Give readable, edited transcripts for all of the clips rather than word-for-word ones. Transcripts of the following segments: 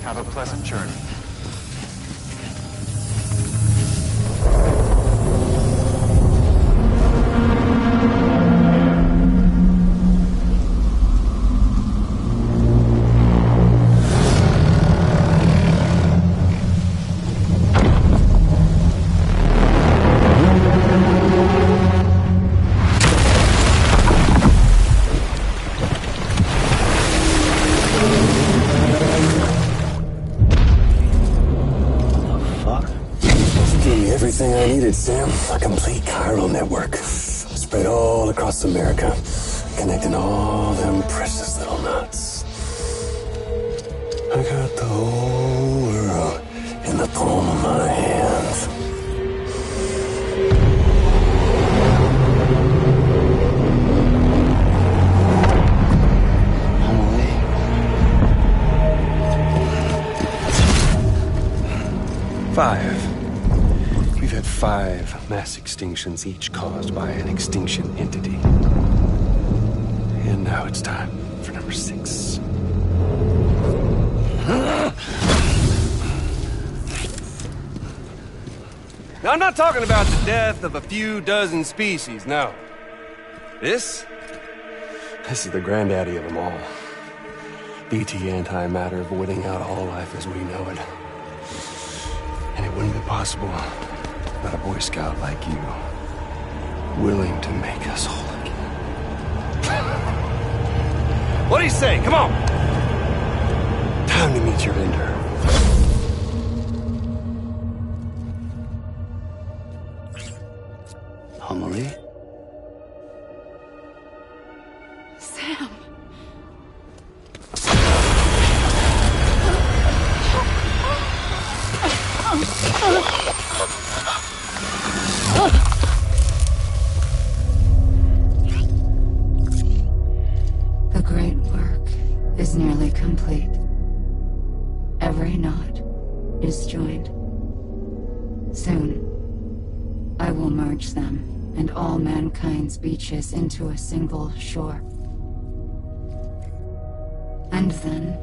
Have a pleasant journey. Everything I needed, Sam. A complete chiral network. Spread all across America. Connecting all them precious little knots. I got the whole world in the palm of my hands. Emily? 5. We've had 5 mass extinctions, each caused by an extinction entity. And now it's time for number 6. Now, I'm not talking about the death of a few dozen species, no. This is the granddaddy of them all. BT antimatter voiding out all life as we know it. And it wouldn't be possible without a Boy Scout like you, willing to make us whole again. What do you say? Come on! Time to meet your ender. Emily? Sam. The great work is nearly complete. Every knot is joined. Soon, I will merge them and all mankind's beaches into a single shore. And then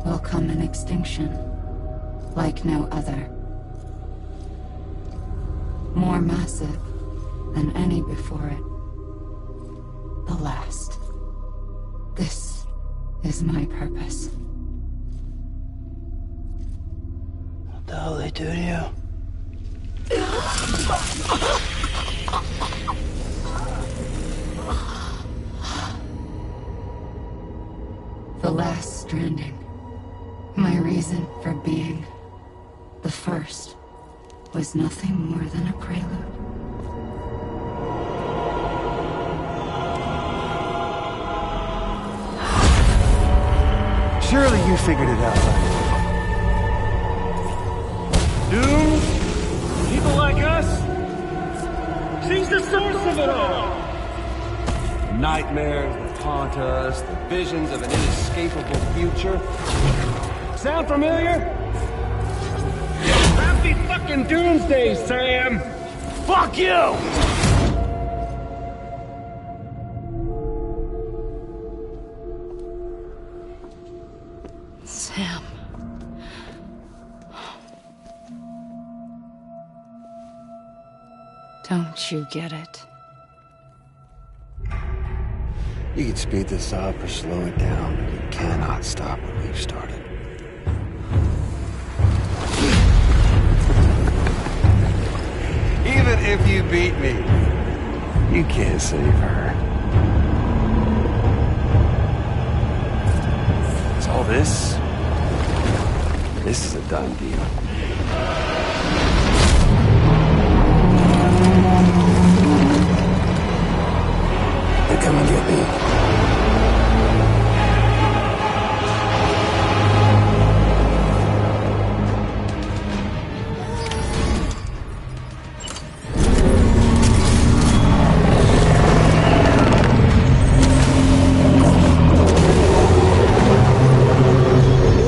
will come an extinction like no other. More massive than any before it. The last. This is my purpose. What the hell they do to you? The last stranding. My reason for being. The first was nothing more than a prelude. Surely you figured it out. Doom? People like us? She's the source of it all! Nightmares that haunt us, the visions of an inescapable future. Sound familiar? Happy fucking doomsday, Sam! Fuck you! Sam. Don't you get it? You can speed this up or slow it down, but you cannot stop what we've started. Even if you beat me, you can't save her. So all this is a done deal. They're coming to get me.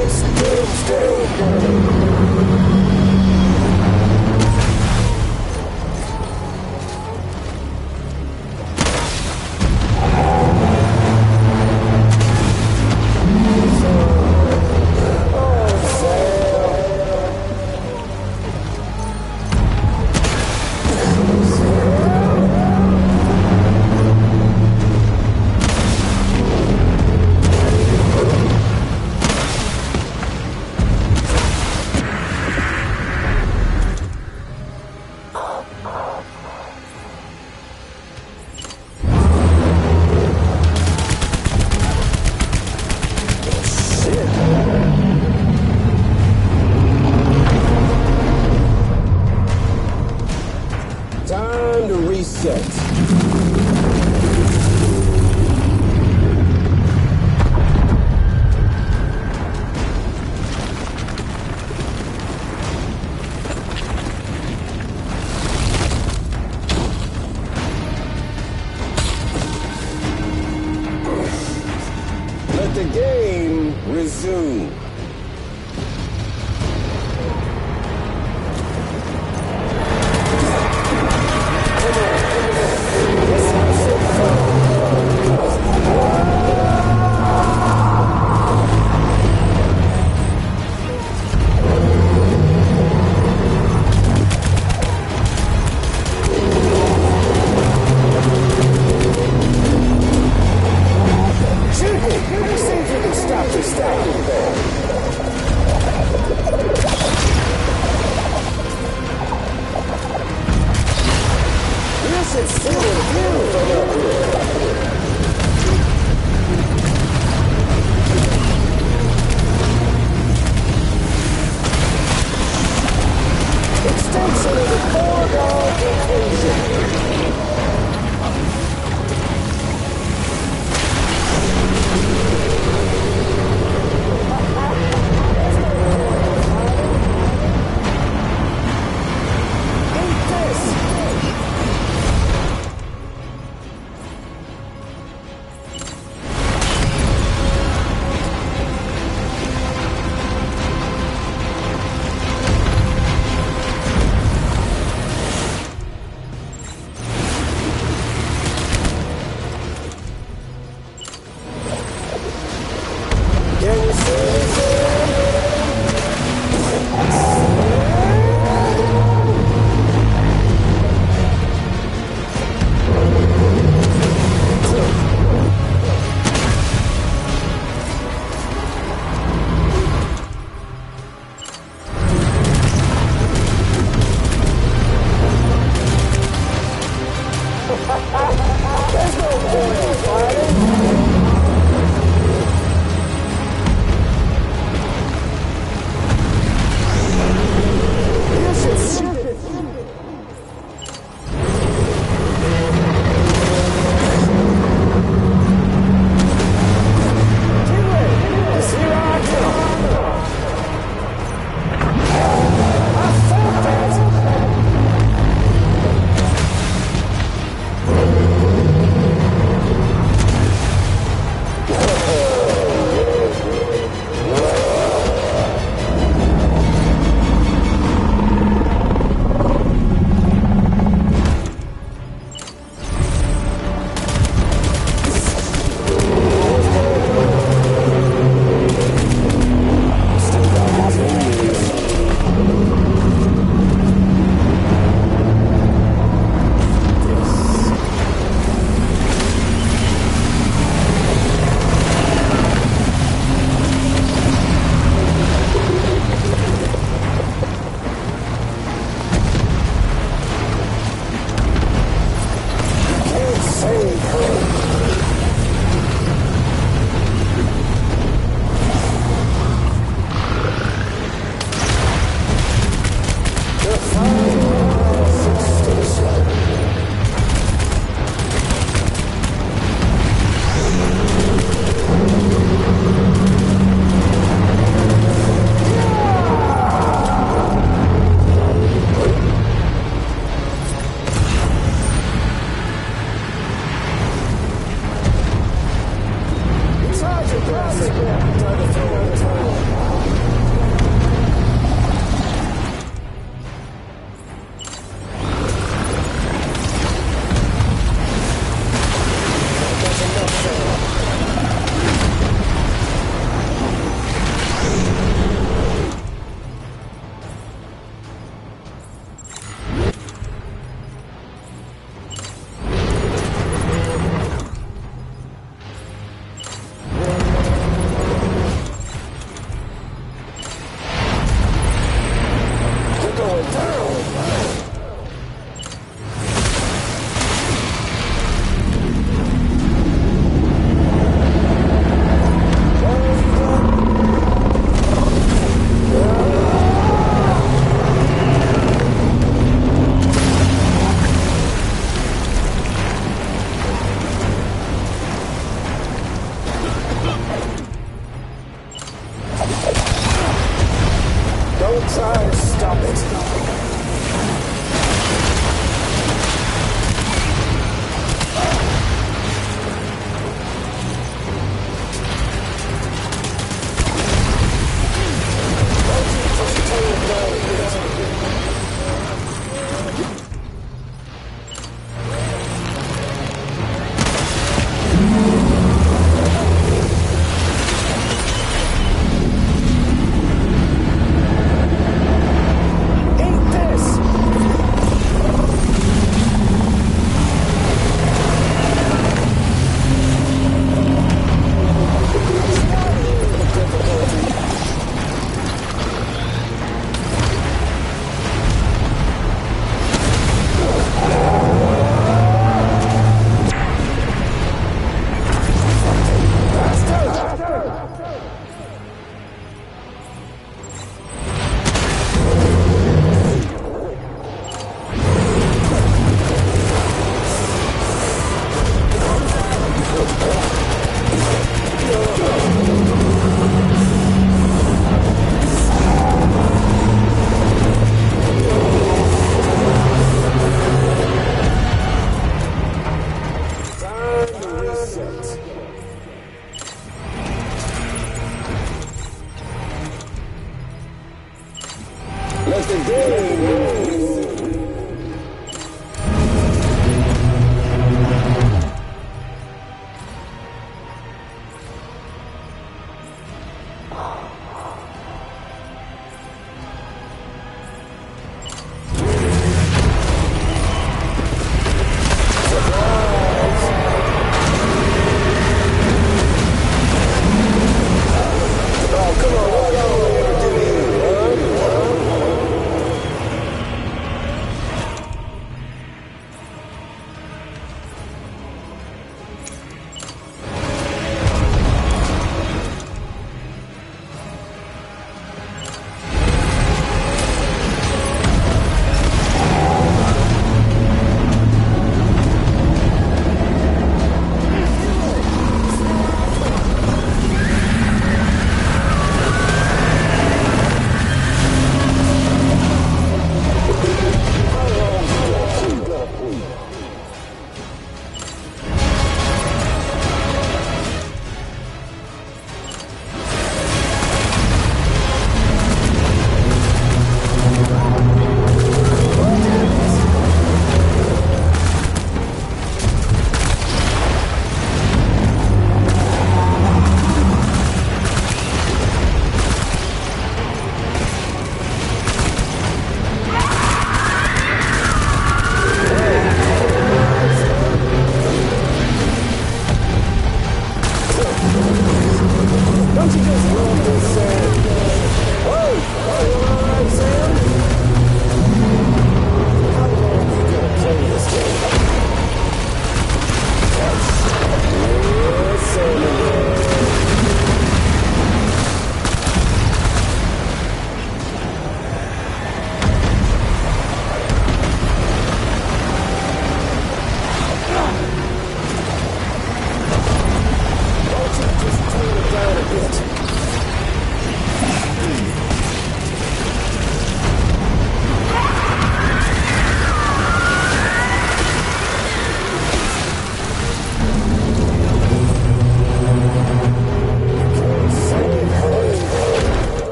It's doomsday. Time to reset. Let the game resume.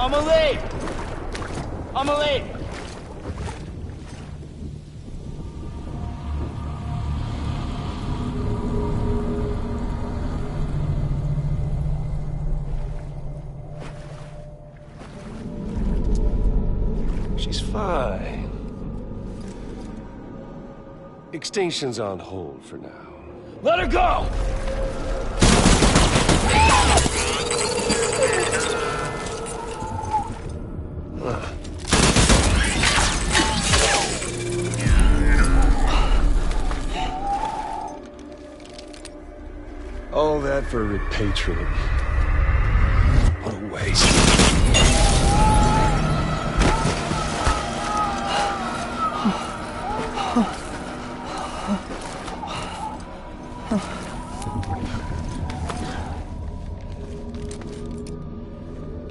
I'm late! I'm late! She's fine. Extinction's on hold for now. Let her go! All that for repatriating. What a waste.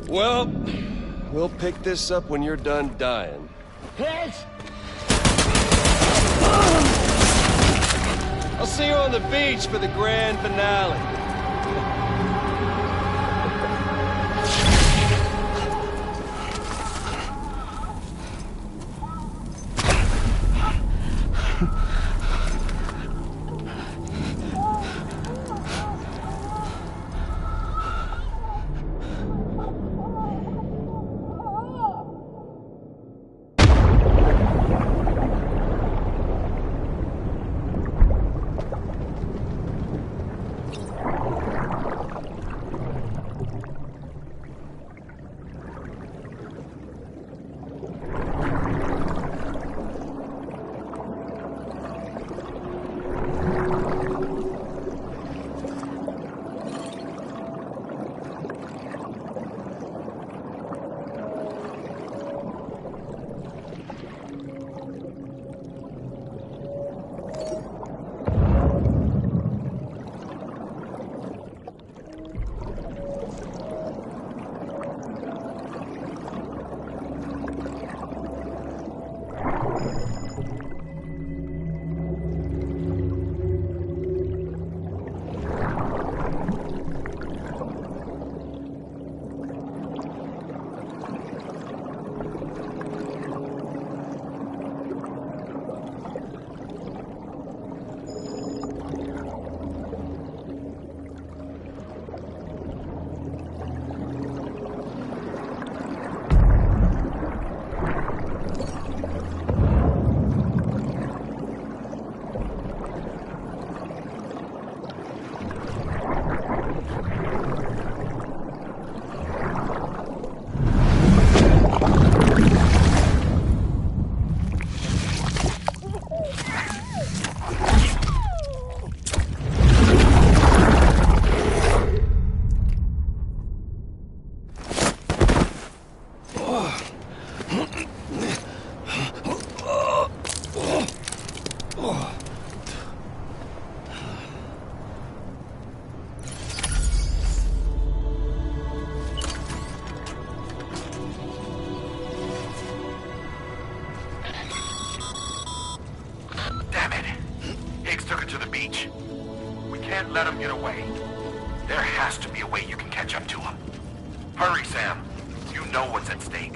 Well, we'll pick this up when you're done dying. Heads! I'll see you on the beach for the grand finale. can't let him get away. There has to be a way you can catch up to him. Hurry, Sam. You know what's at stake.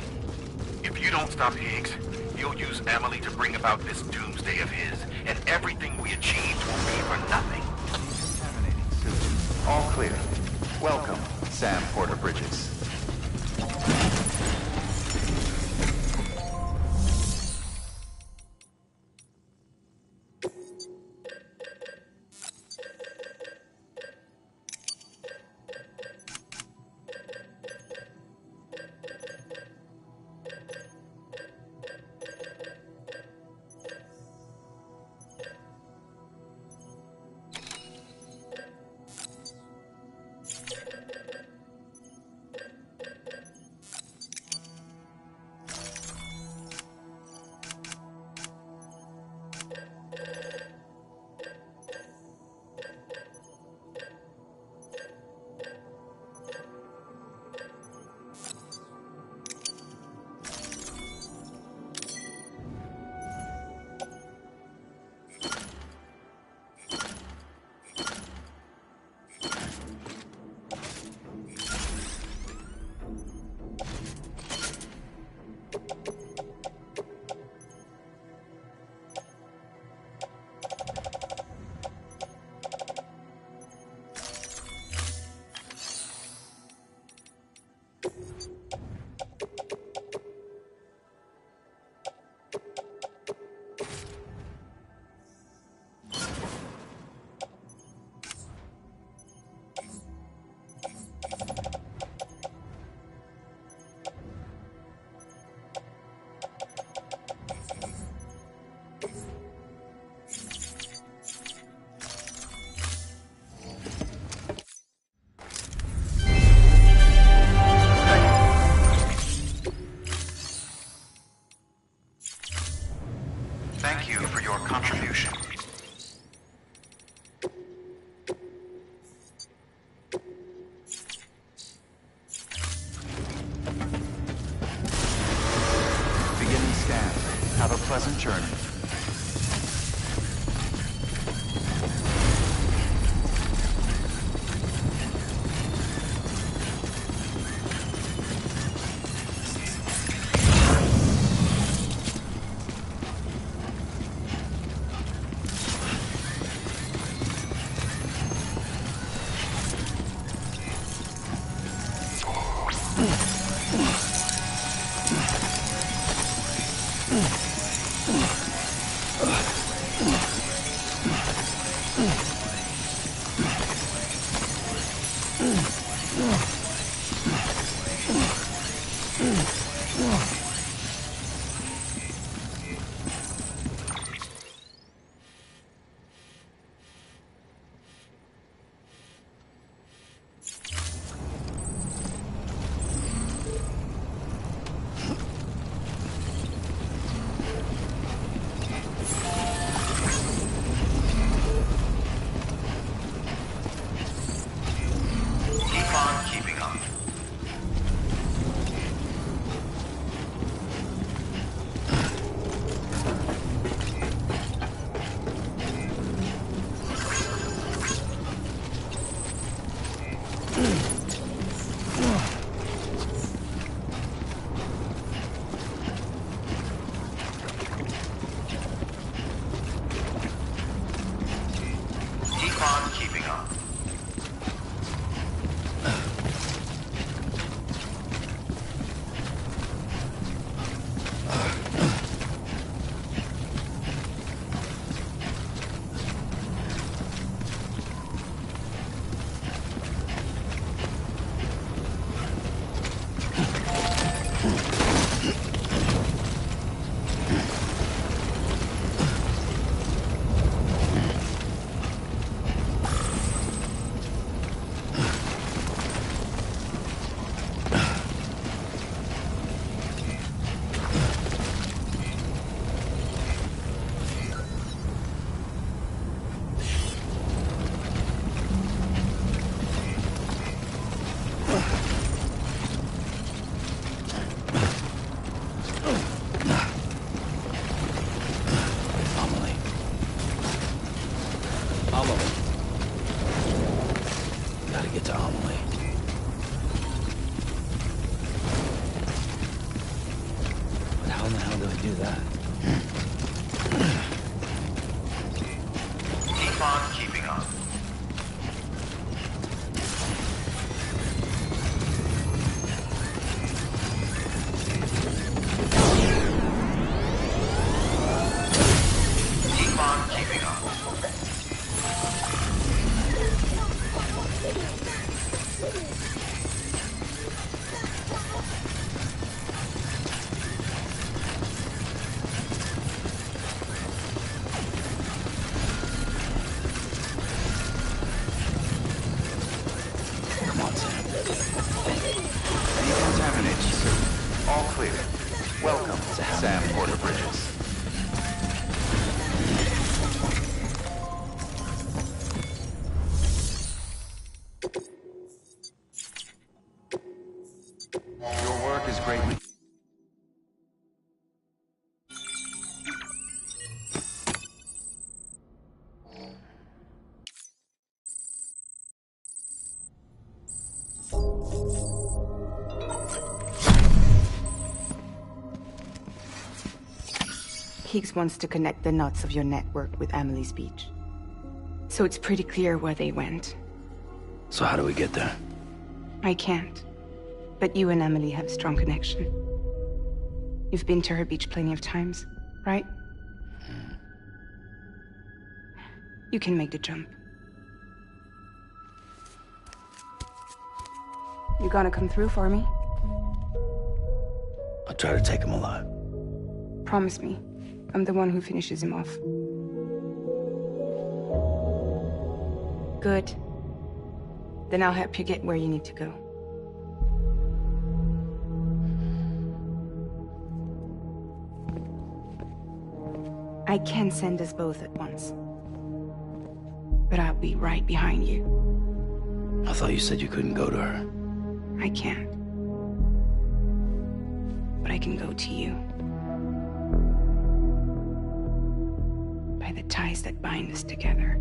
If you don't stop Higgs, he'll use Emily to bring about this doomsday of his, and everything we achieved will be for nothing. Contaminating sewage. All clear. Welcome, Sam Porter Bridges. Thank you for your contribution. Beginning scan. Have a pleasant journey. Gotta get to Amelie. But how in the hell do I do that? Keep on keeping on. Keep on keeping on. Come on, Sam. Decontamination. All clear. Welcome, Sam Porter Bridges. Your work is greatly... Higgs wants to connect the knots of your network with Amelie's beach. So it's pretty clear where they went. So how do we get there? I can't. But you and Emily have a strong connection. You've been to her beach plenty of times, right? You can make the jump. You gonna come through for me? I'll try to take him alive. Promise me. I'm the one who finishes him off. Good. Then I'll help you get where you need to go. I can send us both at once. But I'll be right behind you. I thought you said you couldn't go to her. I can't. But I can go to you. By the ties that bind us together.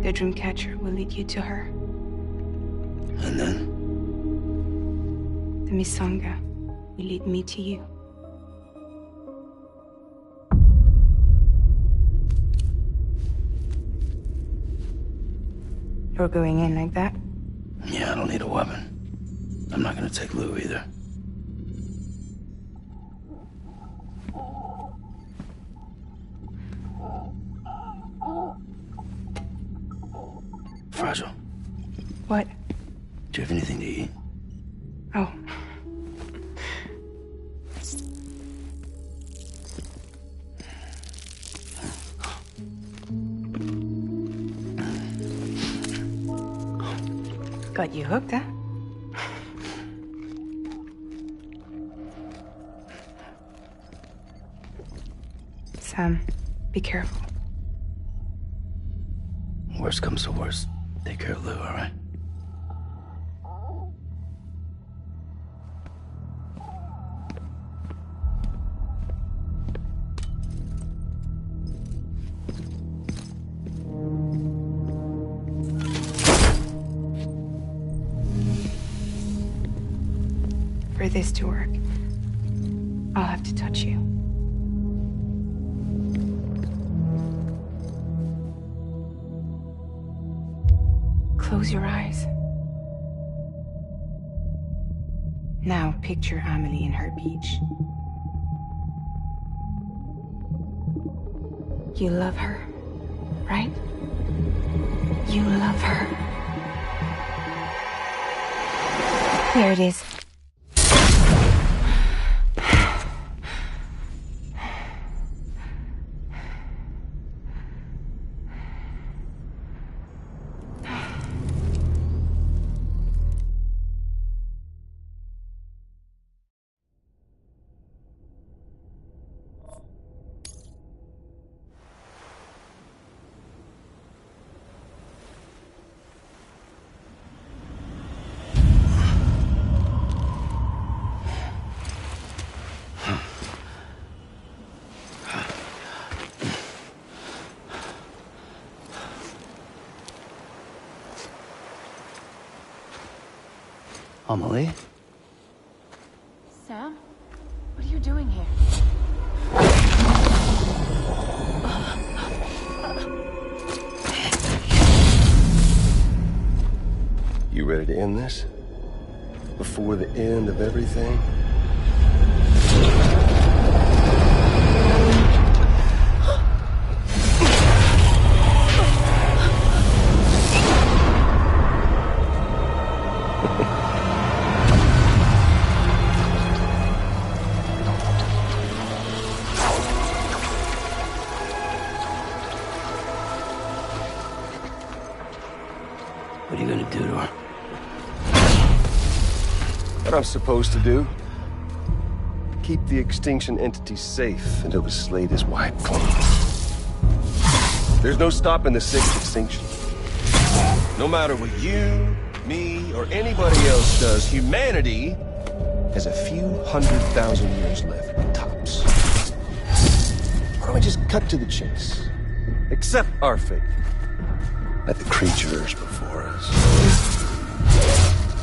The Dreamcatcher will lead you to her. And then? The Misanga will lead me to you. You're going in like that? Yeah, I don't need a weapon. I'm not gonna take Lou either. Fragile. What? Do you have anything to eat? Oh. Got you hooked, huh? Sam, be careful. Worst comes to worst. Take care of Lou, all right? For this to work, I'll have to touch you. Close your eyes. Now picture Amelie in her beach. You love her, right? You love her. There it is. Amelie? Sam? What are you doing here? You ready to end this? Before the end of everything? What are you gonna do to her? What I'm supposed to do? Keep the extinction entity safe until the slate is wiped clean. There's no stopping the sixth extinction. No matter what you, me, or anybody else does, humanity has a few 100,000 years left, tops. Why don't we just cut to the chase? Accept our fate. Let the creatures before us.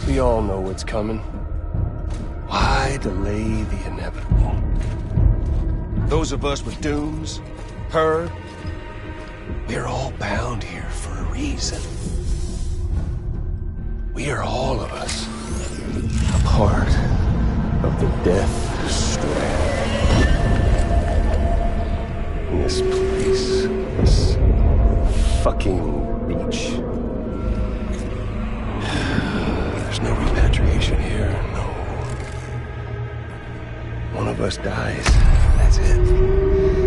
We all know what's coming. Why delay the inevitable? Those of us with dooms, her, we're all bound here for a reason. We are all of us a part of the Death Strand. In this place, this fucking beach. There's no repatriation here, no. One of us dies, that's it.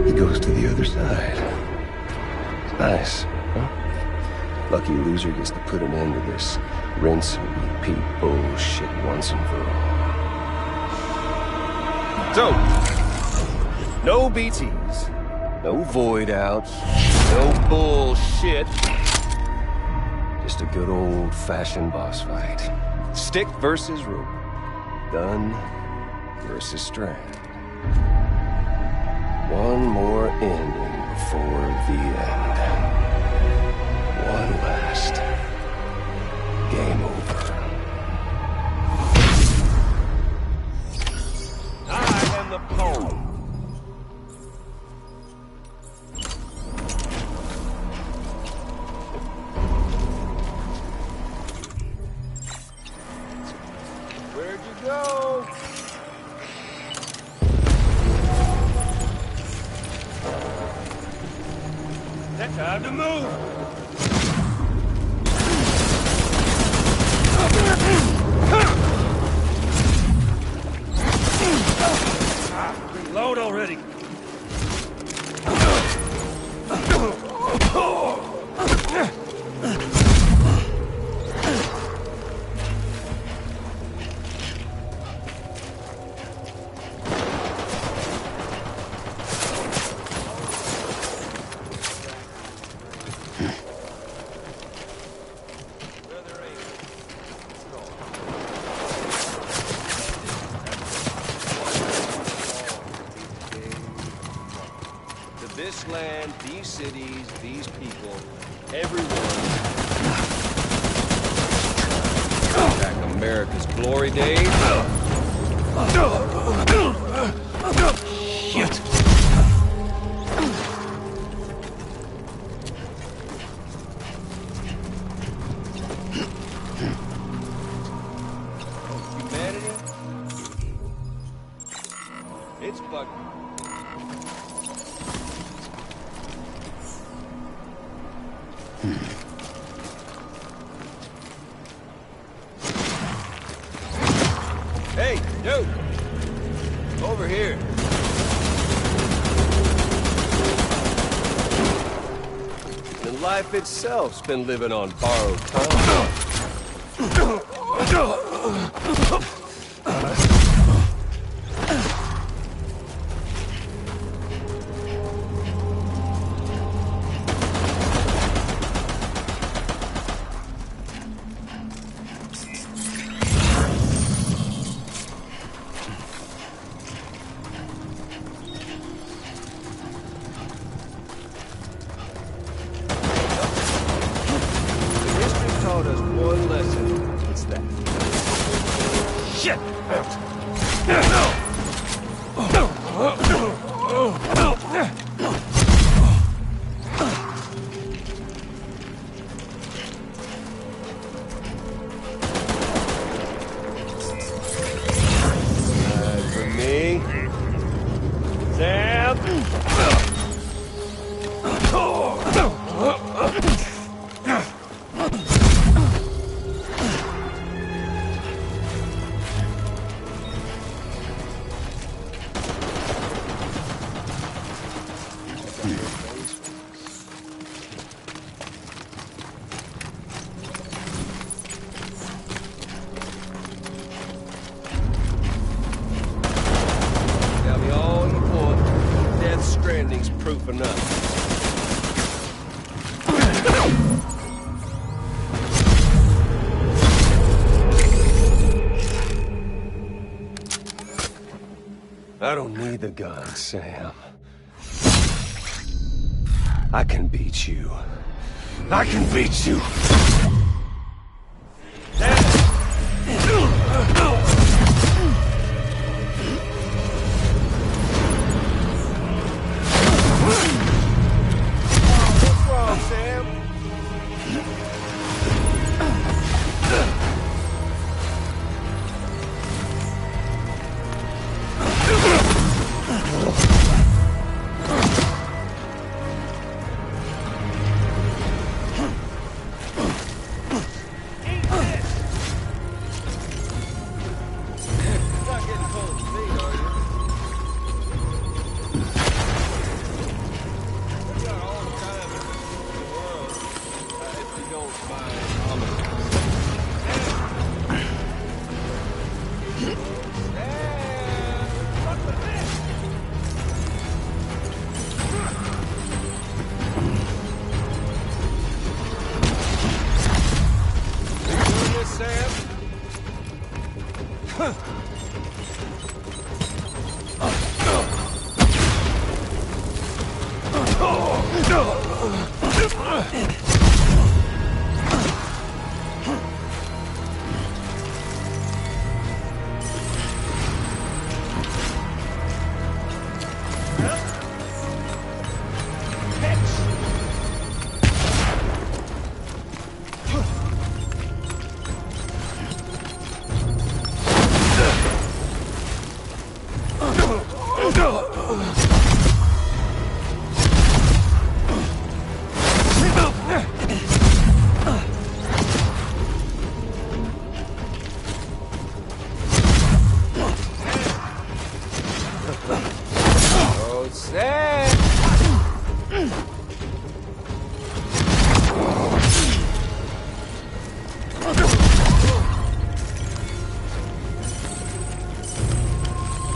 He goes to the other side. It's nice, huh? Lucky loser gets to put an end to this rinse and repeat bullshit once and for all. So, no BTs, no void outs, no bullshit. Just a good old-fashioned boss fight. Stick versus rope. Gun versus strand. One more ending before the end. One last. Game over. I am the poem. Where'd you go? That's time to move. Reload already. This land, these cities, these people, everyone. Back America's glory days. Shit. Humanity? It's fucking. Hey, dude! Over here. And life itself's been living on borrowed time. Taught us one lesson. It's that for nothing. I don't need the gun, Sam. I can beat you. I can beat you! What's wrong, Sam?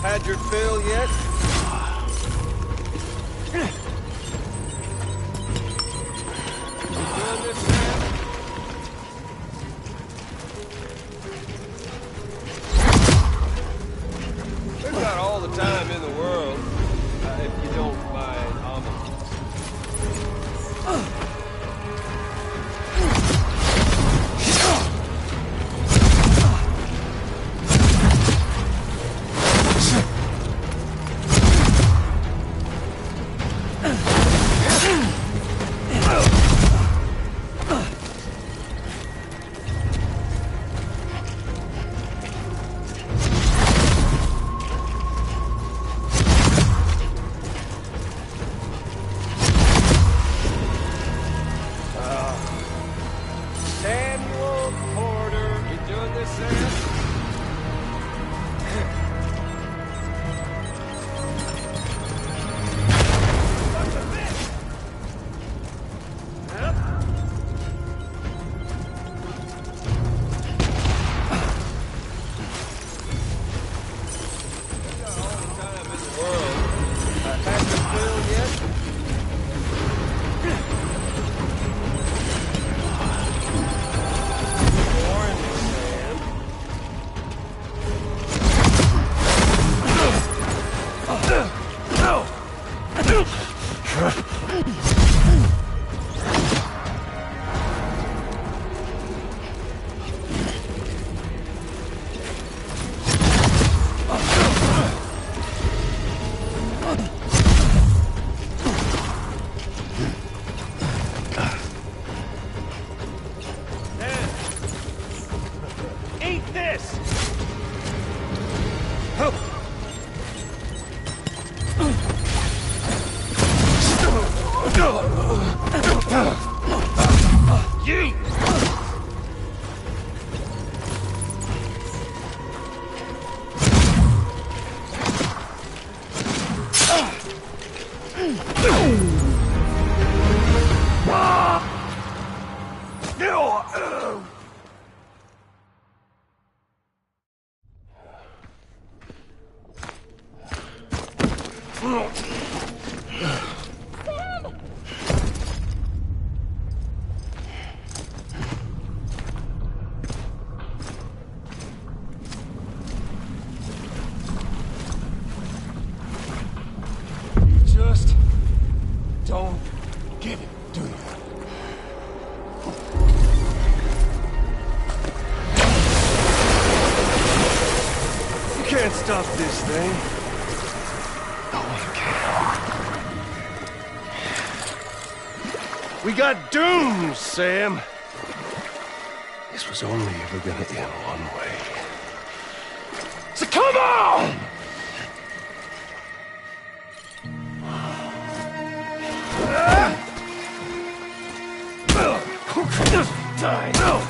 Had your fill yet? Doing this, Sam? We've got all the time in the world, if you don't mind omelets. don't get it, do you? You can't stop this thing. No one can. We got dooms, Sam. This was only ever gonna end one way. So come on! Die. No!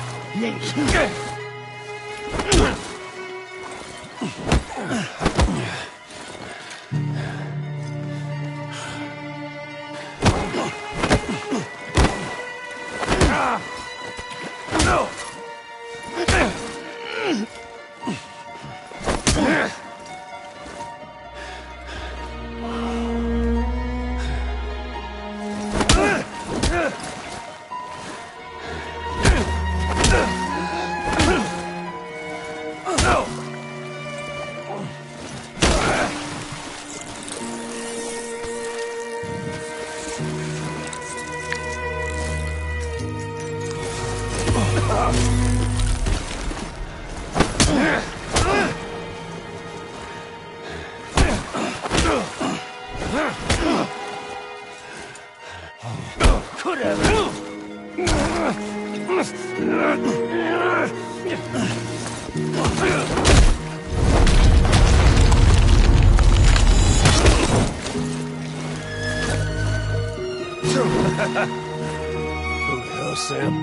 Who the hell, Sam?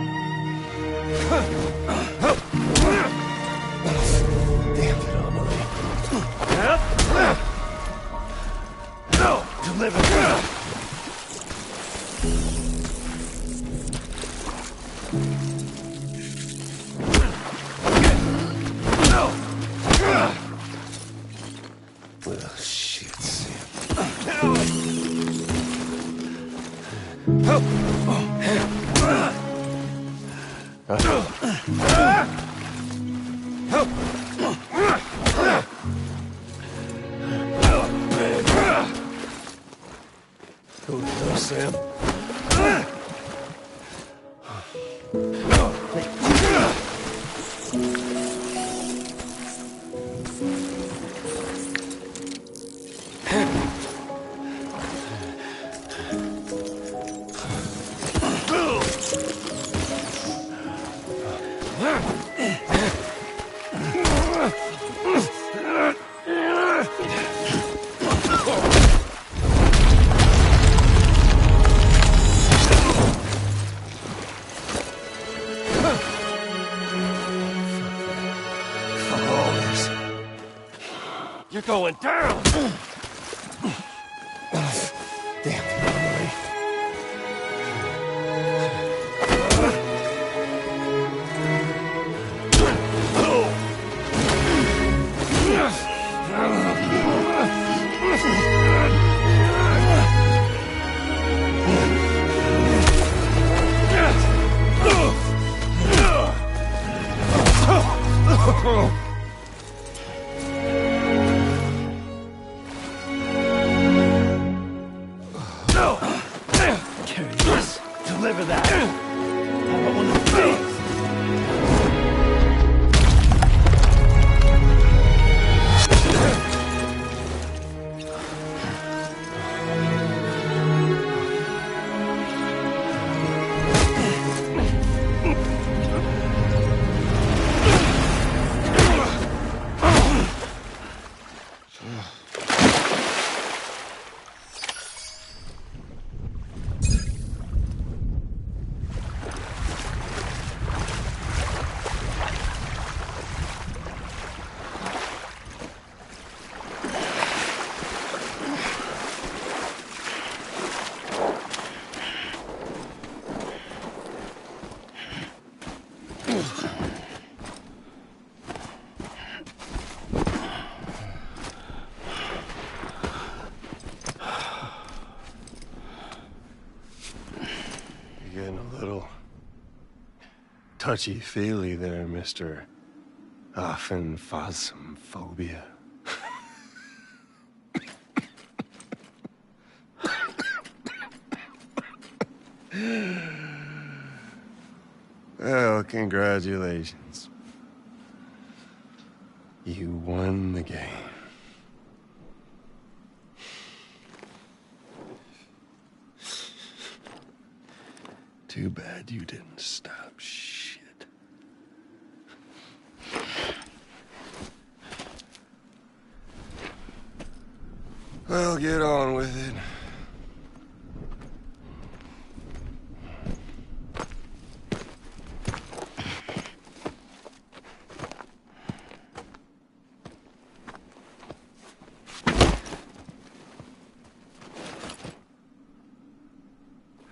Damn it, Amelie. No! Deliver it! Well, shit, Sam. Who the hell, Sam? You're going down! Damn it, Emily. Deliver that. How about one of these? Getting a little touchy-feely there, Mr. Phasmophobia. Well, congratulations. You won the game. Too bad you didn't stop shit. Well, get on with it.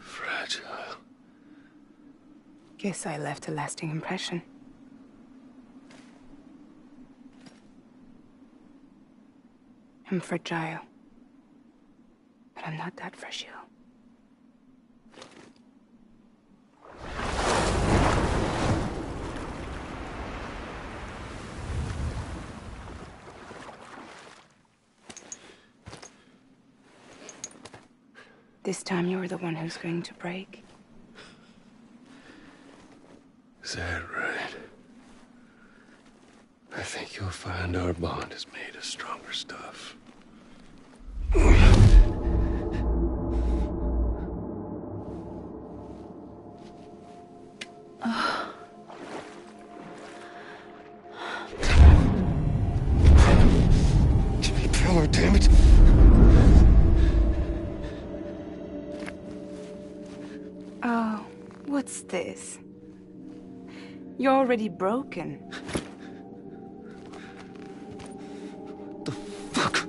Fragile. Guess I left a lasting impression. I'm fragile. But I'm not that fragile. This time you're the one who's going to break. Is that right? I think you'll find our bond is made of stronger stuff. Give me power, damn it! Oh, what's this? You're already broken. The fuck?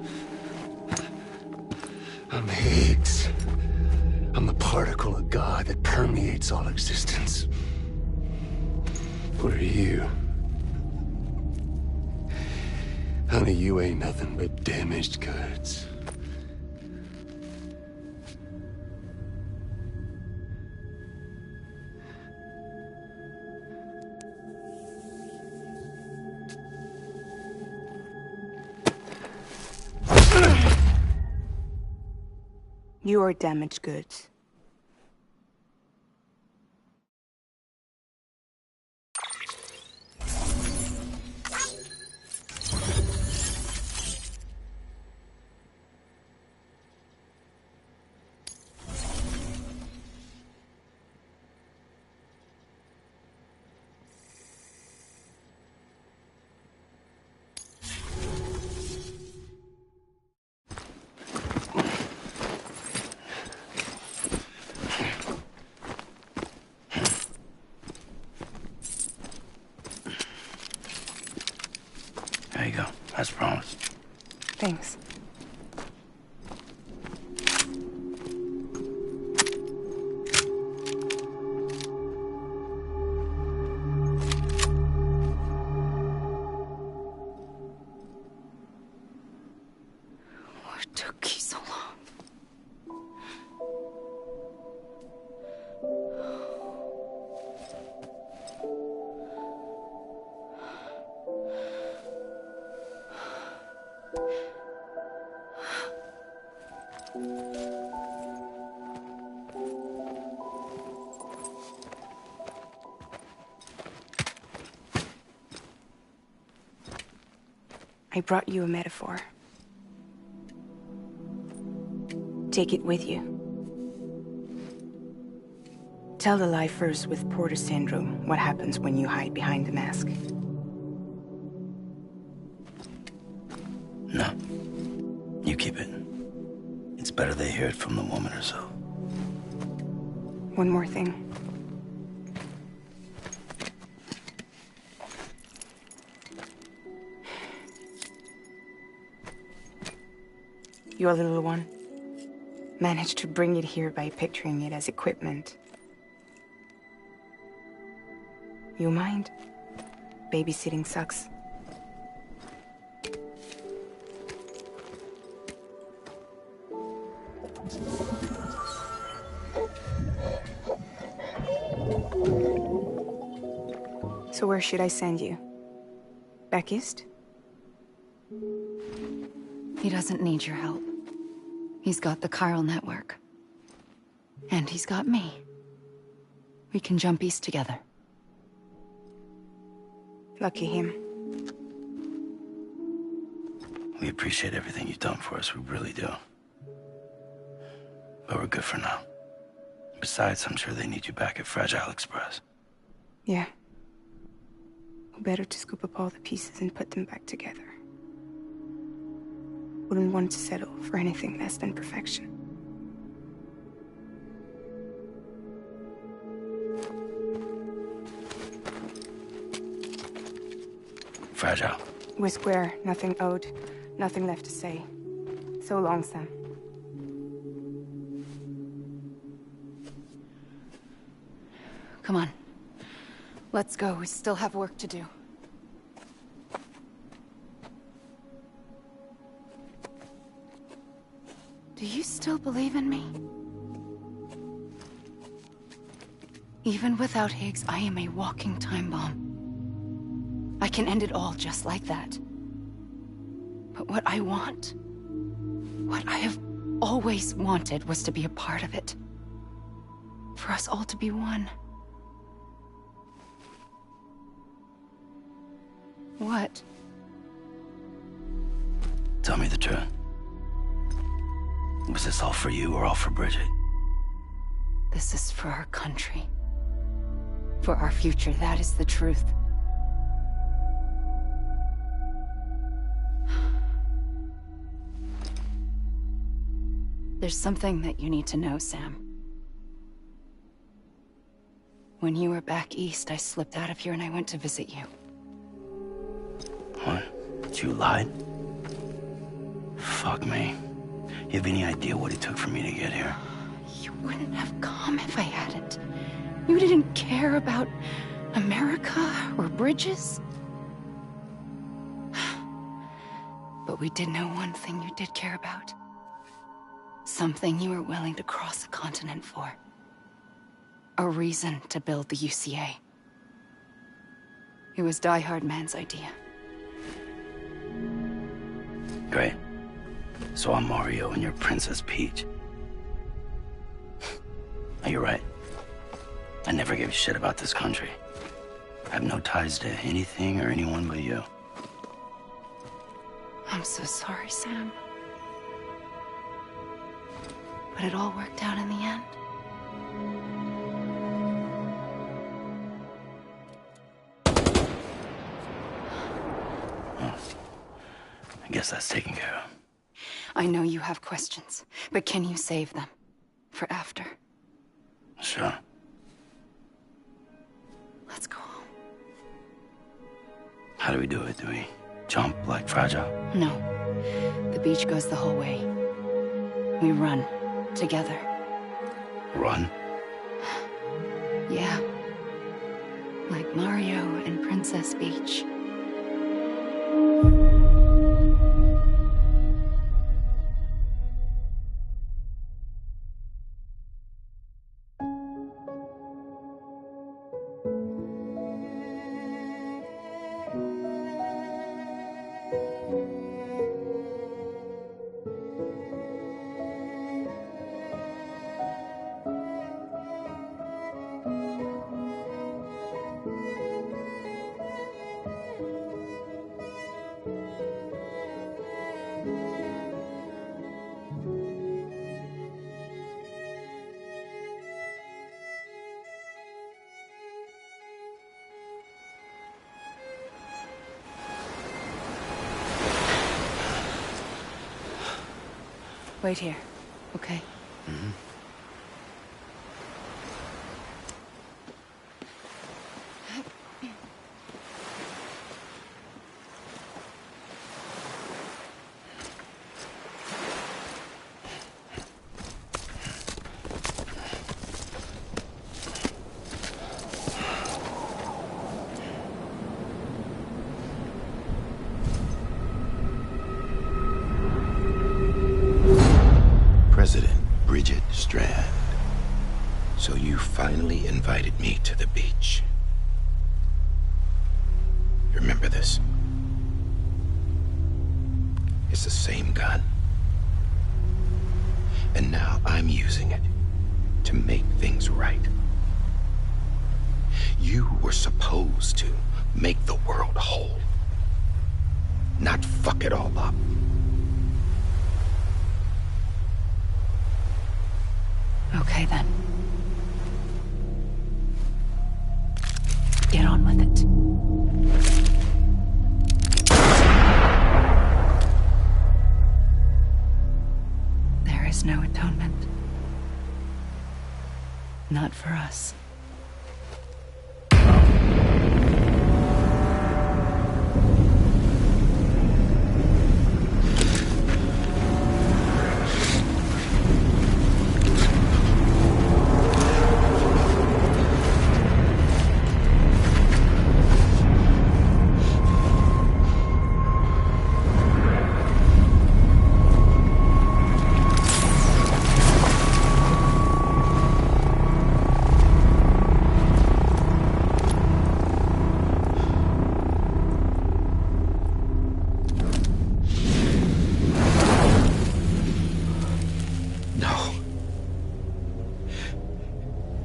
I'm Higgs. I'm the particle of God that permeates all existence. What are you? Honey, you ain't nothing but damaged goods. You are damaged goods. There you go, as promised. Thanks. What took you so long? I brought you a metaphor. Take it with you. Tell the lifers with Porter syndrome what happens when you hide behind the mask. No. You keep it. It's better they hear it from the woman herself. One more thing. Your little one managed to bring it here by picturing it as equipment. You mind? Babysitting sucks. So where should I send you? Back east? He doesn't need your help. He's got the chiral network. And he's got me. We can jump east together. Lucky him. We appreciate everything you've done for us, we really do. But we're good for now. Besides, I'm sure they need you back at Fragile Express. Yeah. Better to scoop up all the pieces and put them back together. Wouldn't want to settle for anything less than perfection. Fragile. We're square, nothing owed, nothing left to say. So long, Sam. Come on. Let's go. We still have work to do. Do you still believe in me? Even without Higgs, I am a walking time bomb. I can end it all just like that. But what I want, what I have always wanted, was to be a part of it. For us all to be one. What? Tell me the truth. Was this all for you or all for Bridget? This is for our country. For our future, that is the truth. There's something that you need to know, Sam. When you were back east, I slipped out of here and I went to visit you. What? You lied? Fuck me. You have any idea what it took for me to get here? You wouldn't have come if I hadn't. You didn't care about America or bridges. But we did know one thing you did care about. Something you were willing to cross a continent for. A reason to build the UCA. It was Die Hard Man's idea. Great. So I'm Mario and you're Princess Peach. Now, you're right. I never gave a shit about this country. I have no ties to anything or anyone but you. I'm so sorry, Sam. But it all worked out in the end. Well, I guess that's taken care of. I know you have questions, but can you save them? For after? Sure. Let's go home. How do we do it? Do we jump like Fragile? No. The beach goes the whole way. We run. Together. Run? Yeah. Like Mario and Princess Peach. Wait here, okay? Mm-hmm. President Bridget Strand. So you finally invited me to the beach. Remember this? It's the same gun. And now I'm using it to make things right. You were supposed to make the world whole, not fuck it all up. Okay, then. Get on with it. There is no atonement. Not for us.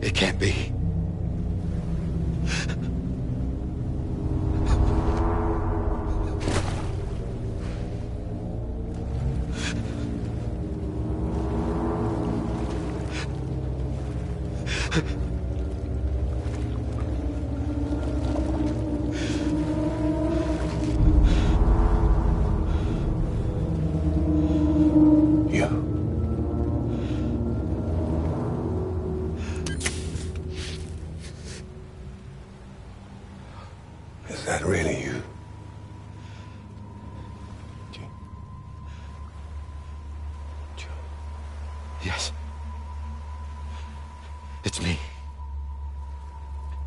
It can't be. Is that really you? Yes. It's me.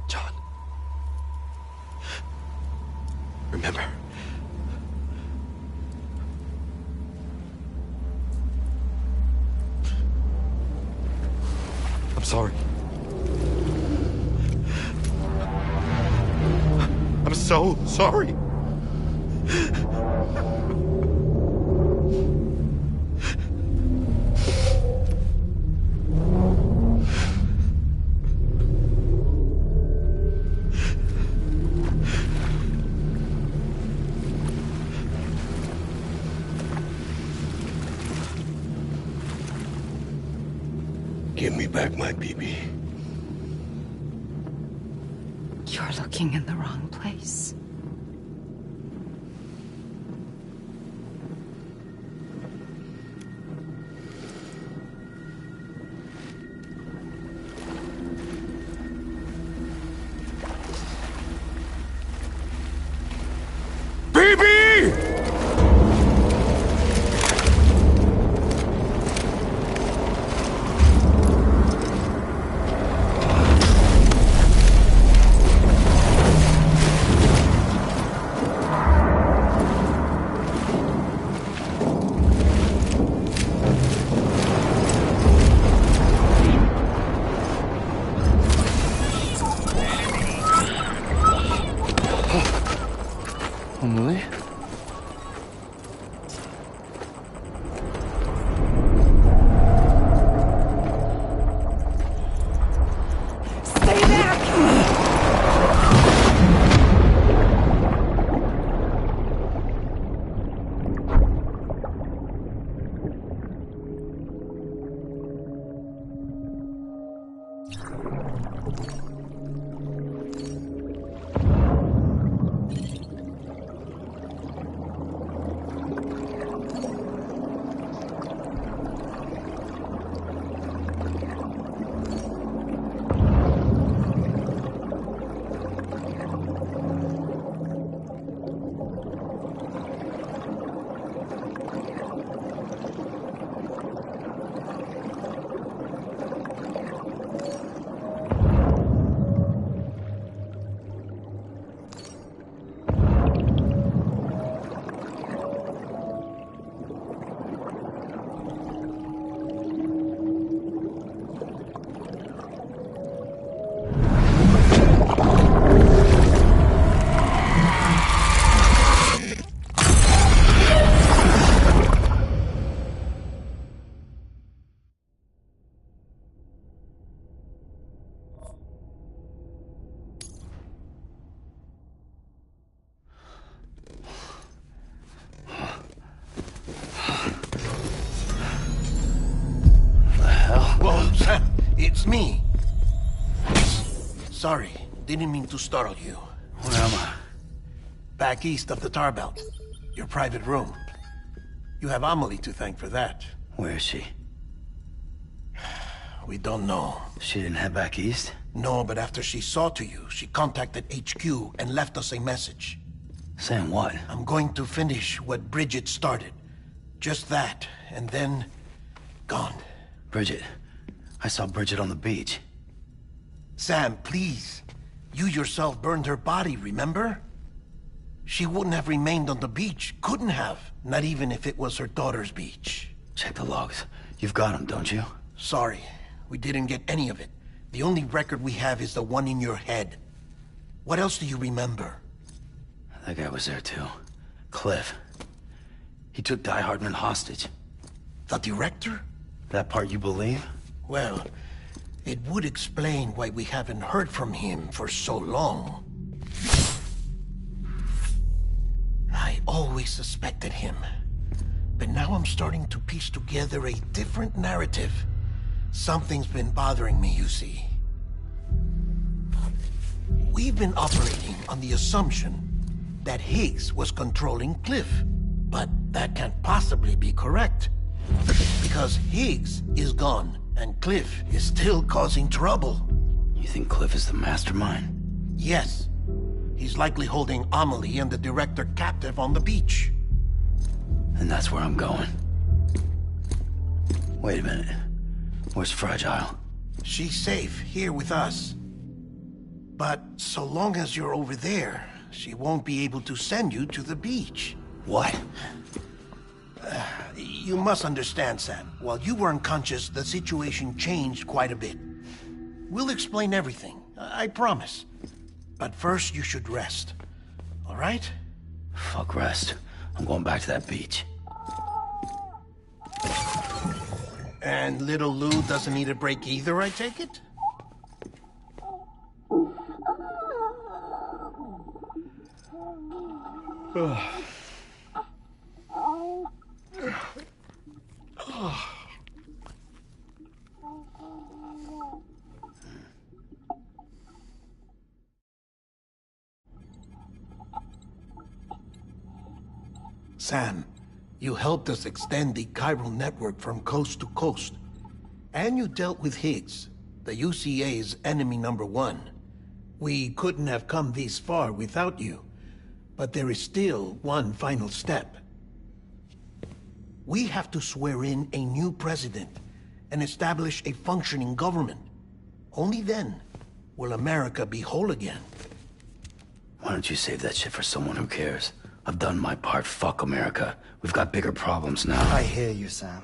John. Remember. I'm sorry. I'm so sorry. Give me back my BB. You're looking in the wrong place. Emily? Stay back! Sorry, didn't mean to startle you. Where am I? Back east of the tar belt. Your private room. You have Amelie to thank for that. Where is she? We don't know. She didn't head back east? No, but after she saw to you, she contacted HQ and left us a message. Saying what? I'm going to finish what Bridget started. Just that, and then... gone. Bridget. I saw Bridget on the beach. Sam, please. You yourself burned her body, remember? She wouldn't have remained on the beach. Couldn't have. Not even if it was her daughter's beach. Check the logs. You've got them, don't you? Sorry. We didn't get any of it. The only record we have is the one in your head. What else do you remember? That guy was there too. Cliff. He took Die Hardman hostage. The director? That part you believe? Well, it would explain why we haven't heard from him for so long. I always suspected him. But now I'm starting to piece together a different narrative. Something's been bothering me, you see. We've been operating on the assumption that Higgs was controlling Cliff. But that can't possibly be correct. Because Higgs is gone, and Cliff is still causing trouble. You think Cliff is the mastermind? Yes. He's likely holding Amelie and the director captive on the beach. And that's where I'm going. Wait a minute. Where's Fragile? She's safe here with us. But so long as you're over there, she won't be able to send you to the beach. What? You must understand, Sam. While you were unconscious, the situation changed quite a bit. We'll explain everything, I promise. But first, you should rest. All right? Fuck rest. I'm going back to that beach. And little Lou doesn't need a break either, I take it? Sam, you helped us extend the chiral network from coast to coast. And you dealt with Higgs, the UCA's enemy #1. We couldn't have come this far without you. But there is still one final step. We have to swear in a new president and establish a functioning government. Only then will America be whole again. Why don't you save that shit for someone who cares? I've done my part. Fuck America. We've got bigger problems now. I hear you, Sam.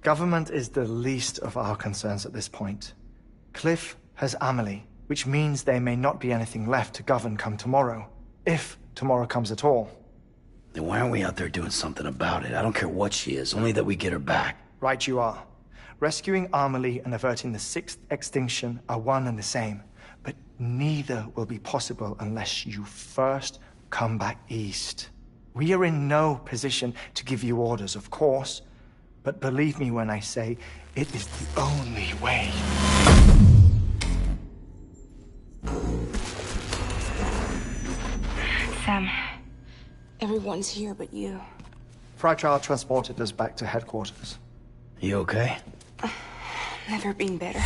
Government is the least of our concerns at this point. Cliff has Amelie, which means there may not be anything left to govern come tomorrow. If tomorrow comes at all. Then why aren't we out there doing something about it? I don't care what she is, only that we get her back. Right you are. Rescuing Amelie and averting the 6th extinction are one and the same. But neither will be possible unless you first come back east. We are in no position to give you orders, of course. But believe me when I say, it is the only way. Sam, everyone's here but you. Fragile transported us back to headquarters. You okay? Never been better.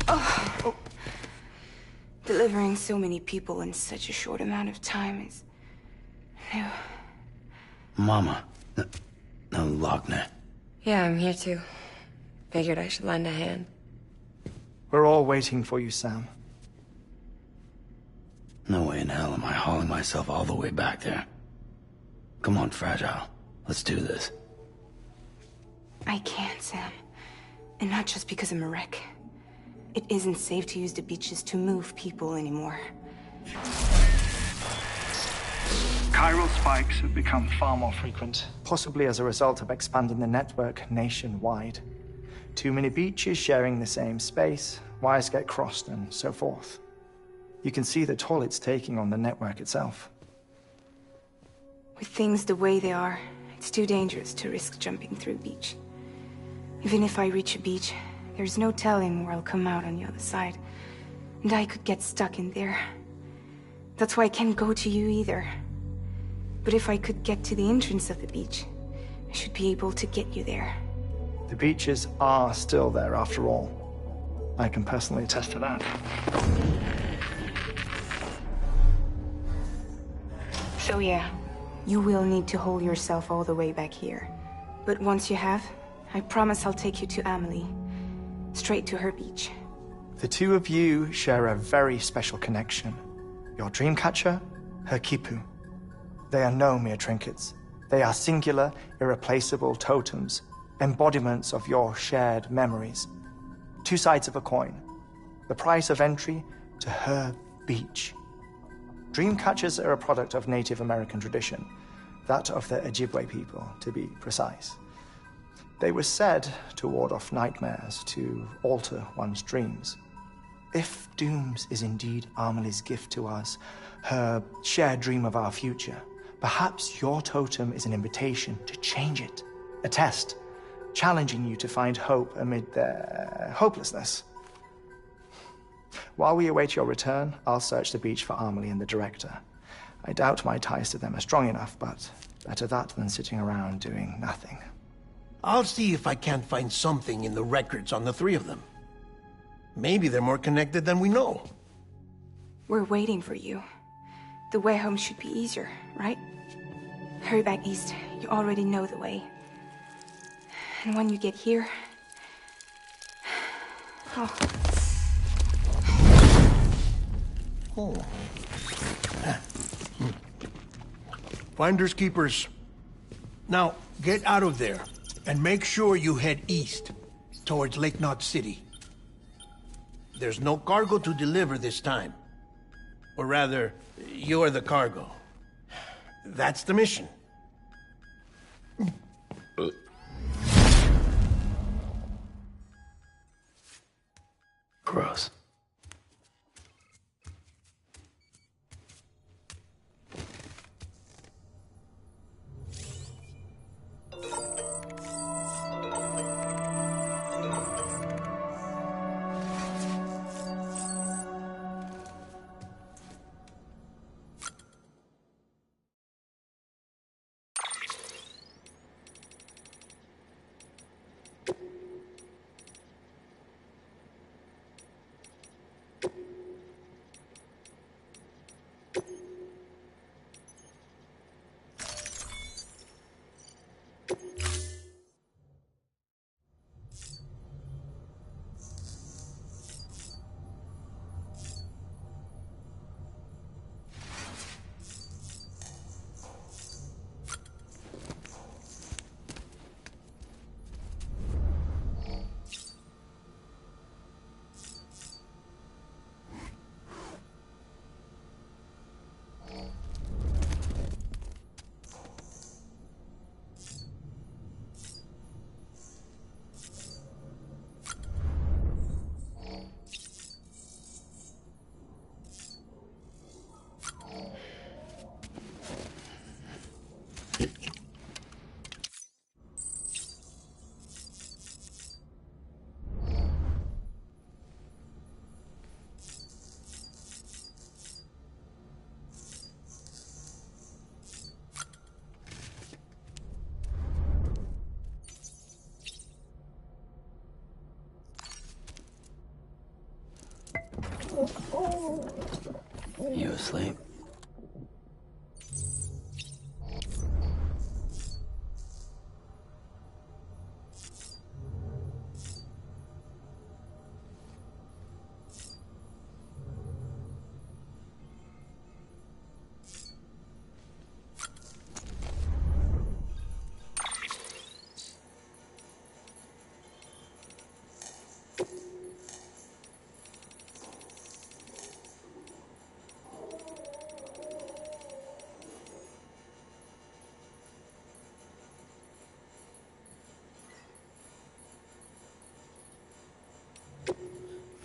Oh. Delivering so many people in such a short amount of time is new. Mama. No, Lochner. Yeah, I'm here too. Figured I should lend a hand. We're all waiting for you, Sam. No way in hell am I hauling myself all the way back there. Come on, Fragile. Let's do this. I can't, Sam. And not just because I'm a wreck. It isn't safe to use the beaches to move people anymore. Chiral spikes have become far more frequent. Possibly as a result of expanding the network nationwide. Too many beaches sharing the same space, wires get crossed, and so forth. You can see the toll it's taking on the network itself. With things the way they are, it's too dangerous to risk jumping through a beach. Even if I reach a beach, there's no telling where I'll come out on the other side. And I could get stuck in there. That's why I can't go to you either. But if I could get to the entrance of the beach, I should be able to get you there. The beaches are still there after all. I can personally attest to that. So yeah, you will need to hold yourself all the way back here. But once you have, I promise I'll take you to Amelie. Straight to her beach. The two of you share a very special connection. Your dreamcatcher, her quipu. They are no mere trinkets. They are singular, irreplaceable totems, embodiments of your shared memories. Two sides of a coin. The price of entry to her beach. Dreamcatchers are a product of Native American tradition, that of the Ojibwe people, to be precise. They were said to ward off nightmares, to alter one's dreams. If Dooms is indeed Amelie's gift to us, her shared dream of our future, perhaps your totem is an invitation to change it, a test, challenging you to find hope amid their hopelessness. While we await your return, I'll search the beach for Amelie and the director. I doubt my ties to them are strong enough, but better that than sitting around doing nothing. I'll see if I can't find something in the records on the three of them. Maybe they're more connected than we know. We're waiting for you. The way home should be easier, right? Hurry back east. You already know the way. And when you get here... Oh. Oh. Finders keepers. Now, get out of there, and make sure you head east, towards Lake Knot City. There's no cargo to deliver this time. Or rather, you're the cargo. That's the mission. Gross. You asleep?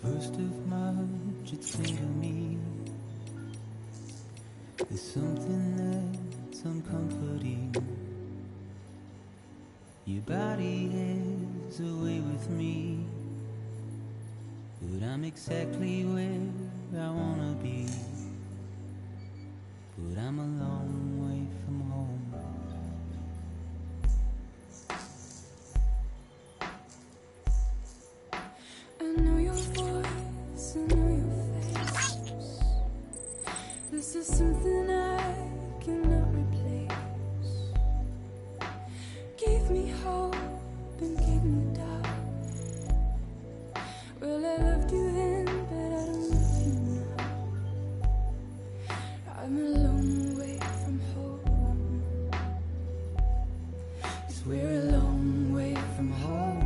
First of March, it's clear to me there's something that's uncomforting. Your body is away with me. but I'm exactly where I wanna be. But I'm a long way from home. I know your voice, I know your face. This is something I cannot replace. Gave me hope and gave me doubt. Well, I loved you then, but I don't love you now. I'm a long way from home. 'Cause we're a long way from home.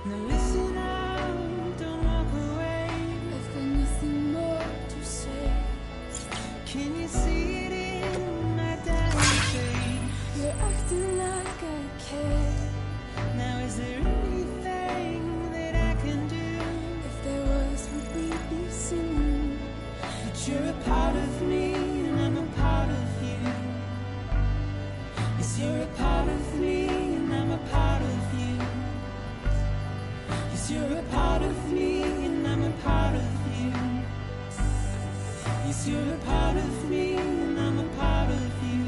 Now listen out, don't walk away. I've got nothing more to say. Can you see it in my dying face? You're acting like I care. Now is there anything that I can do? If there was, would we be singing? But you're a part of me and I'm a part of you. Yes, you're a part of me and I'm a part of you. Yes, you're a part of me and I'm a part of you. Yes, you're a part of me and I'm a part of you.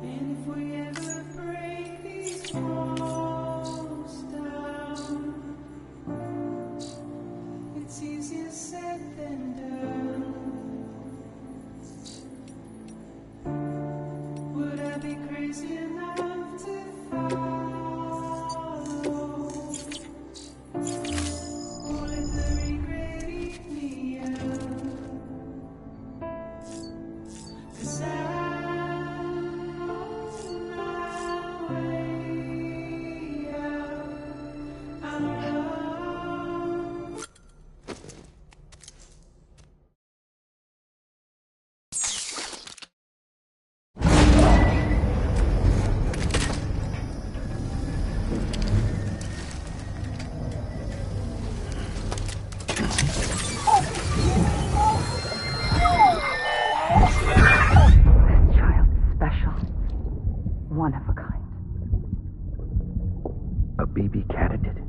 And if we ever break these walls down, it's easier said than done. Would I be crazy enough to follow? Or let the regret eat me up? 'Cause I'm on my way out. I'm alone. Child special. One of a kind. A baby candidate.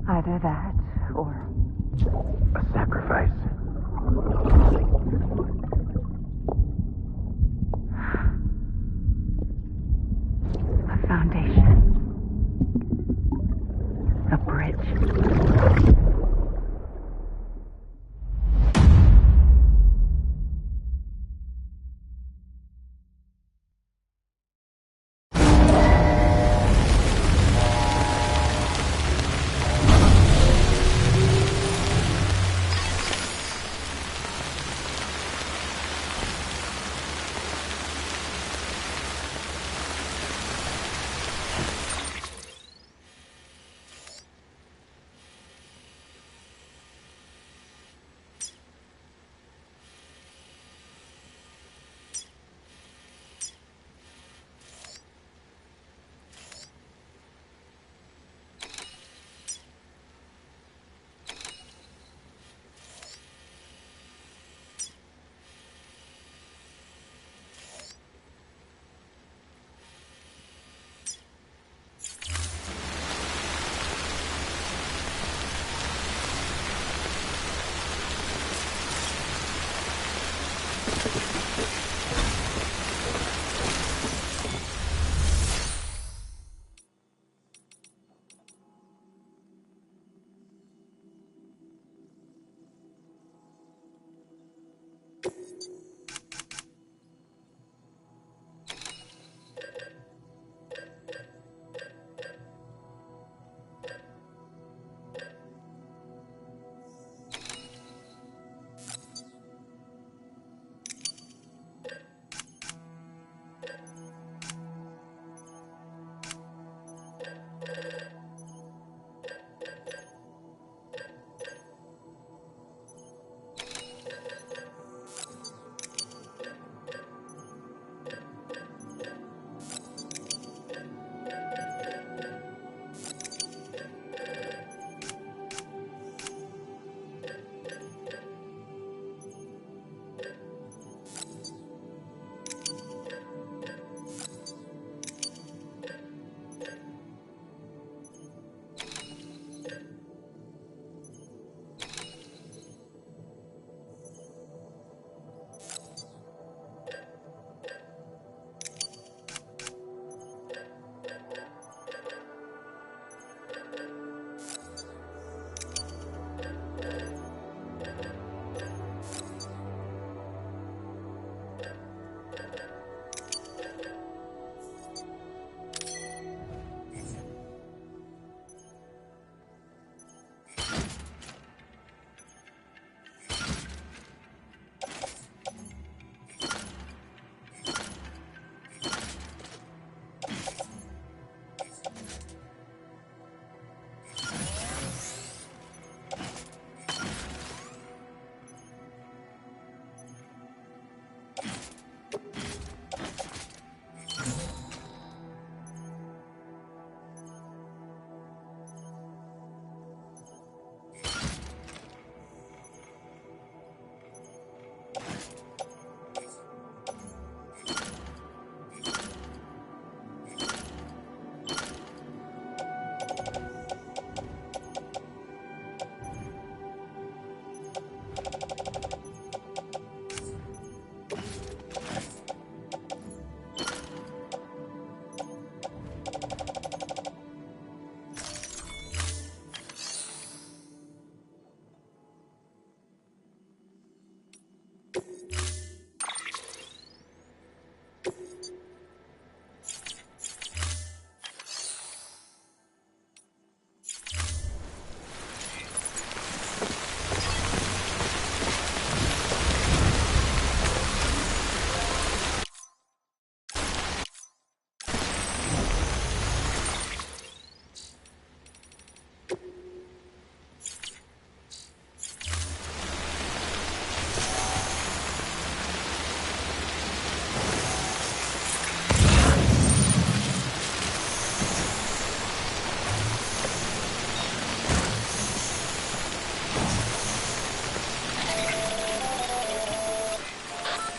Either that or A sacrifice. a foundation. A bridge.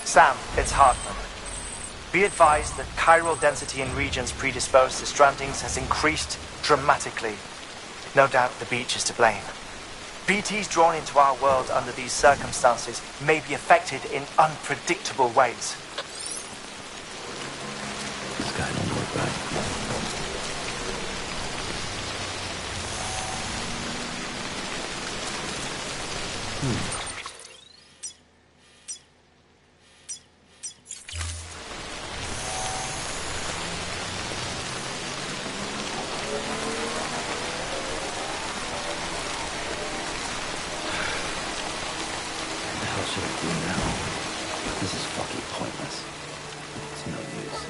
Sam, it's Hartman. Be advised that chiral density in regions predisposed to strandings has increased dramatically. No doubt the beach is to blame. BTs drawn into our world under these circumstances may be affected in unpredictable ways. This guy don't look right. What the hell should I do now? This is fucking pointless. It's no use.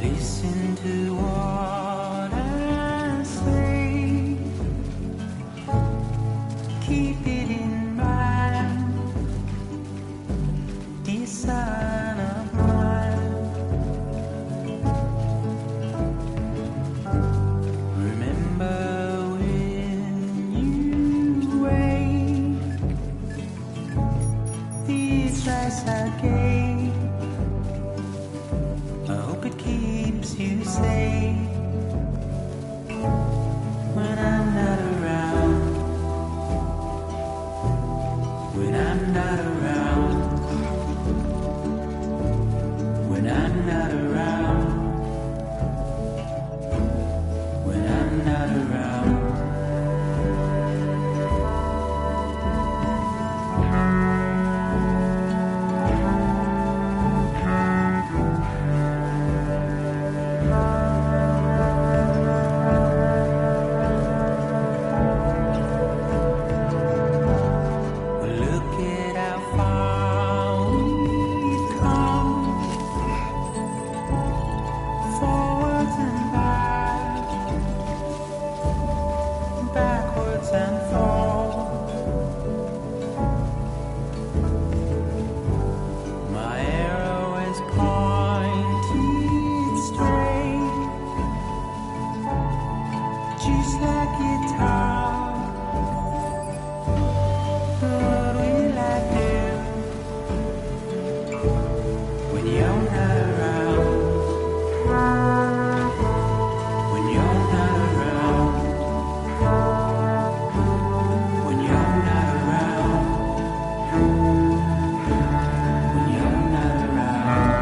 Listen to what I say. Keep it in mind. Dear son of mine. Remember when you wake. These eyes I gave. I hope it keeps you safe when I'm not around. When I'm not around. When I'm not around. When I'm not around. Look at how far we've come, forwards and back, backwards and forth. My arrow is pointed straight, just like guitar. What will I do when you're not around? When you're not around. When you're not around. When you're not around.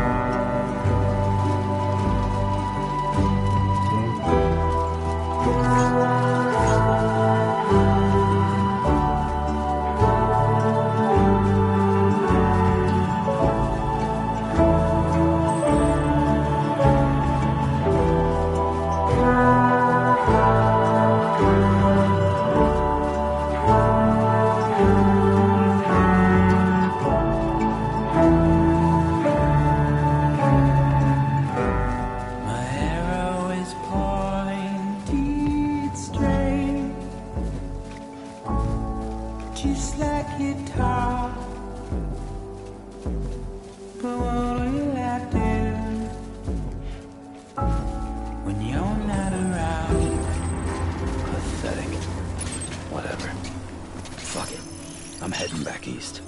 My arrow is pointed straight, just like guitar. But what will I do when you're not around? Pathetic. Whatever. Fuck it. I'm heading back east.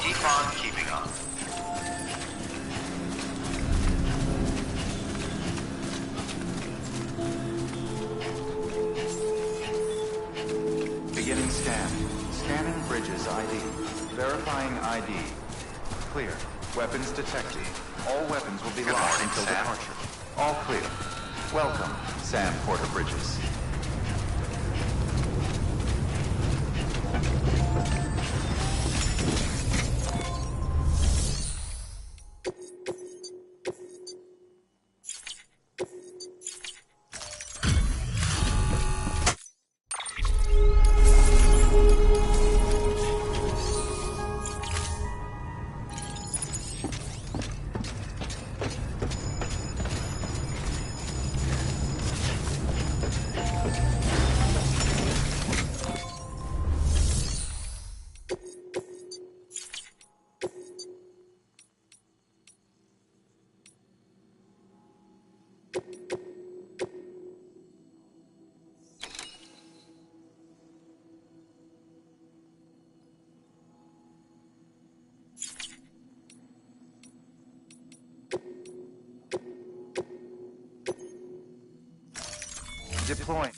Keep on keeping on. Beginning scan. Scanning bridges ID. Verifying ID. Clear. Weapons detected. All weapons will be locked until departure. All clear. Welcome, Sam Porter Bridges. Deploying.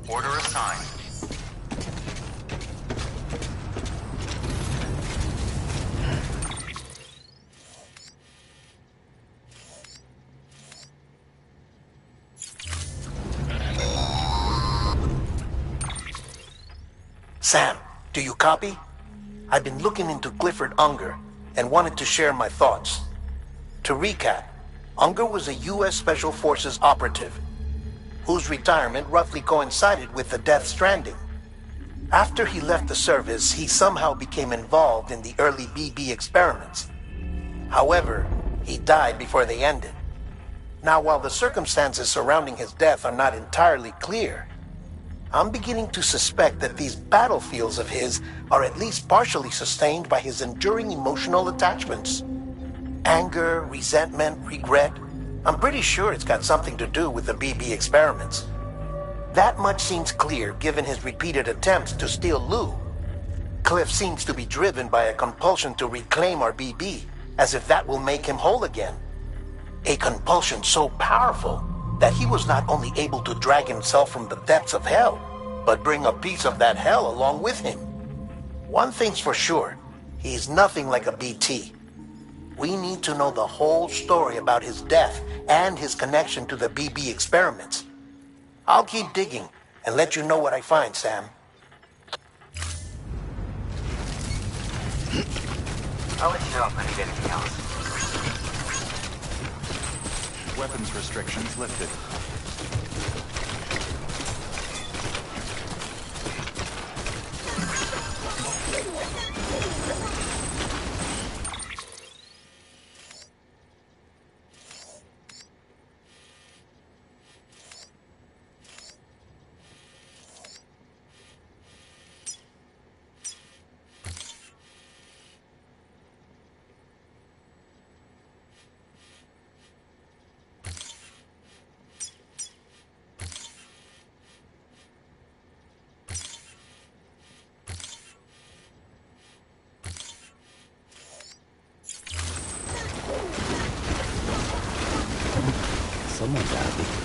Order assigned. Sam, do you copy? I've been looking into Clifford Unger and wanted to share my thoughts. To recap, Unger was a U.S. Special Forces operative. whose retirement roughly coincided with the death Stranding. After he left the service, he somehow became involved in the early BB experiments. However, he died before they ended. Now, while the circumstances surrounding his death are not entirely clear, I'm beginning to suspect that these battlefields of his are at least partially sustained by his enduring emotional attachments. Anger, resentment, regret. I'm pretty sure it's got something to do with the BB experiments. That much seems clear given his repeated attempts to steal Lou. Cliff seems to be driven by a compulsion to reclaim our BB, as if that will make him whole again. A compulsion so powerful that he was not only able to drag himself from the depths of hell, but bring a piece of that hell along with him. One thing's for sure, he's nothing like a BT. We need to know the whole story about his death and his connection to the BB experiments. I'll keep digging and let you know what I find, Sam. I'll let you know if I need anything else. Weapons restrictions lifted. Someone gotta be.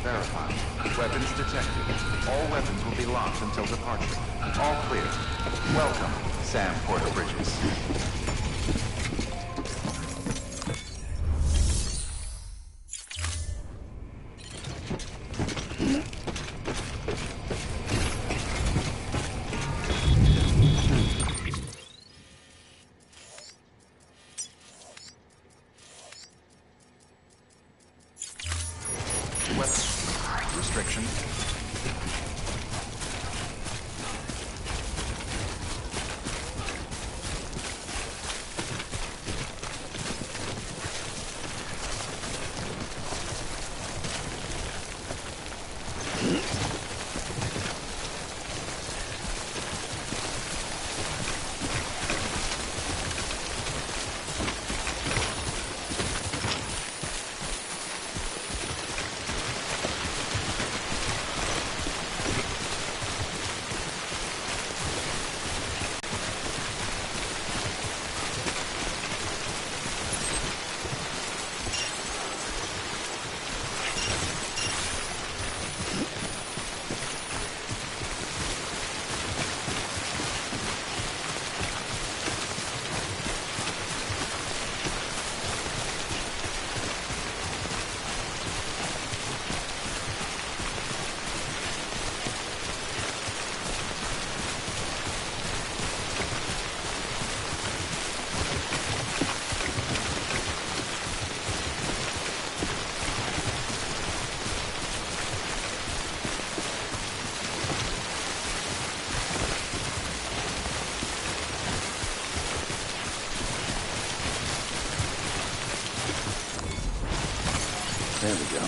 verified. Weapons detected. All weapons will be locked until departure. All clear. Welcome, Sam Porter Bridges. Restriction. There we go.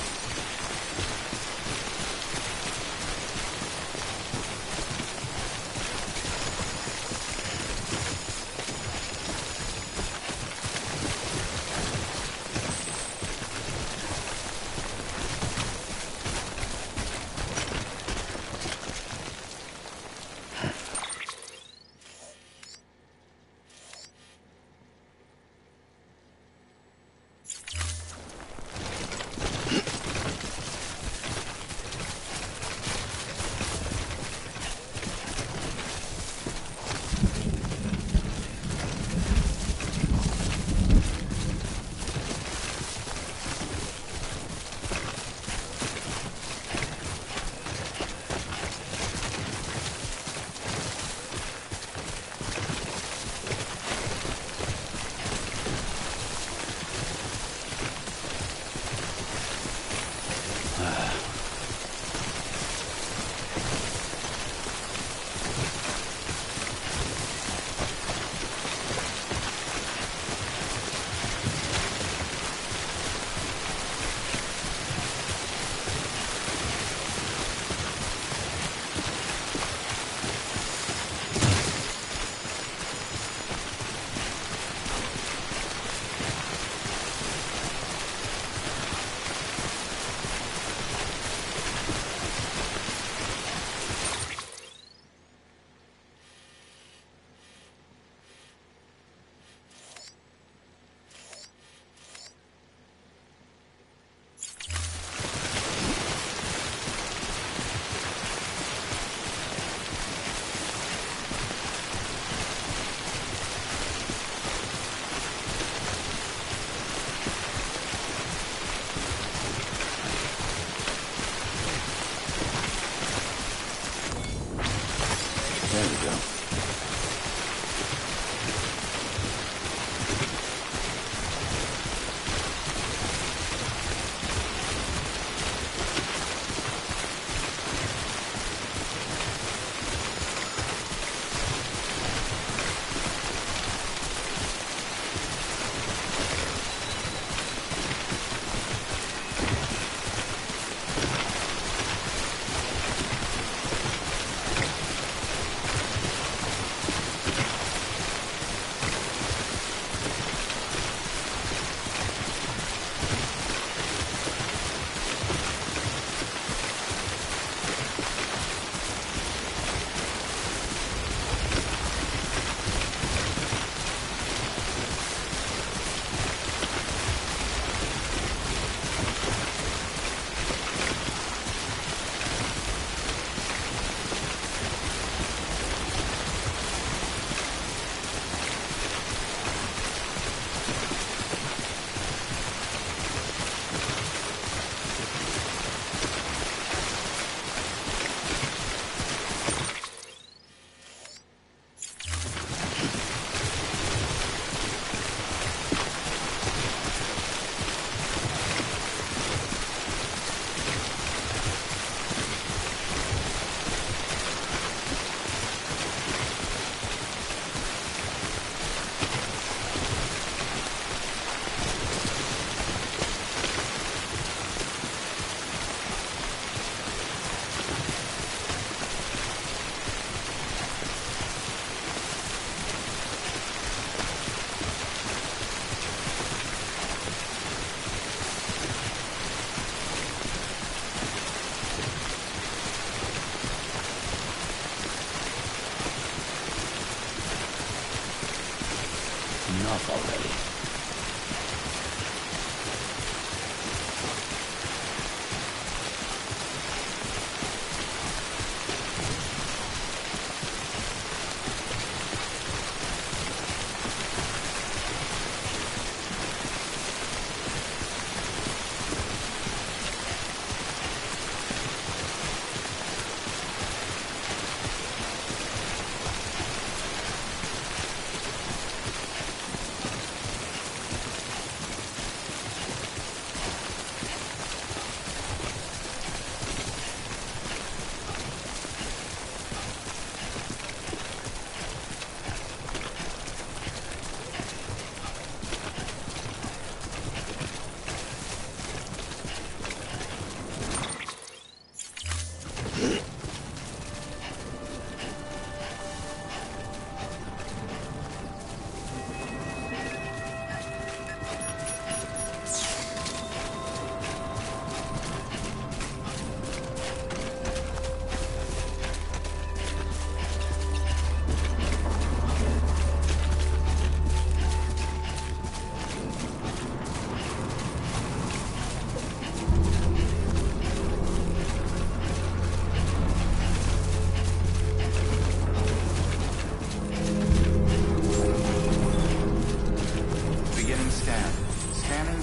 enough already.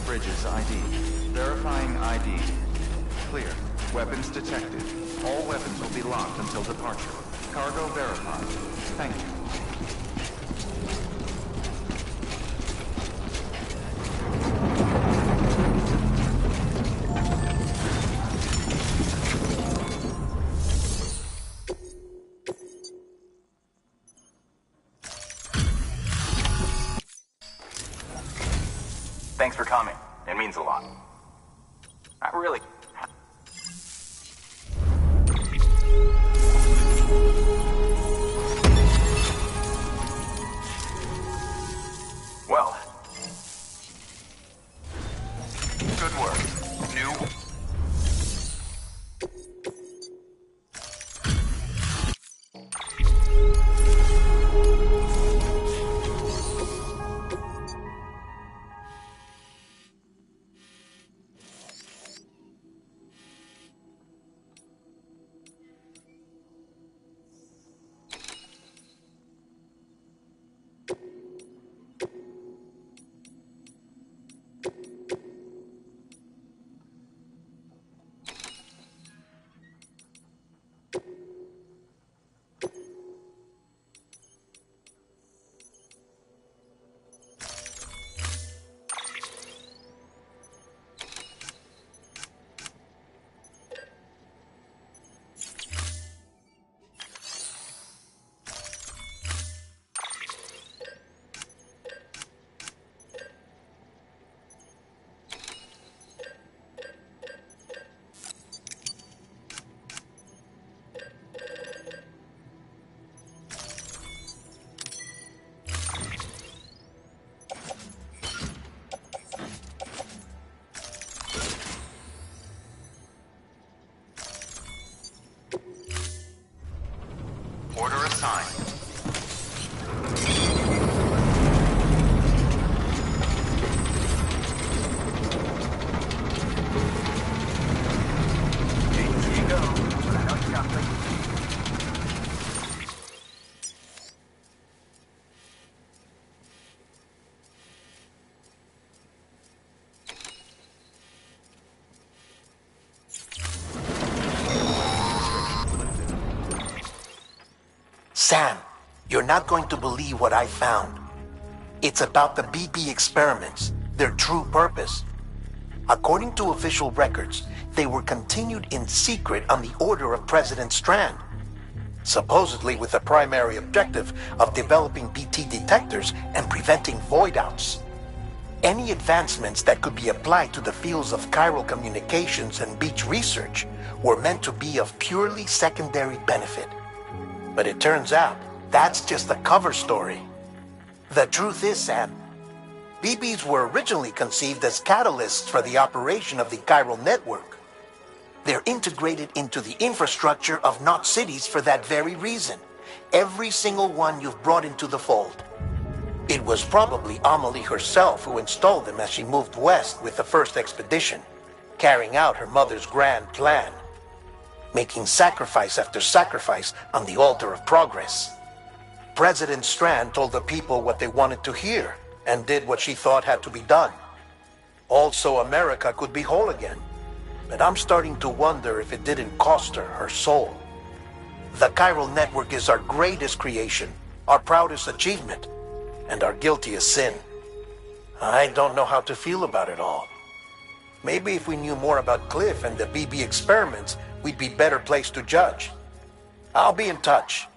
Bridges ID. Verifying ID. Clear. Weapons detected. All weapons will be locked until departure. Cargo verified. Thank you. Thanks for coming. It means a lot. I really... Well. Good work. New... Order assigned. Here you go. But I know you got places. Sam, you're not going to believe what I found. It's about the BP experiments, their true purpose. According to official records, they were continued in secret on the order of President Strand, supposedly with the primary objective of developing BT detectors and preventing void-outs. Any advancements that could be applied to the fields of chiral communications and beach research were meant to be of purely secondary benefit. But it turns out, that's just a cover story. The truth is, Sam, BBs were originally conceived as catalysts for the operation of the chiral network. They're integrated into the infrastructure of Knot cities for that very reason. Every single one you've brought into the fold. It was probably Amelie herself who installed them as she moved west with the first expedition, carrying out her mother's grand plan, making sacrifice after sacrifice on the altar of progress. President Strand told the people what they wanted to hear, and did what she thought had to be done. Also, America could be whole again. But I'm starting to wonder if it didn't cost her soul. The chiral network is our greatest creation, our proudest achievement, and our guiltiest sin. I don't know how to feel about it all. Maybe if we knew more about Cliff and the BB experiments, we'd be better placed to judge. I'll be in touch.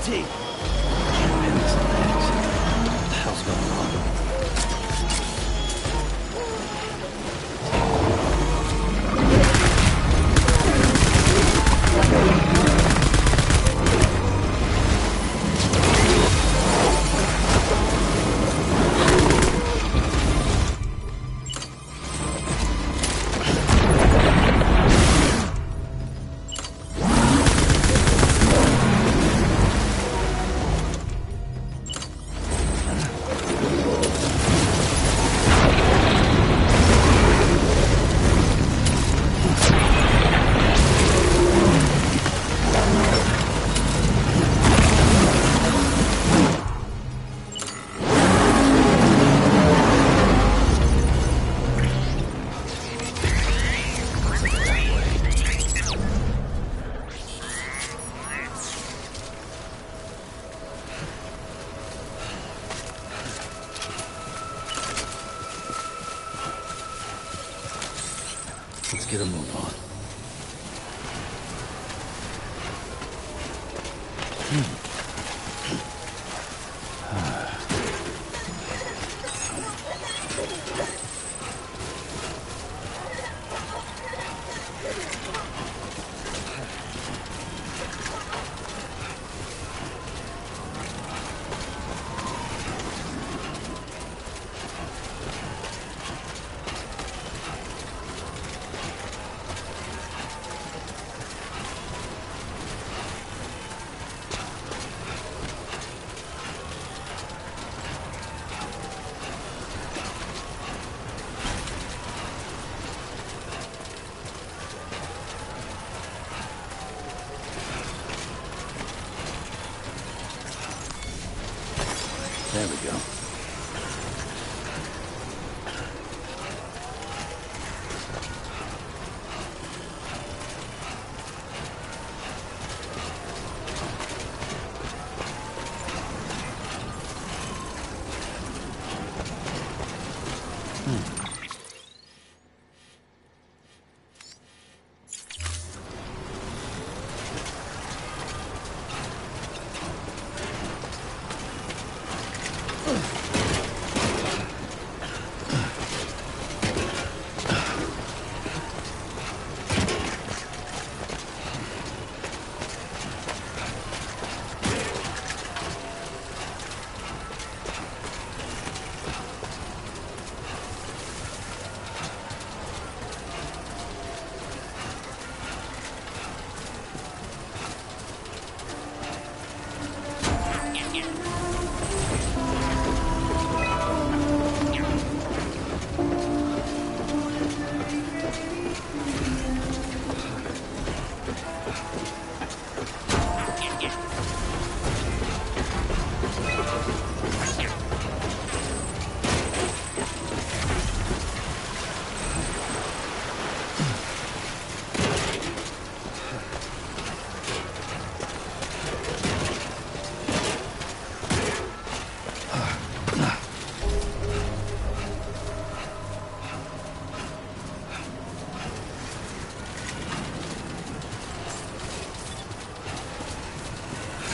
guarantee. What the hell's going on? Let's get a move on. There we go.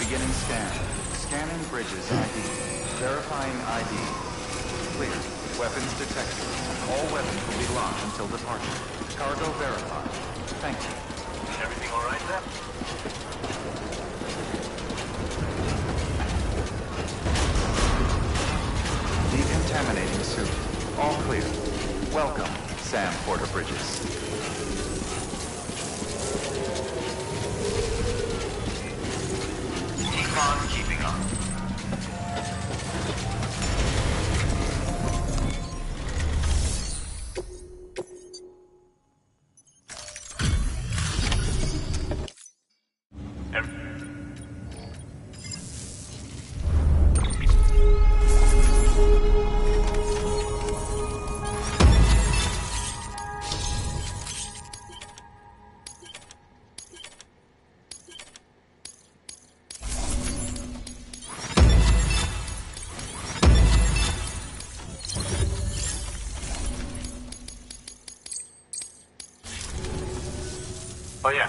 Beginning scan. Scanning bridges ID. Verifying ID. Clear. Weapons detected. All weapons will be locked until departure. Cargo verified. Thank you. Everything all right there? Decontaminating suit. All clear. Welcome, Sam Porter Bridges. Keep on keeping on. Oh yeah.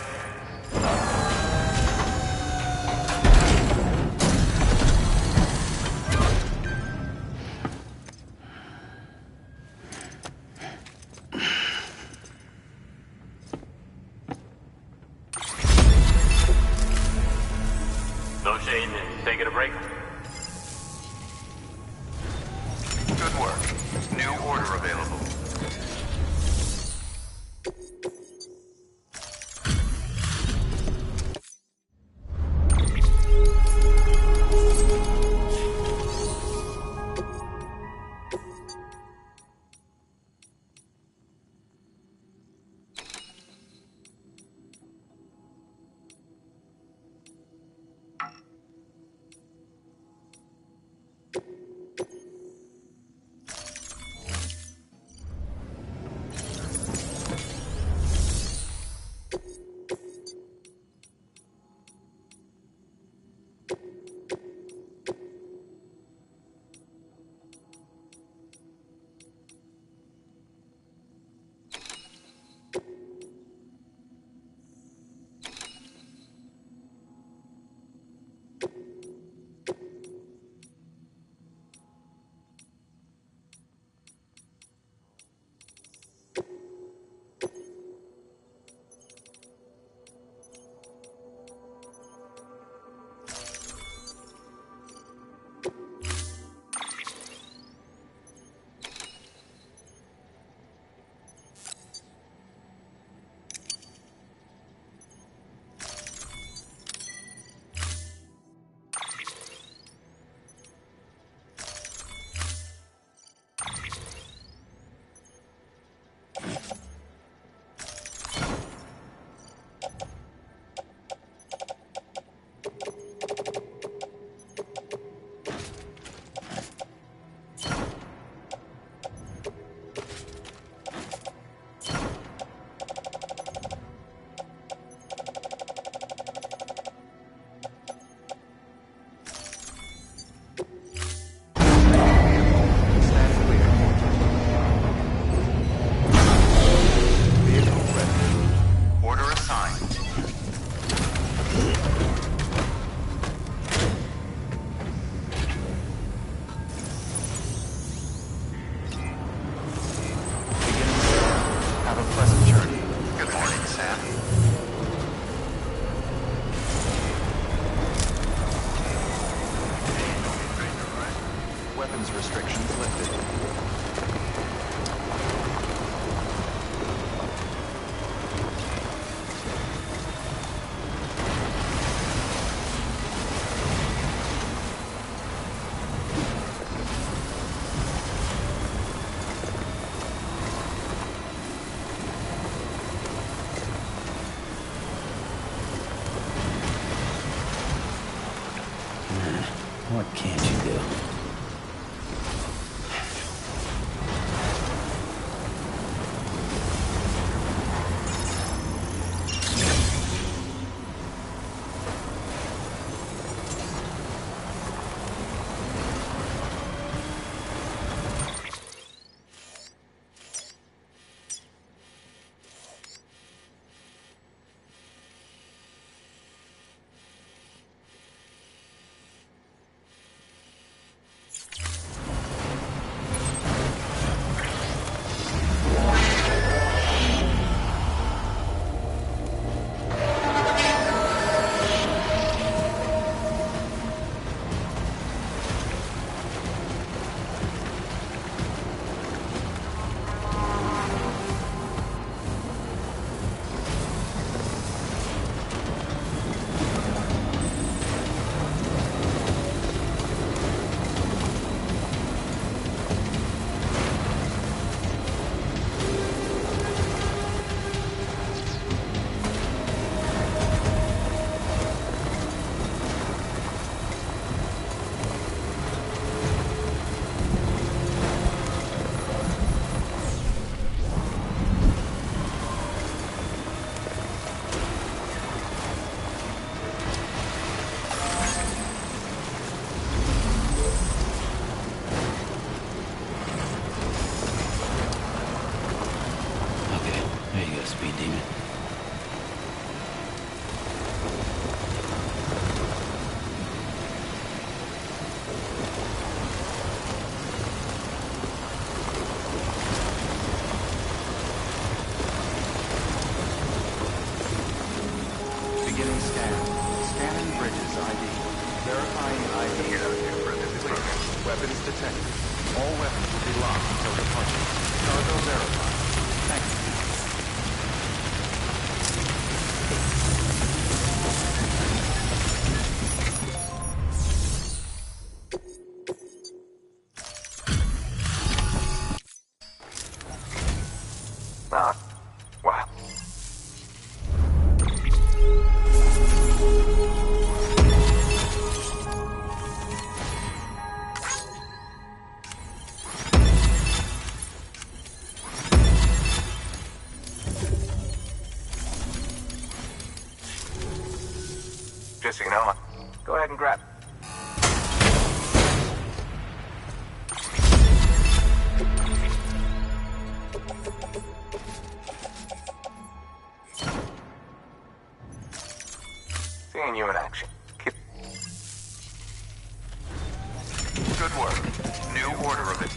morning, Sam. Weapons restrictions lifted. What can't you do? Speed demon. Beginning scan. Scanning bridges ID. Verifying ID. Clear. Weapons detected. All weapons will be locked until departure. Cargo verified. Thank you. Wow. Just so you know, go ahead and grab it. Seeing you in action. Keep... Good work. New order of it.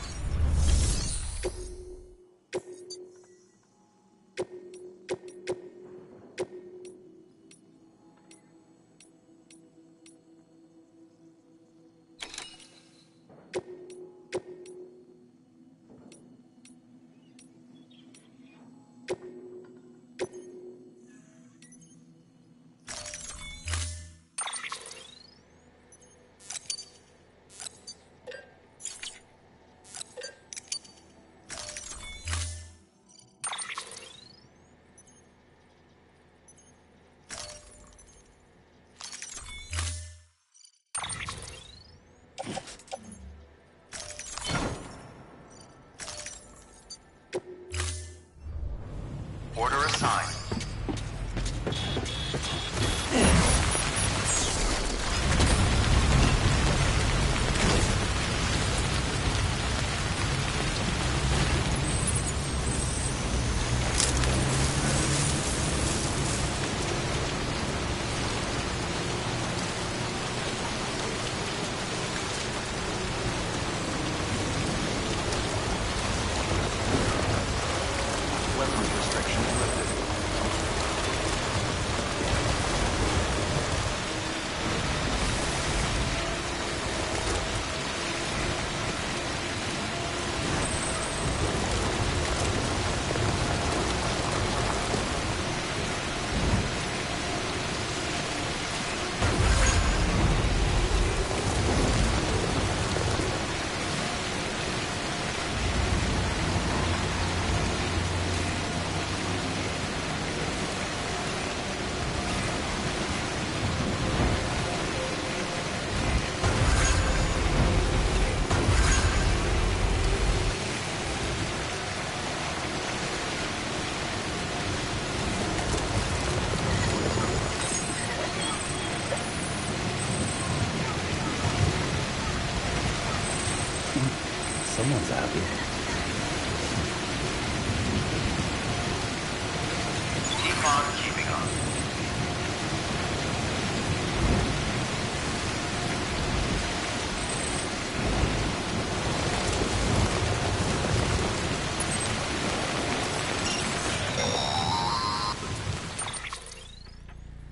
Keep on keeping on.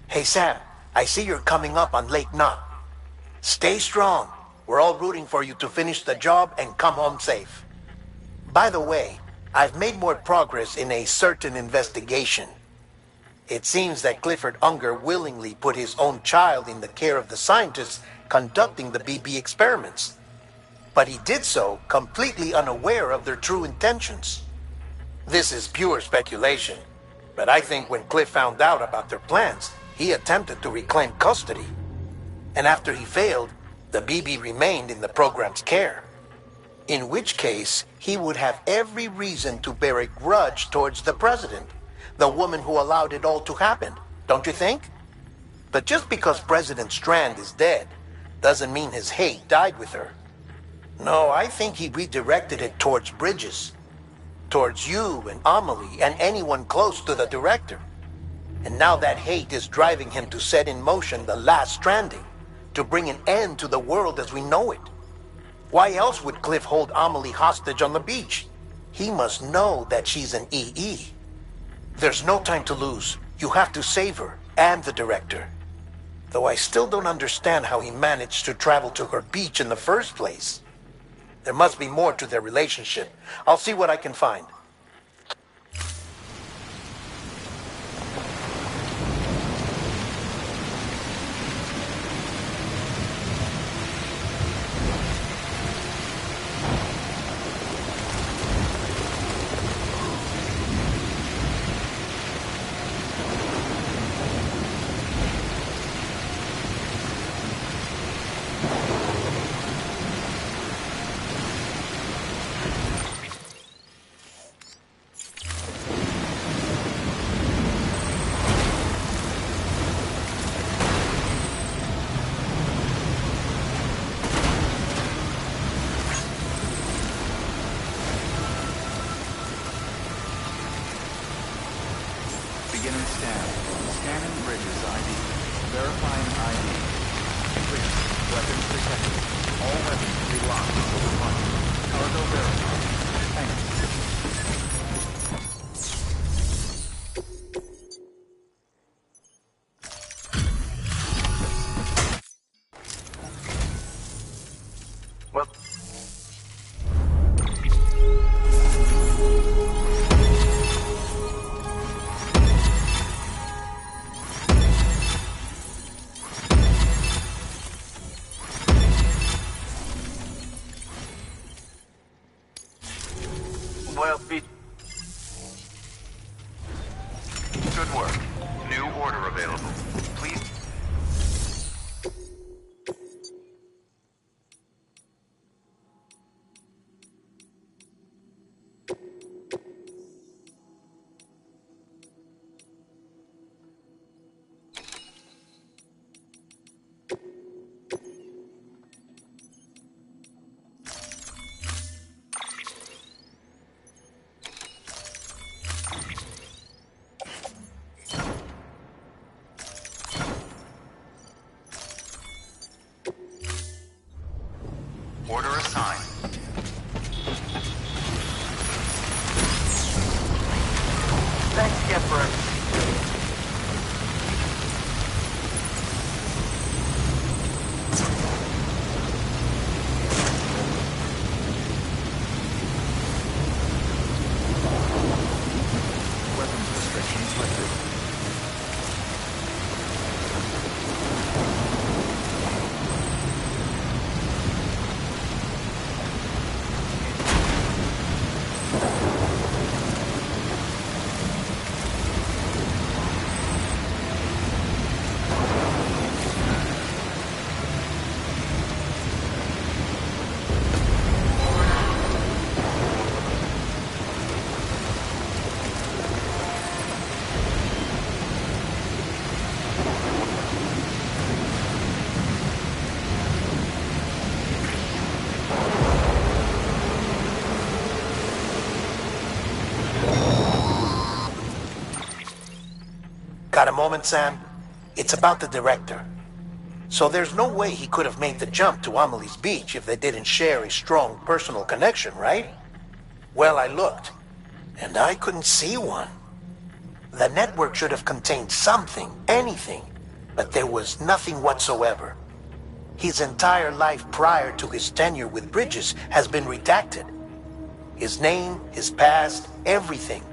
Hey, Sam, I see you're coming up on Lake Knot. Stay strong. We're all rooting for you to finish the job and come home safe. By the way, I've made more progress in a certain investigation. It seems that Clifford Unger willingly put his own child in the care of the scientists conducting the BB experiments. But he did so completely unaware of their true intentions. This is pure speculation, but I think when Cliff found out about their plans, he attempted to reclaim custody. And after he failed, the BB remained in the program's care. In which case, he would have every reason to bear a grudge towards the president, the woman who allowed it all to happen, don't you think? But just because President Strand is dead, doesn't mean his hate died with her. No, I think he redirected it towards Bridges. Towards you and Amelie and anyone close to the director. And now that hate is driving him to set in motion the last Stranding, to bring an end to the world as we know it. Why else would Cliff hold Amelie hostage on the beach? He must know that she's an EE. There's no time to lose. You have to save her, and the director. Though I still don't understand how he managed to travel to her beach in the first place. There must be more to their relationship. I'll see what I can find. Beginning scan. Scanning Bridges ID. Verifying ID. Clear. Weapons detected. All weapons will be locked until departure. Cargo verified. Thanks. Well, Good work. New order available. Please. Order assigned. Thanks again for everything. Weapons restrictions lifted. Got a moment, Sam? It's about the director. So there's no way he could have made the jump to Amelie's Beach if they didn't share a strong personal connection, right? Well, I looked, and I couldn't see one. The network should have contained something, anything, but there was nothing whatsoever. His entire life prior to his tenure with Bridges has been redacted. His name, his past, everything.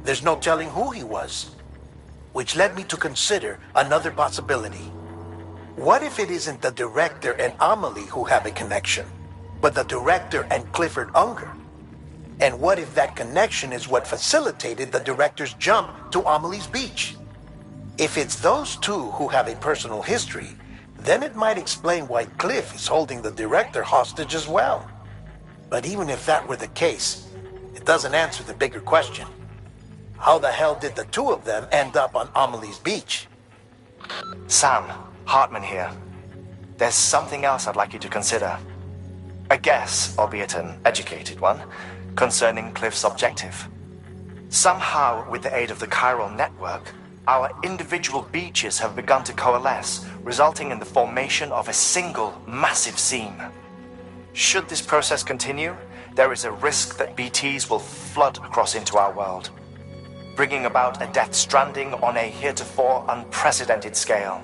There's no telling who he was. Which led me to consider another possibility. What if it isn't the director and Amelie who have a connection, but the director and Clifford Unger? And what if that connection is what facilitated the director's jump to Amelie's Beach? If it's those two who have a personal history, then it might explain why Cliff is holding the director hostage as well. But even if that were the case, it doesn't answer the bigger question. How the hell did the two of them end up on Amelie's Beach? Sam, Hartman here. There's something else I'd like you to consider. A guess, albeit an educated one, concerning Cliff's objective. Somehow, with the aid of the chiral network, our individual beaches have begun to coalesce, resulting in the formation of a single massive seam. Should this process continue, there is a risk that BTs will flood across into our world, bringing about a death stranding on a heretofore unprecedented scale.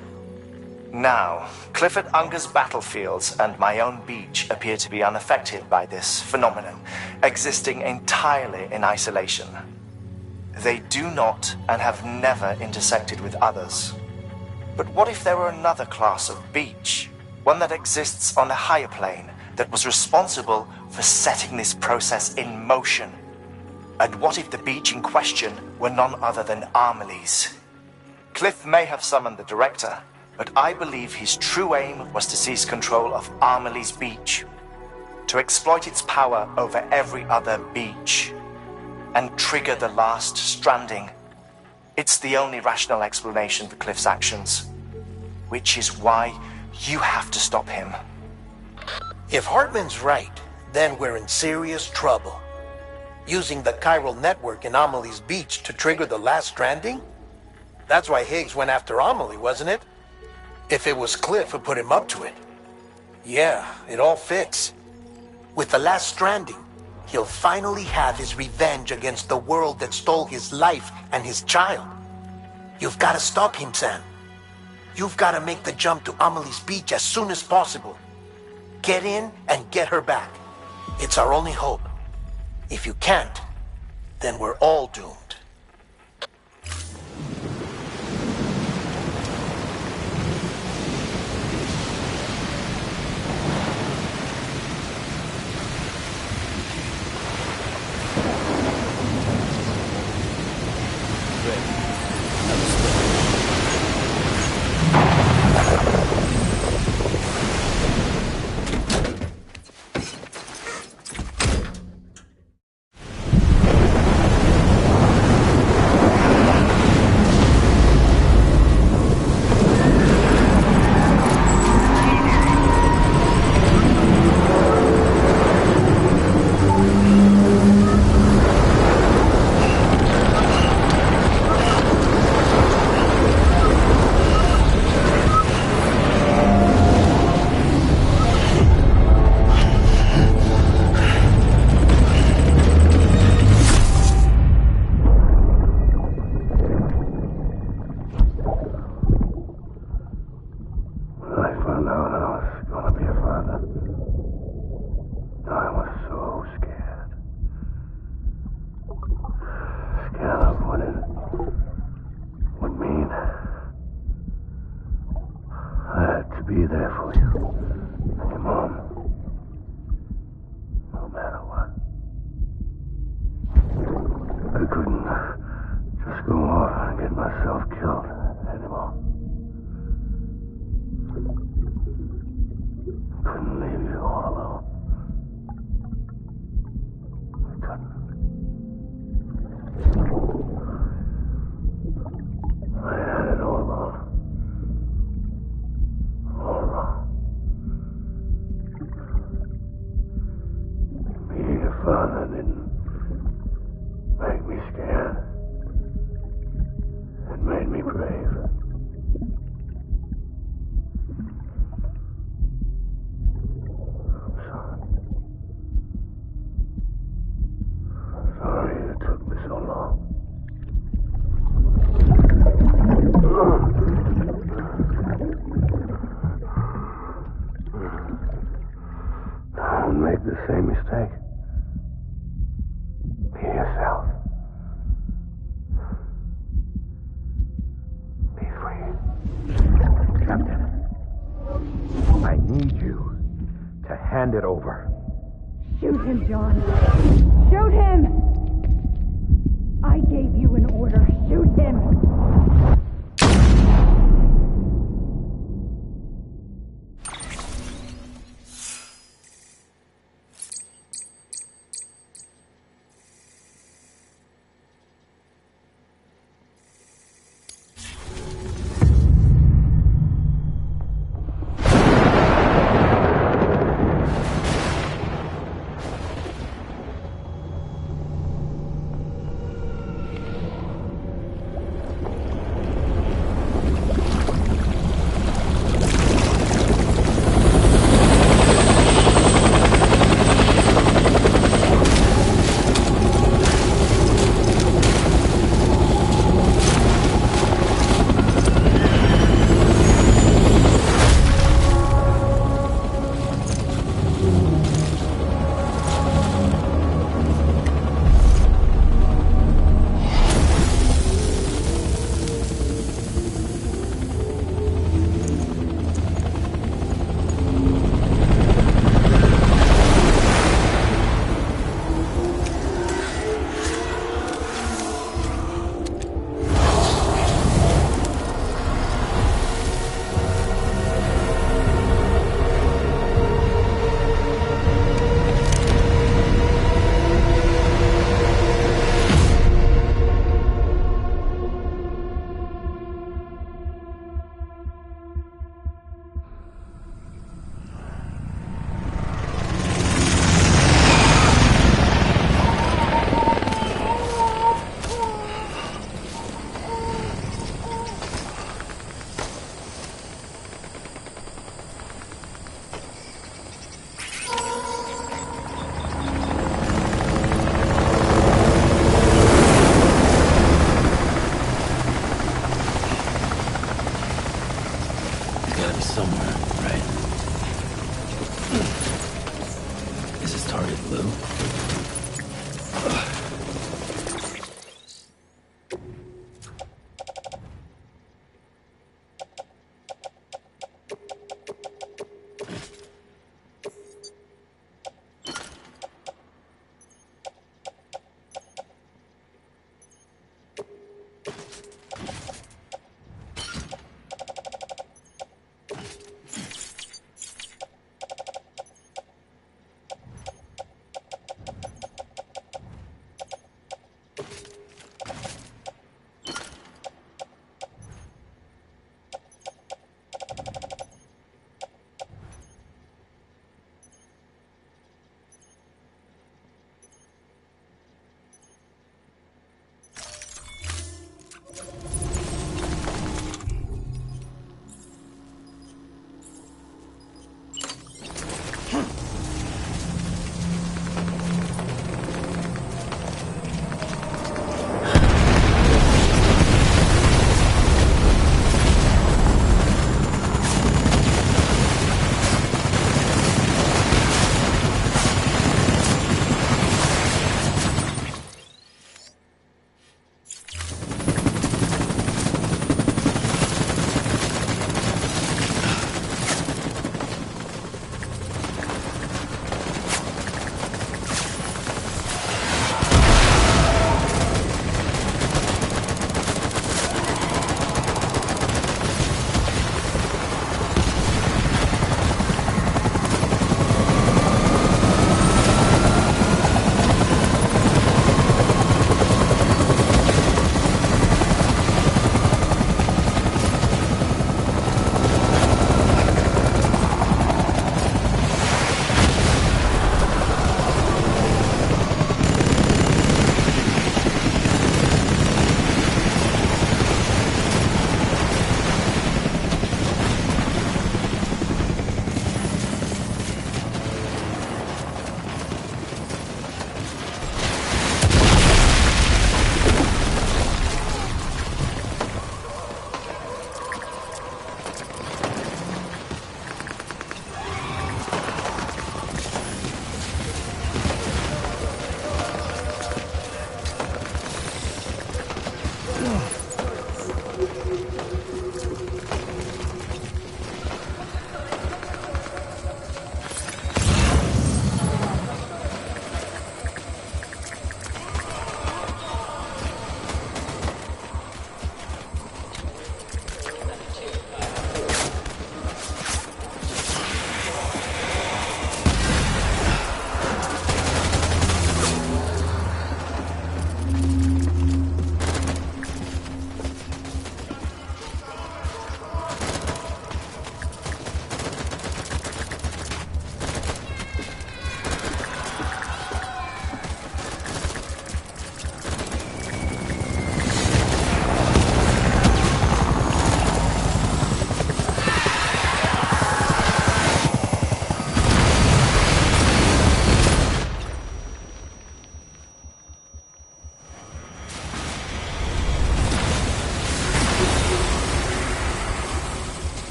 Now, Clifford Unger's battlefields and my own beach appear to be unaffected by this phenomenon, existing entirely in isolation. They do not and have never intersected with others. But what if there were another class of beach, one that exists on a higher plane, that was responsible for setting this process in motion? And what if the beach in question were none other than Amelie's? Cliff may have summoned the director, but I believe his true aim was to seize control of Amelie's Beach, to exploit its power over every other beach, and trigger the last stranding. It's the only rational explanation for Cliff's actions, which is why you have to stop him. If Hartman's right, then we're in serious trouble. Using the chiral network in Amelie's Beach to trigger the last stranding? That's why Higgs went after Amelie, wasn't it? If it was Cliff who put him up to it. Yeah, it all fits. With the last stranding, he'll finally have his revenge against the world that stole his life and his child. You've got to stop him, Sam. You've got to make the jump to Amelie's Beach as soon as possible. Get in and get her back. It's our only hope. If you can't, then we're all doomed. Be there for you. And your mom. No matter what. I couldn't just go off and get myself killed anymore. Couldn't leave you all alone. I couldn't. I had it all wrong. All wrong. Being a father didn't make me scared. It made me Captain. I need you to hand it over. Shoot him, John. Shoot him! I gave you an order. Shoot him!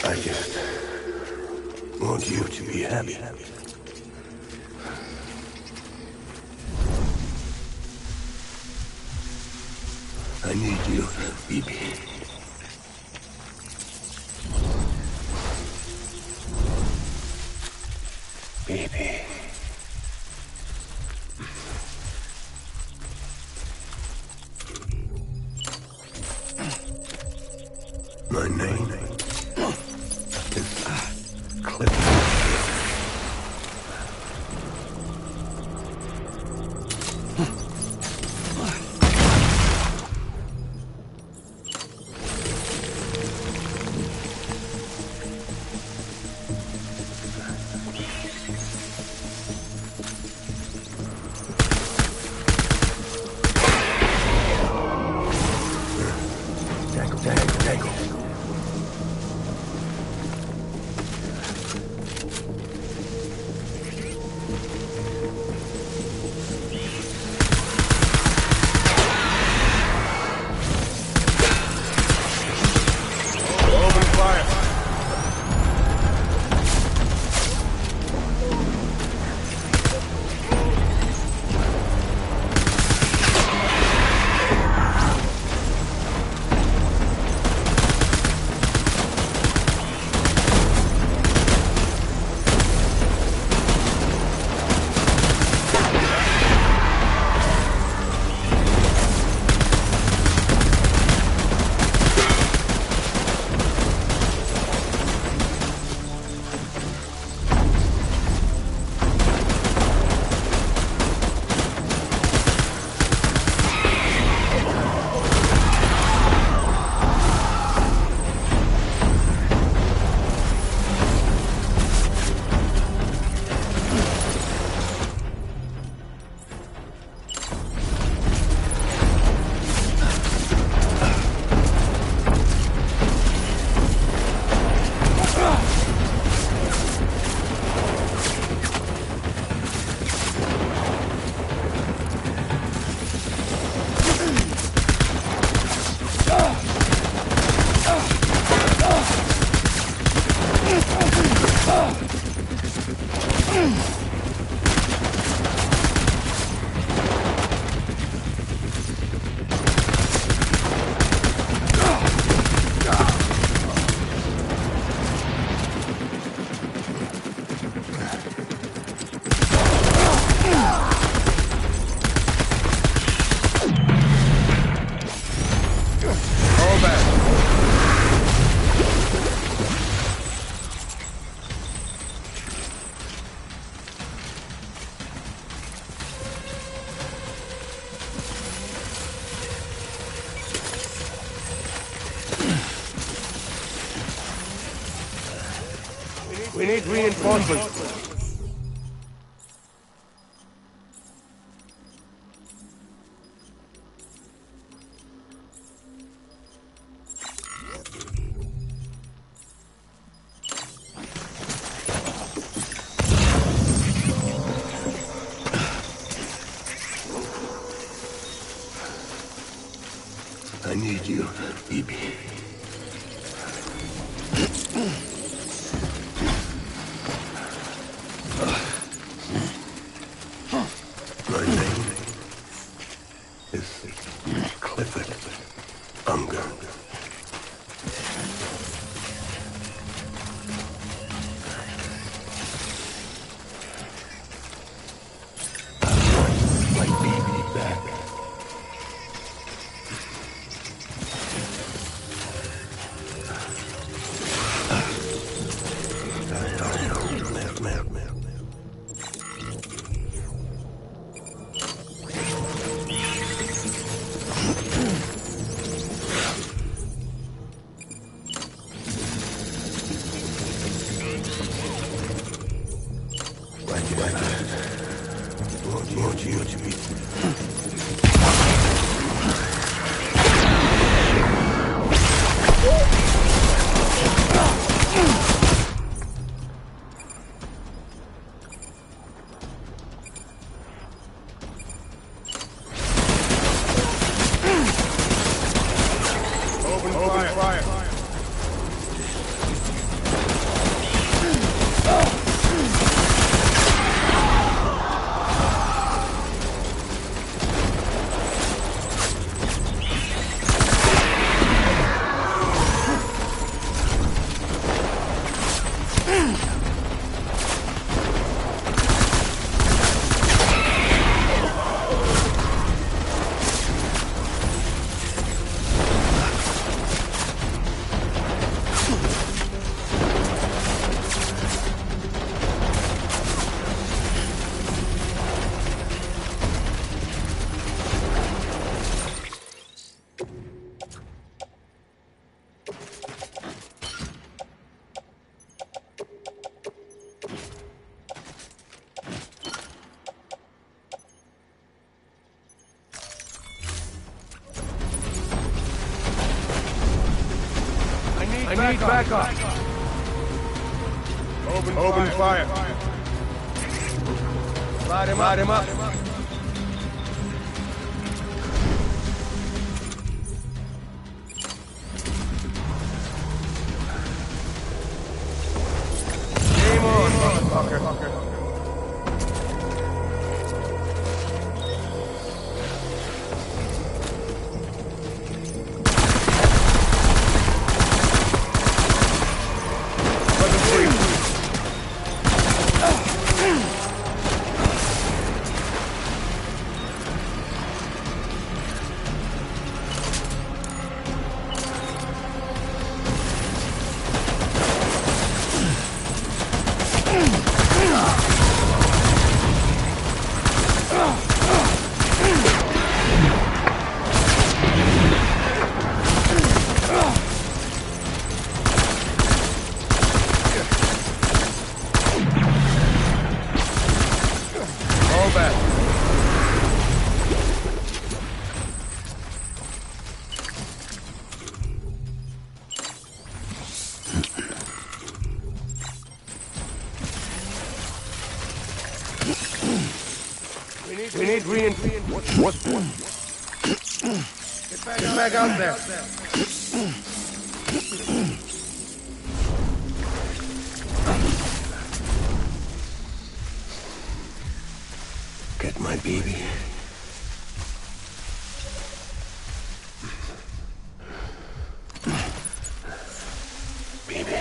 I just want you to be happy. I need you, baby. Baby. My name is Cliff. We need reinforcements. I need you, baby. My name is Clifford Unger. I want my baby back. Want you to be. Open fire. need backup. Open fire. Light him up. Game on, motherfucker. We need reinforcements. Get back out there. Get my baby. Baby.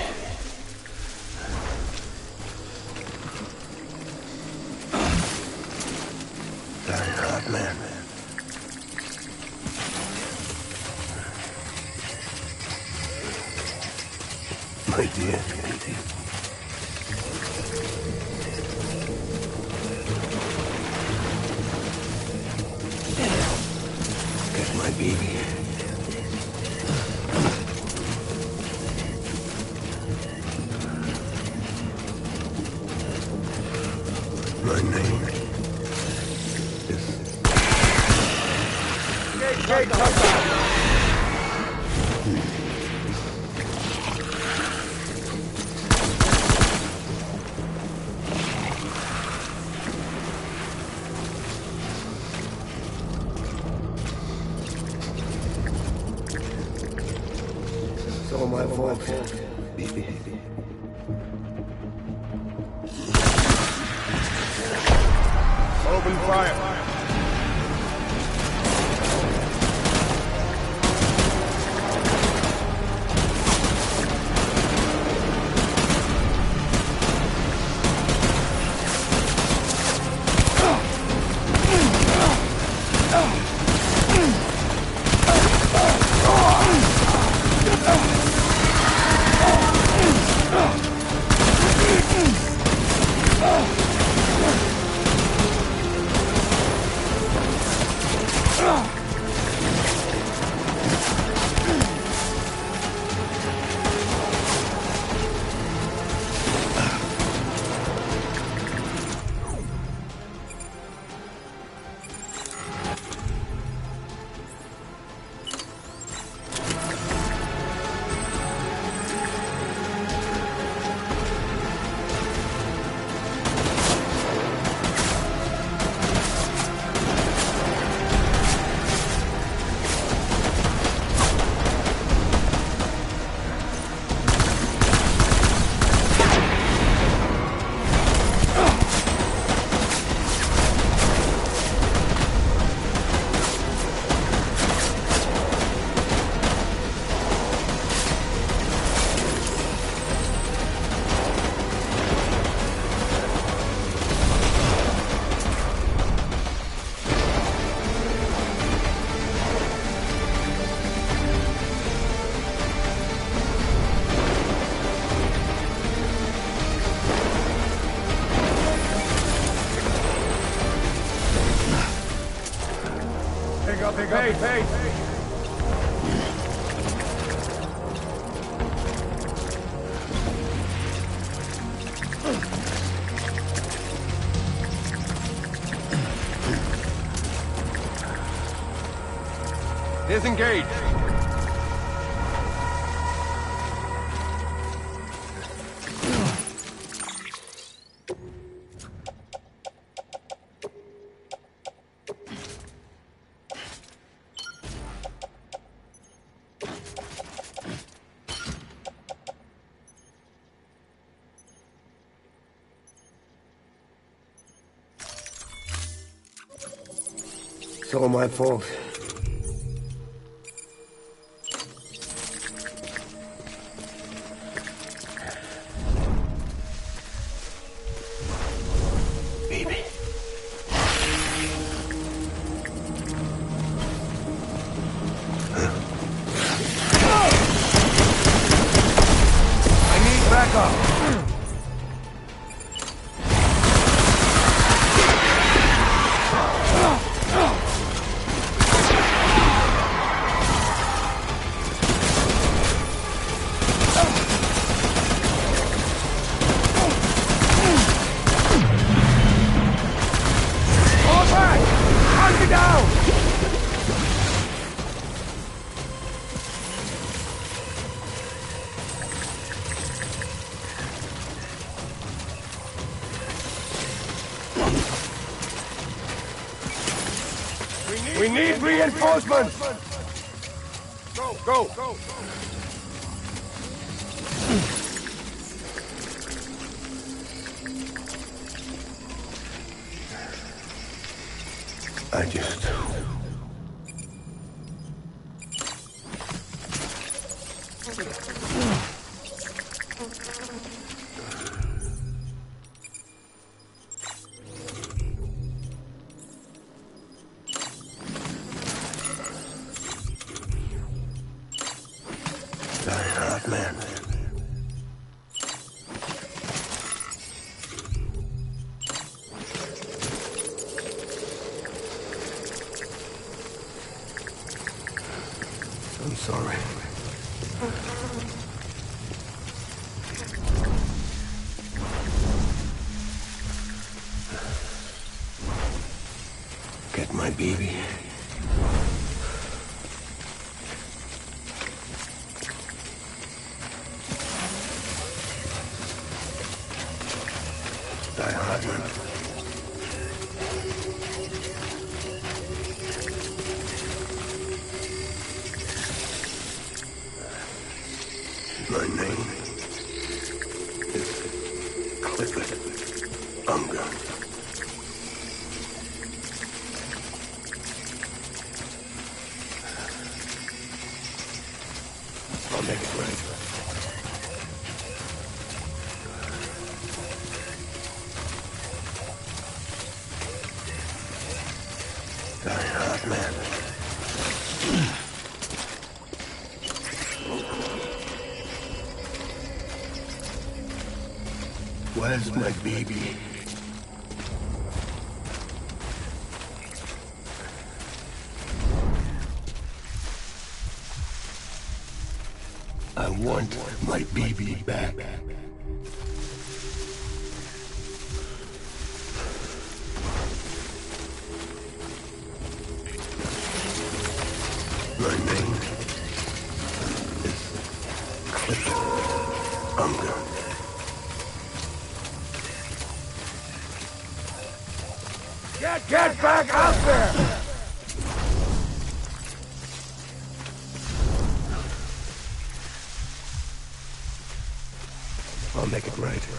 Very hot, man. My dear. Get my baby. My name is... It's all my fault. Baby. Open fire. Hey. Disengage. It's all my fault. Baby. I need backup. Fall back! Hunt me down! We need reinforcements! Go! I just... Die hard, man. I'm sorry. Get my baby. Die hard, man. My name is Clifford Unger. I'll make it right. Die hard, man. Where's my baby? I want my baby back. My name is Clifford Unger. Get back out there! I'll make it right.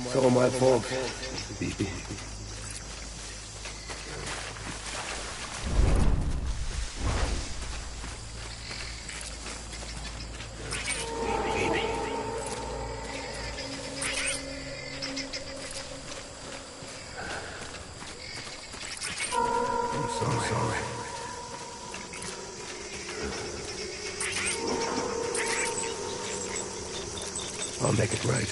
It's all my fault, baby. I'm so sorry. I'll make it right.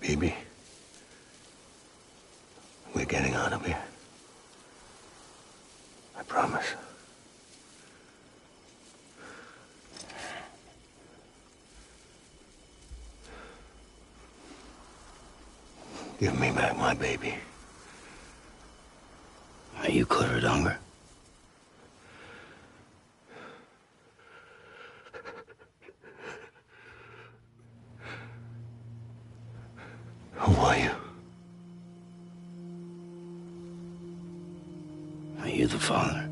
Baby, we're getting out of here. I promise. Give me back my baby. Are you clear of hunger? Who are you? Are you the father?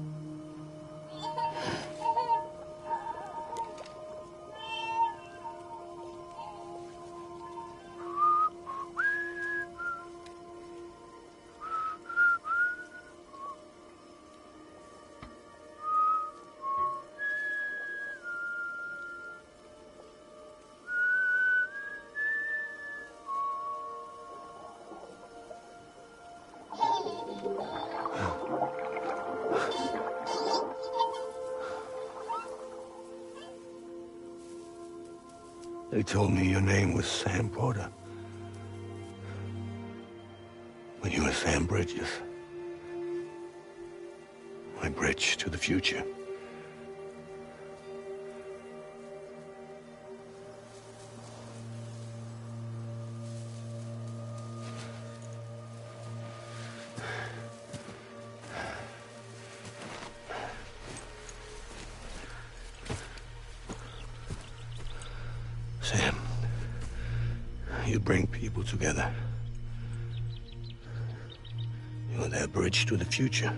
They told me your name was Sam Porter. But you were Sam Bridges. My bridge to the future. Sam, you bring people together. You're their bridge to the future.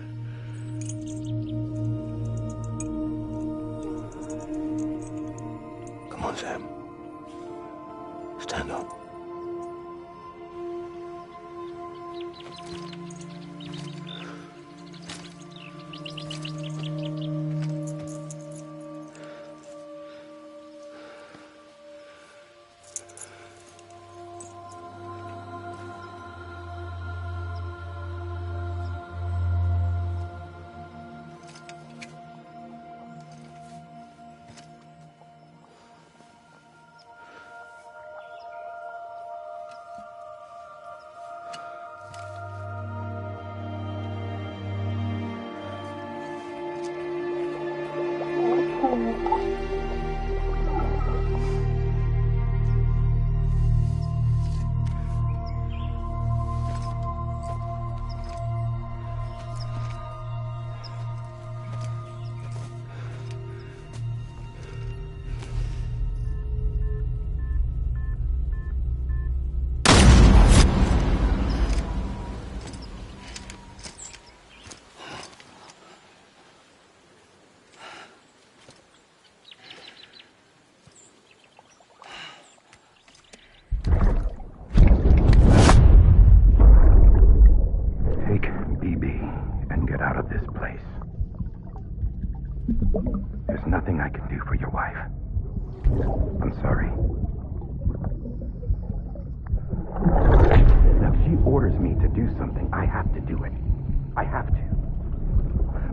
Come on, Sam. Stand up. There's nothing I can do for your wife. I'm sorry. Now, if she orders me to do something, I have to do it. I have to.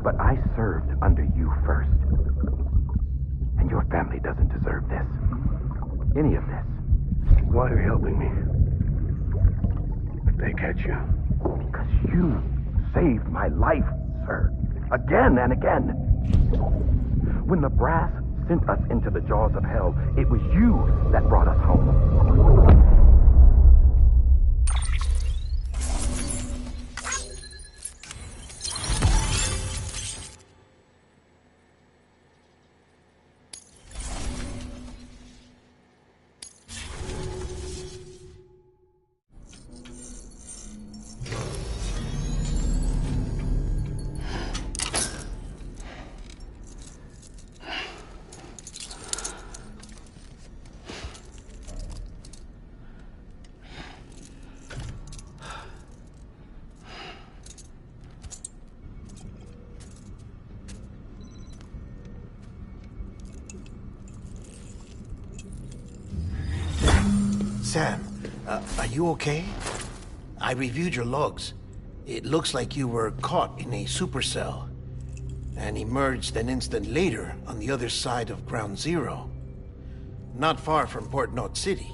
But I served under you first. And your family doesn't deserve this. Any of this. Why are you helping me? If they catch you. Because you saved my life, sir. Again and again. When the brass sent us into the jaws of hell, it was you that brought us home. Sam, are you okay? I reviewed your logs. It looks like you were caught in a supercell and emerged an instant later on the other side of Ground Zero. Not far from Port Knot City.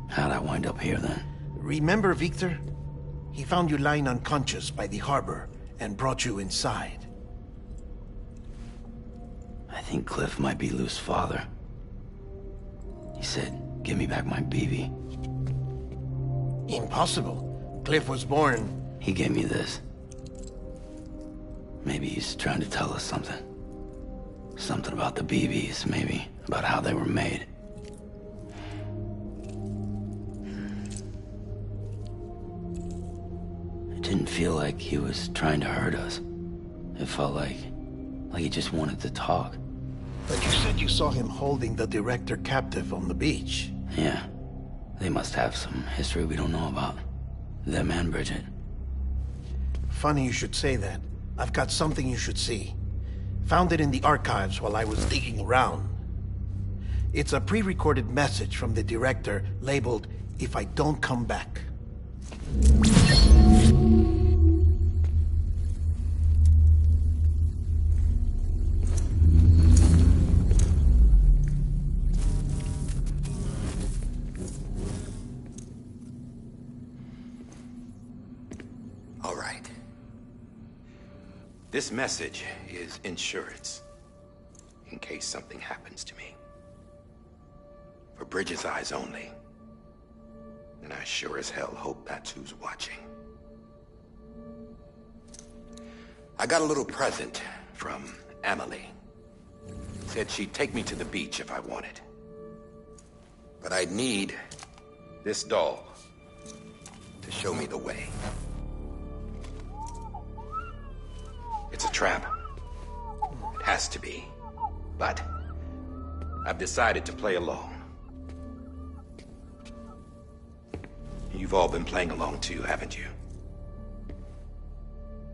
How'd I wind up here then? Remember Victor? He found you lying unconscious by the harbor and brought you inside. I think Cliff might be Lou's father. He said, give me back my BB. Impossible. Cliff was born... He gave me this. Maybe he's trying to tell us something. Something about the BBs, maybe. About how they were made. It didn't feel like he was trying to hurt us. It felt like he just wanted to talk. But you said you saw him holding the director captive on the beach. Yeah. They must have some history we don't know about. Them and Bridget. Funny you should say that. I've got something you should see. Found it in the archives while I was digging around. It's a pre-recorded message from the director labeled, "If I don't come back." All right. This message is insurance, in case something happens to me. For Bridget's eyes only. And I sure as hell hope that's who's watching. I got a little present from Emily. Said she'd take me to the beach if I wanted. But I'd need this doll to show me the way. It's a trap. It has to be. But I've decided to play along. You've all been playing along too, haven't you?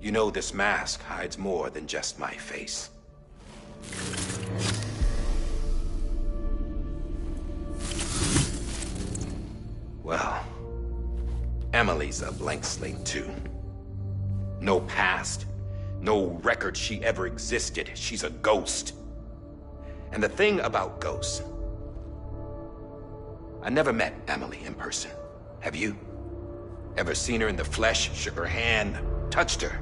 You know this mask hides more than just my face. Well, Emily's a blank slate too. No past. No record she ever existed. She's a ghost. And the thing about ghosts... I never met Emily in person. Have you? Ever seen her in the flesh, shook her hand, touched her?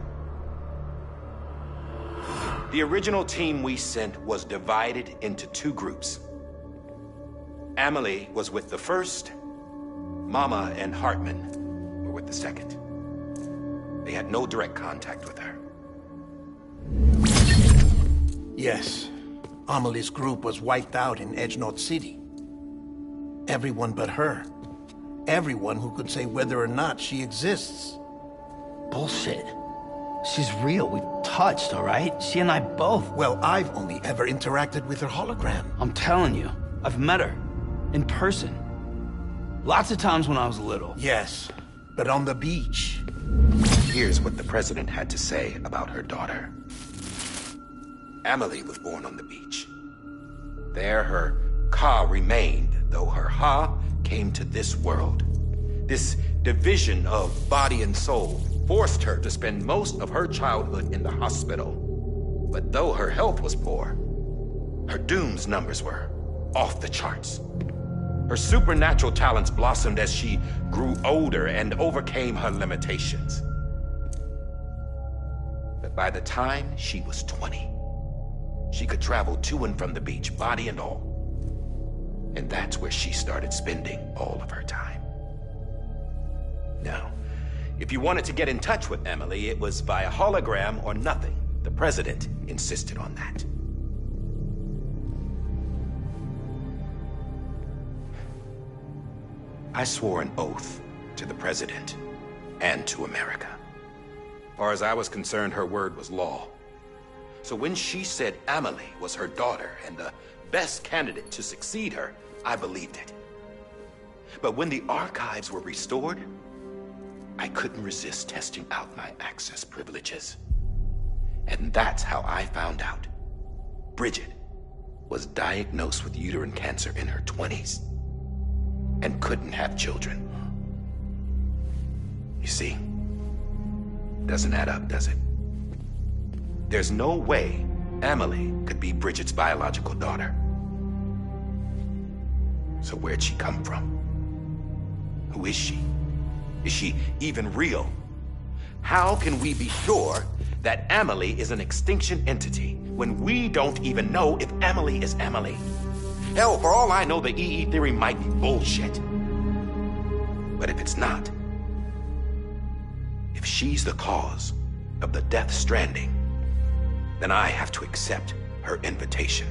The original team we sent was divided into two groups. Emily was with the first. Mama and Hartman were with the second. They had no direct contact with her. Yes. Amelie's group was wiped out in Edge Knot City. Everyone but her. Everyone who could say whether or not she exists. Bullshit. She's real. We've touched, all right? She and I both. Well, I've only ever interacted with her hologram. I'm telling you, I've met her. In person. Lots of times when I was little. Yes, but on the beach. Here's what the president had to say about her daughter. Emily was born on the beach. There her Ka remained, though her Ha came to this world. This division of body and soul forced her to spend most of her childhood in the hospital. But though her health was poor, her Doom's numbers were off the charts. Her supernatural talents blossomed as she grew older and overcame her limitations. But by the time she was 20, she could travel to and from the beach, body and all. And that's where she started spending all of her time. Now, if you wanted to get in touch with Emily, it was via hologram or nothing. The president insisted on that. I swore an oath to the president and to America. As far as I was concerned, her word was law. So when she said Emily was her daughter and the best candidate to succeed her, I believed it. But when the archives were restored, I couldn't resist testing out my access privileges. And that's how I found out Bridget was diagnosed with uterine cancer in her 20s and couldn't have children. You see, doesn't add up, does it? There's no way Emily could be Bridget's biological daughter. So where'd she come from? Who is she? Is she even real? How can we be sure that Amelie is an extinction entity when we don't even know if Amelie is Amelie? Hell, for all I know, the EE theory might be bullshit. But if it's not, if she's the cause of the Death Stranding, then I have to accept her invitation.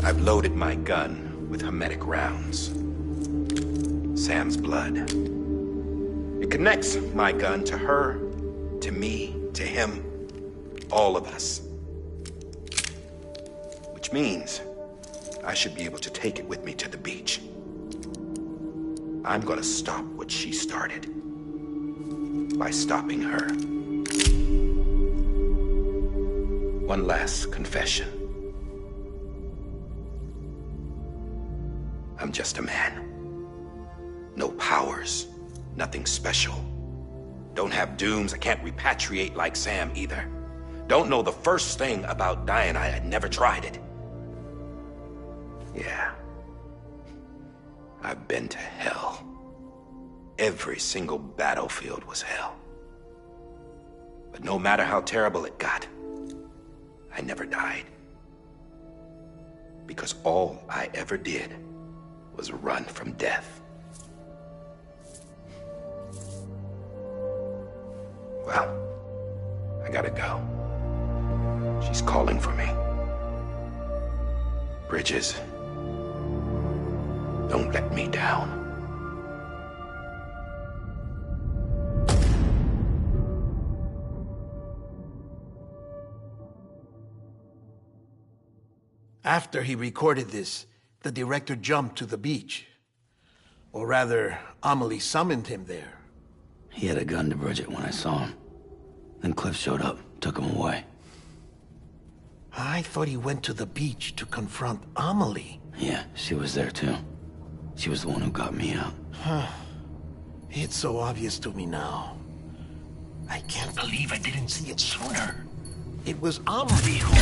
I've loaded my gun with hermetic rounds. Sam's blood. It connects my gun to her, to me, to him, all of us. Which means I should be able to take it with me to the beach. I'm gonna stop what she started by stopping her. One last confession. I'm just a man. No powers, nothing special. Don't have dooms, I can't repatriate like Sam either. Don't know the first thing about dying, I had never tried it. Yeah. I've been to hell. Every single battlefield was hell. But no matter how terrible it got, I never died. Because all I ever did was run from death. Well, I gotta go. She's calling for me. Bridges, don't let me down. After he recorded this, the director jumped to the beach. Or rather, Amelie summoned him there. He had a gun to Bridget when I saw him. Then Cliff showed up, took him away. I thought he went to the beach to confront Amelie. Yeah, she was there too. She was the one who got me out. It's so obvious to me now. I can't believe I didn't see it sooner. It was Amelie who...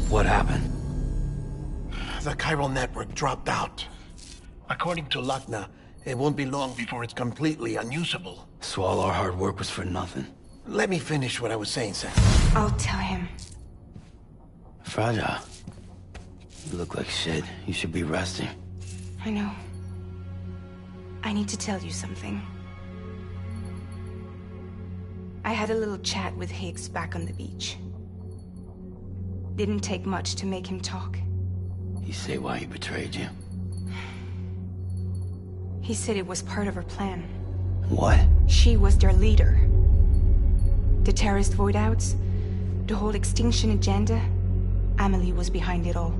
What happened? The chiral network dropped out. According to Lakhna, it won't be long before it's completely unusable. So all our hard work was for nothing. Let me finish what I was saying, Sam. I'll tell him. Fragile. You look like shit. You should be resting. I know. I need to tell you something. I had a little chat with Higgs back on the beach. Didn't take much to make him talk. You say why he betrayed you? He said it was part of her plan. What? She was their leader. The terrorist voidouts, the whole extinction agenda, Amelie was behind it all.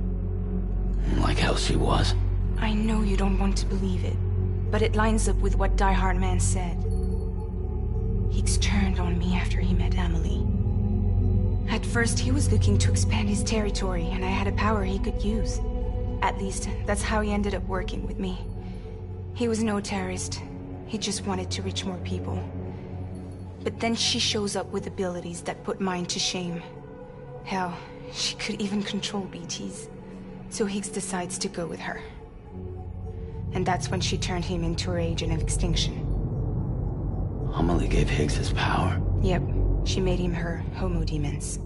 Like hell she was. I know you don't want to believe it, but it lines up with what Die Hard Man said. Higgs turned on me after he met Amelie. At first, he was looking to expand his territory, and I had a power he could use. At least, that's how he ended up working with me. He was no terrorist. He just wanted to reach more people. But then she shows up with abilities that put mine to shame. Hell, she could even control BTs. So Higgs decides to go with her. And that's when she turned him into her agent of extinction. Amelie gave Higgs his power? Yep. She made him her Homo Demons.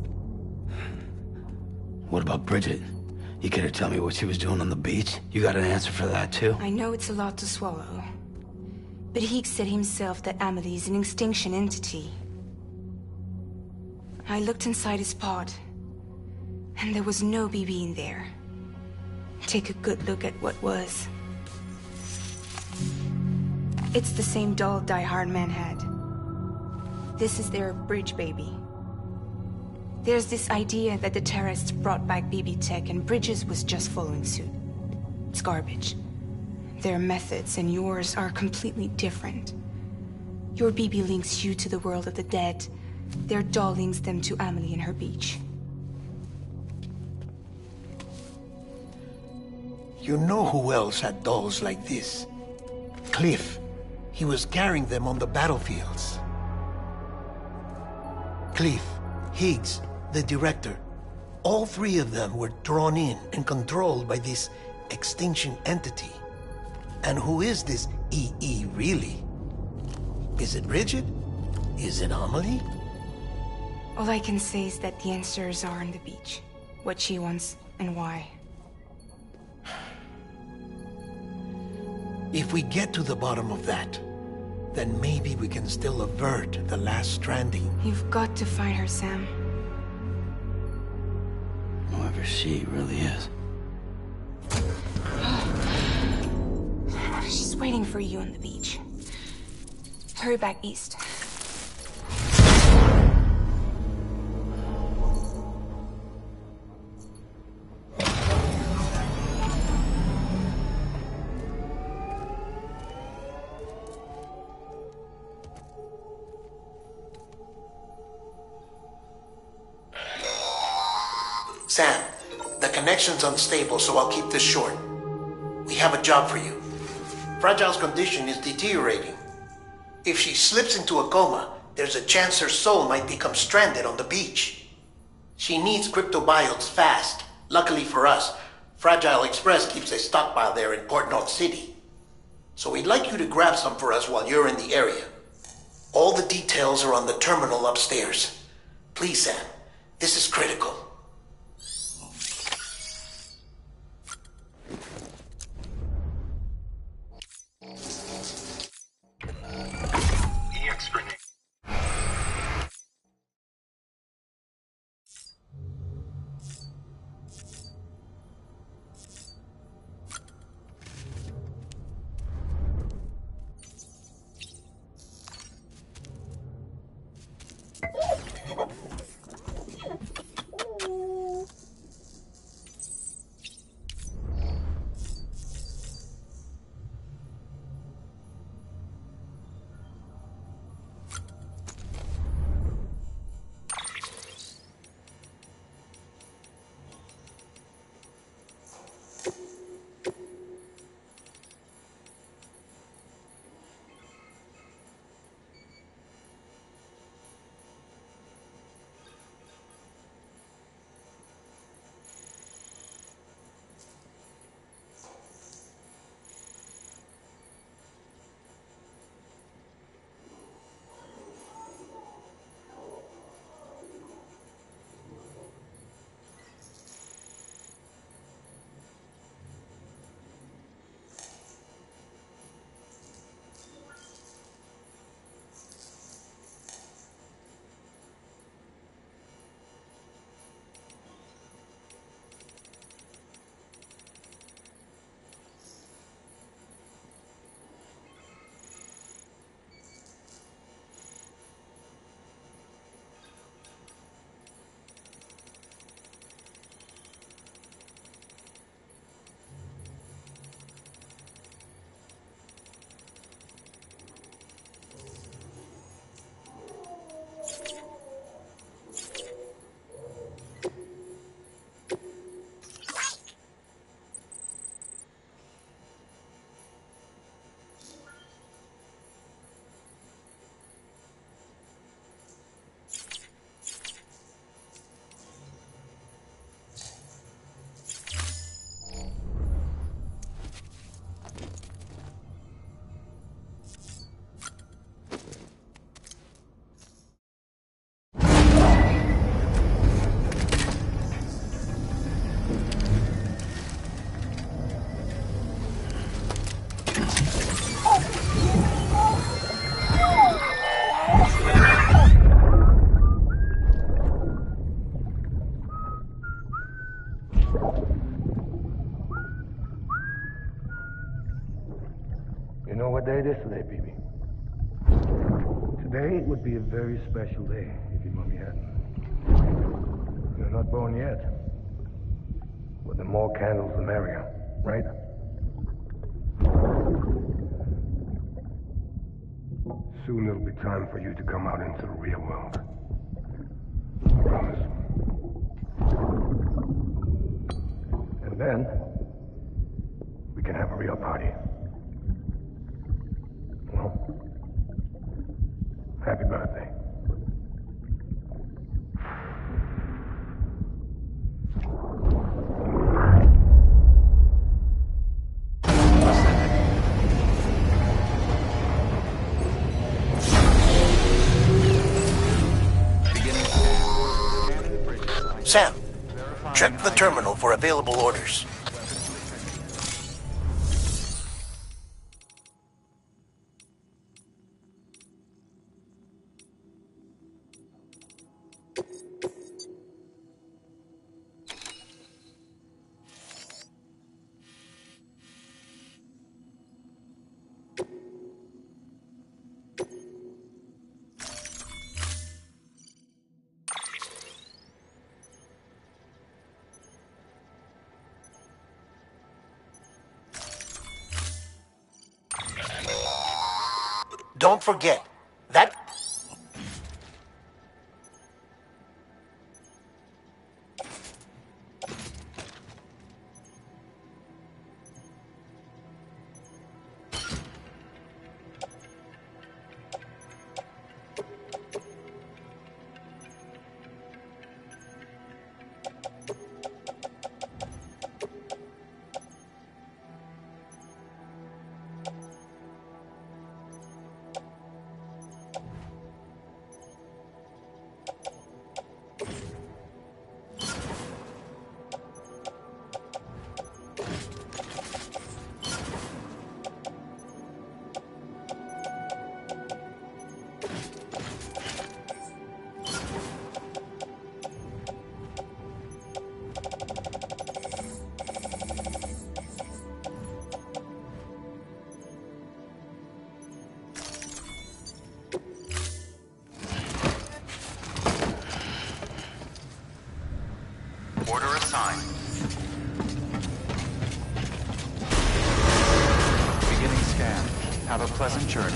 What about Bridget? You care to tell me what she was doing on the beach? You got an answer for that too? I know it's a lot to swallow. But Higgs said himself that Amelie is an extinction entity. I looked inside his pod, and there was no BB in there. Take a good look at what was. It's the same doll Die Hard Man had. This is their bridge baby. There's this idea that the terrorists brought back BB tech and Bridges was just following suit. It's garbage. Their methods and yours are completely different. Your BB links you to the world of the dead. Their doll links them to Amelie and her beach. You know who else had dolls like this? Cliff. He was carrying them on the battlefields. Cliff, Higgs, the director. All three of them were drawn in and controlled by this extinction entity. And who is this EE really? Is it Bridget? Is it Amelie? All I can say is that the answers are on the beach. What she wants and why. If we get to the bottom of that, then maybe we can still avert the last stranding. You've got to find her, Sam. Whoever she really is. She's waiting for you on the beach. Hurry back east. Sam, the connection's unstable, so I'll keep this short. We have a job for you. Fragile's condition is deteriorating. If she slips into a coma, there's a chance her soul might become stranded on the beach. She needs cryptobiotes fast. Luckily for us, Fragile Express keeps a stockpile there in Port North City. So we'd like you to grab some for us while you're in the area. All the details are on the terminal upstairs. Please, Sam, this is critical. You know what day it is today, BB? Today would be a very special day if your mommy hadn't. You're not born yet. But the more candles, the merrier, right? Soon it'll be time for you to come out into the real world. I promise. And then, we can have a real party. Well, happy birthday. Sam, check the terminal for available orders. Don't forget, that... Order assigned. Beginning scan. Have a pleasant journey.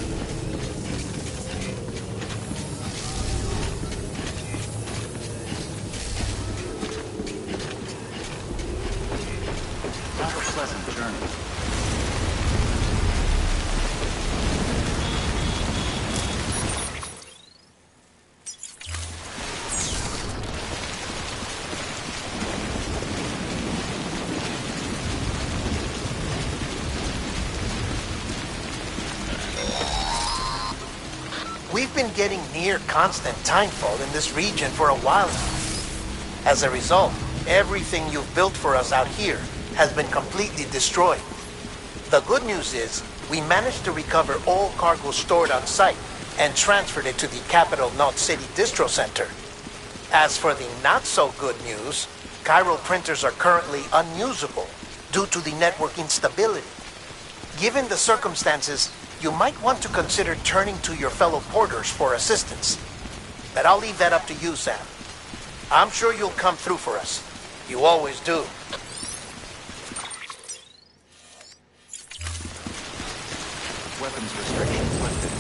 Have a pleasant journey. We've been getting near constant timefall in this region for a while now. As a result, everything you've built for us out here has been completely destroyed. The good news is, we managed to recover all cargo stored on site and transferred it to the capital Knot City Distro Center. As for the not-so-good news, chiral printers are currently unusable due to the network instability. Given the circumstances, you might want to consider turning to your fellow porters for assistance. But I'll leave that up to you, Sam. I'm sure you'll come through for us. You always do. Weapons restrictions lifted.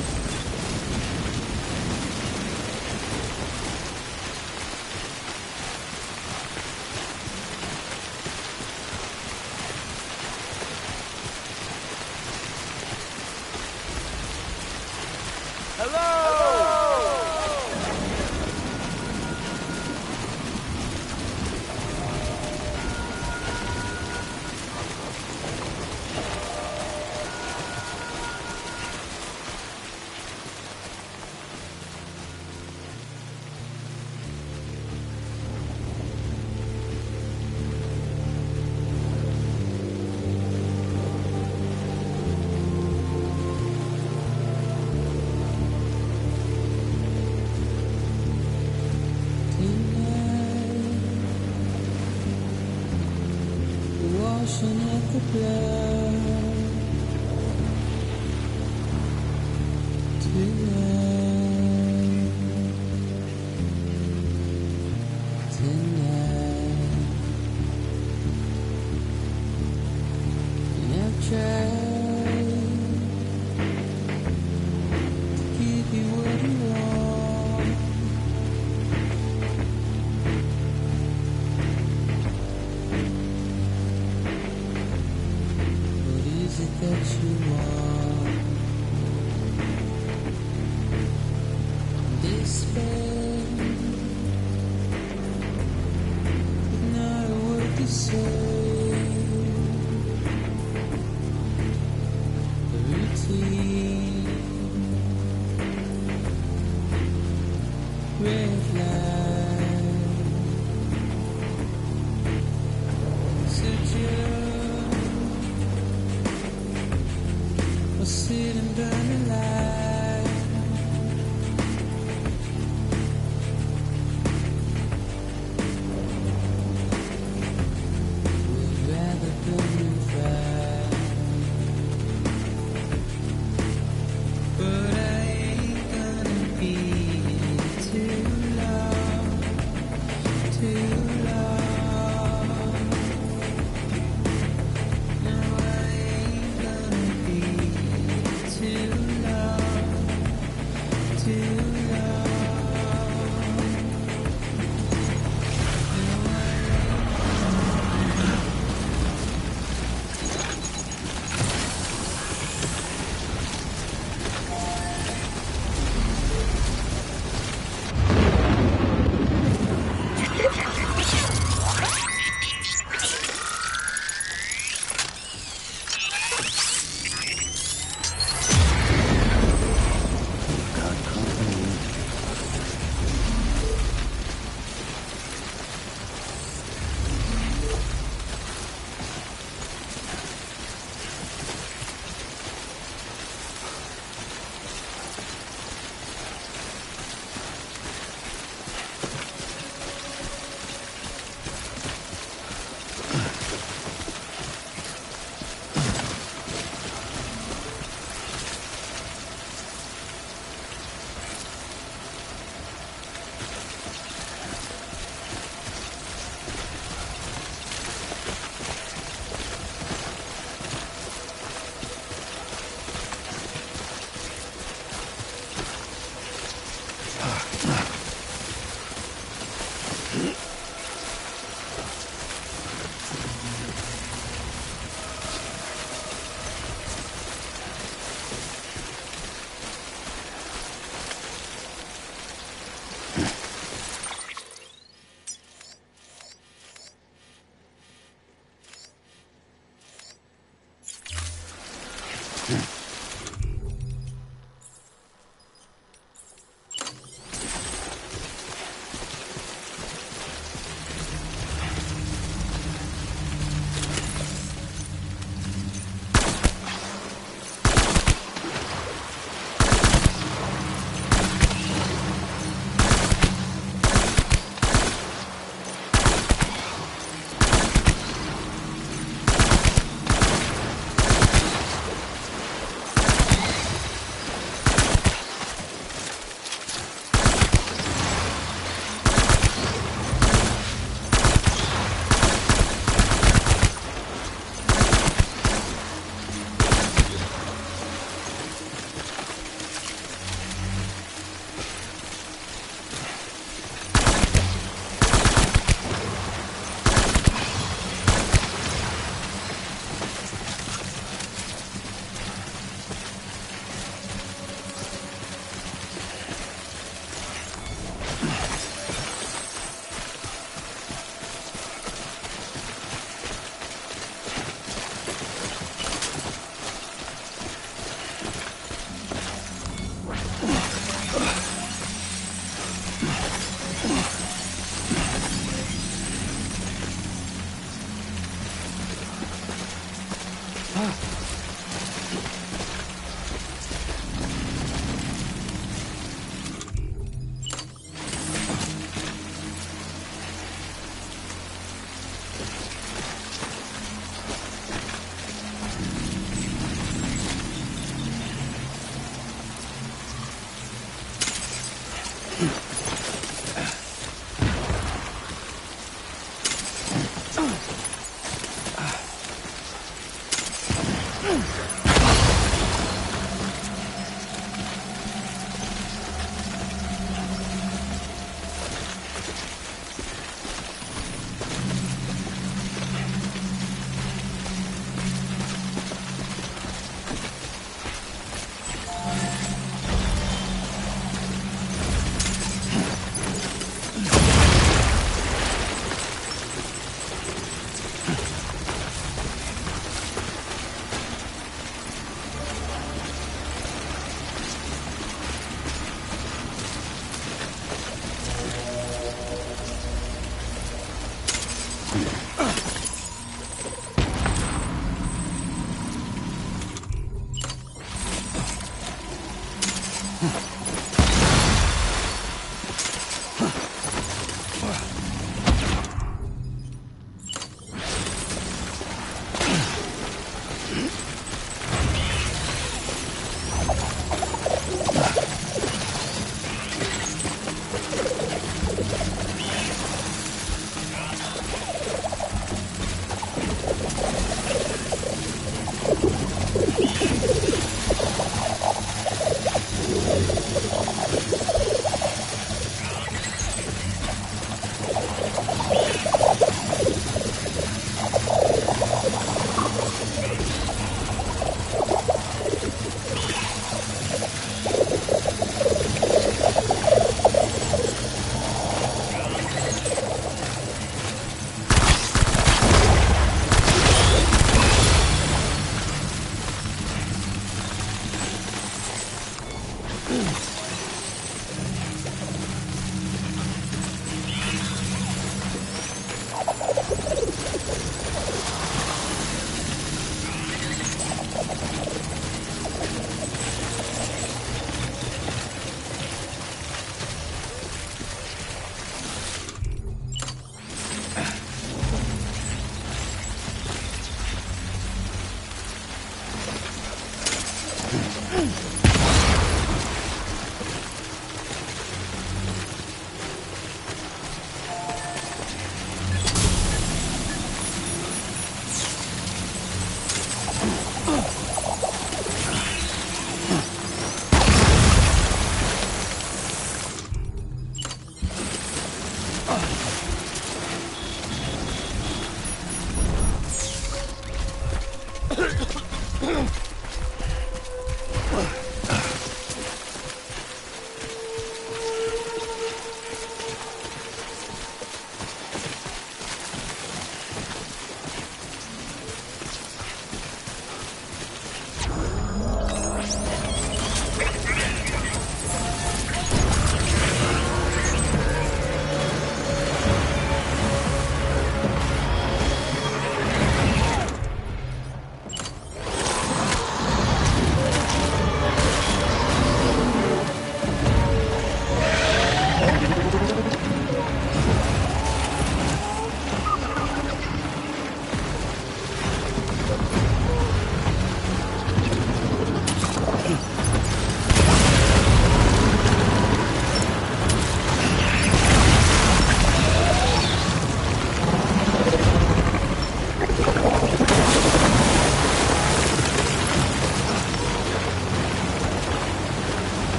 Washing at the blood tonight, and I've tried to give you what you want. That you want despair, not a word to say. The routine, red light, or sit and burn a light. Would rather burn and fry. But I ain't gonna be too long, too long. No, I ain't gonna be too long, too long.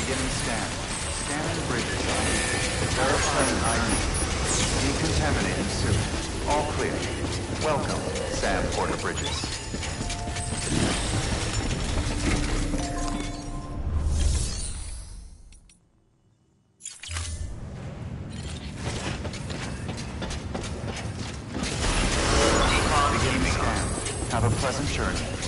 Beginning scan. Scanning bridges. Verifying ID. Decontaminating suit. All clear. Welcome, Sam Porter Bridges. Beginning scan. Have a pleasant journey.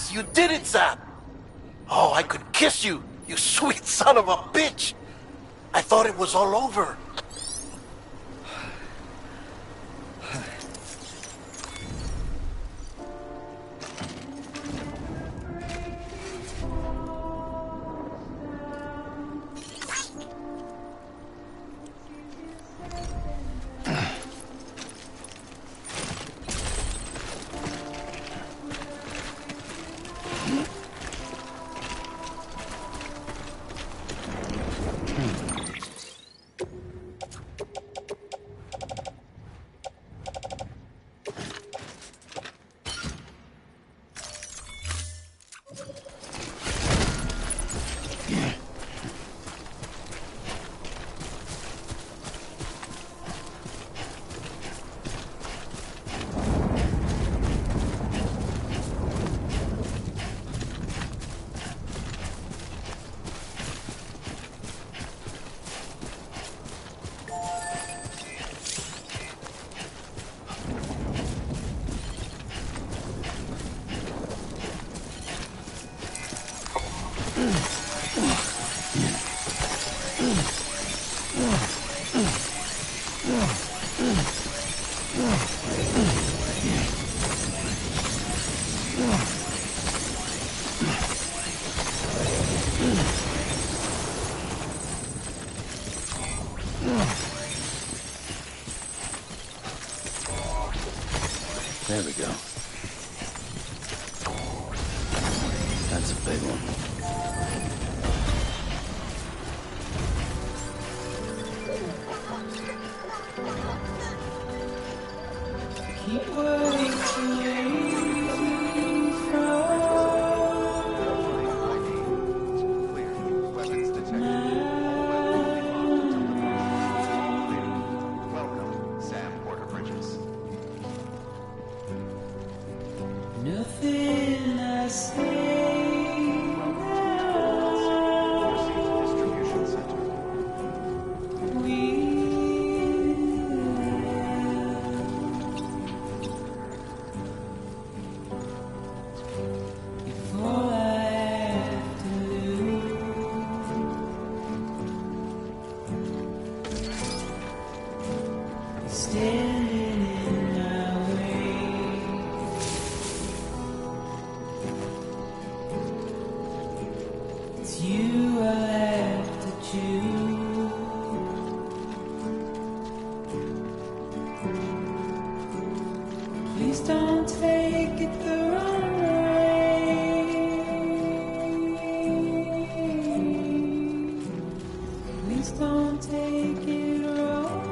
Yes, you did it, Sam! Oh, I could kiss you, you sweet son of a bitch! I thought it was all over. There we go. That's a big one. Keep waiting Welcome, Sam Porter Bridges. nothing I say. Distribution Center. All I have to lose, standing in my way. It's you I have to choose. Please don't take it the wrong way. Please don't take it wrong.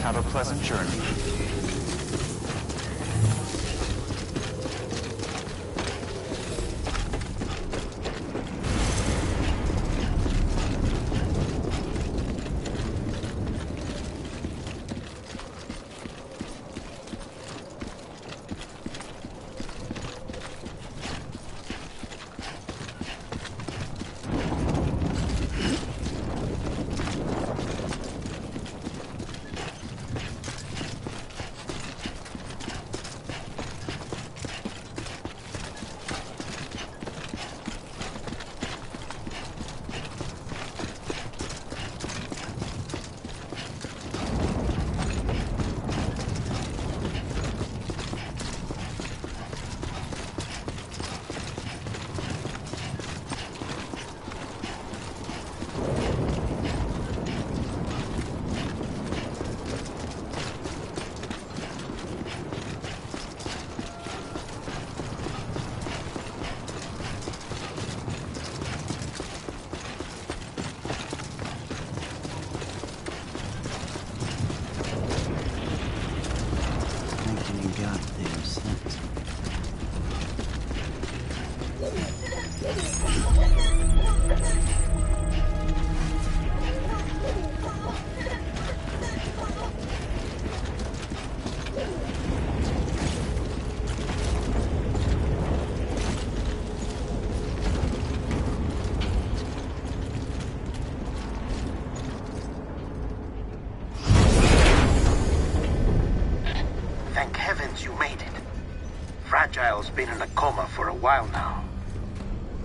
Have a pleasant journey. Thank heavens you made it. Fragile's been in a coma for a while now.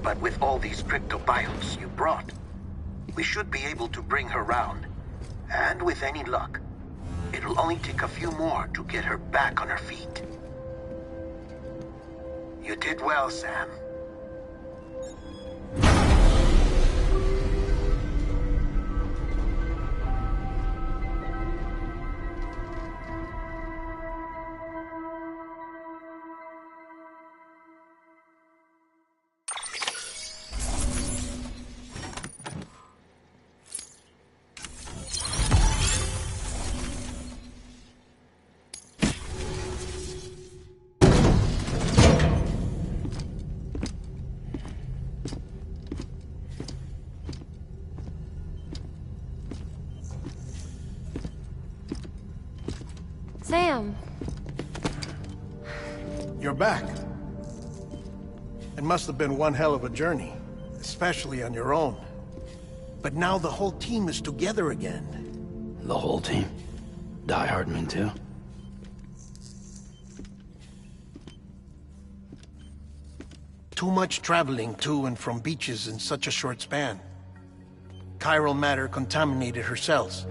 But with all these cryptobiotes you brought, we should be able to bring her round. And with any luck, it'll only take a few more to get her back on her feet. You did well, Sam. Sam! You're back. It must have been one hell of a journey, especially on your own. But now the whole team is together again. The whole team? Die Hardman too? Too much traveling to and from beaches in such a short span. Chiral matter contaminated her cells,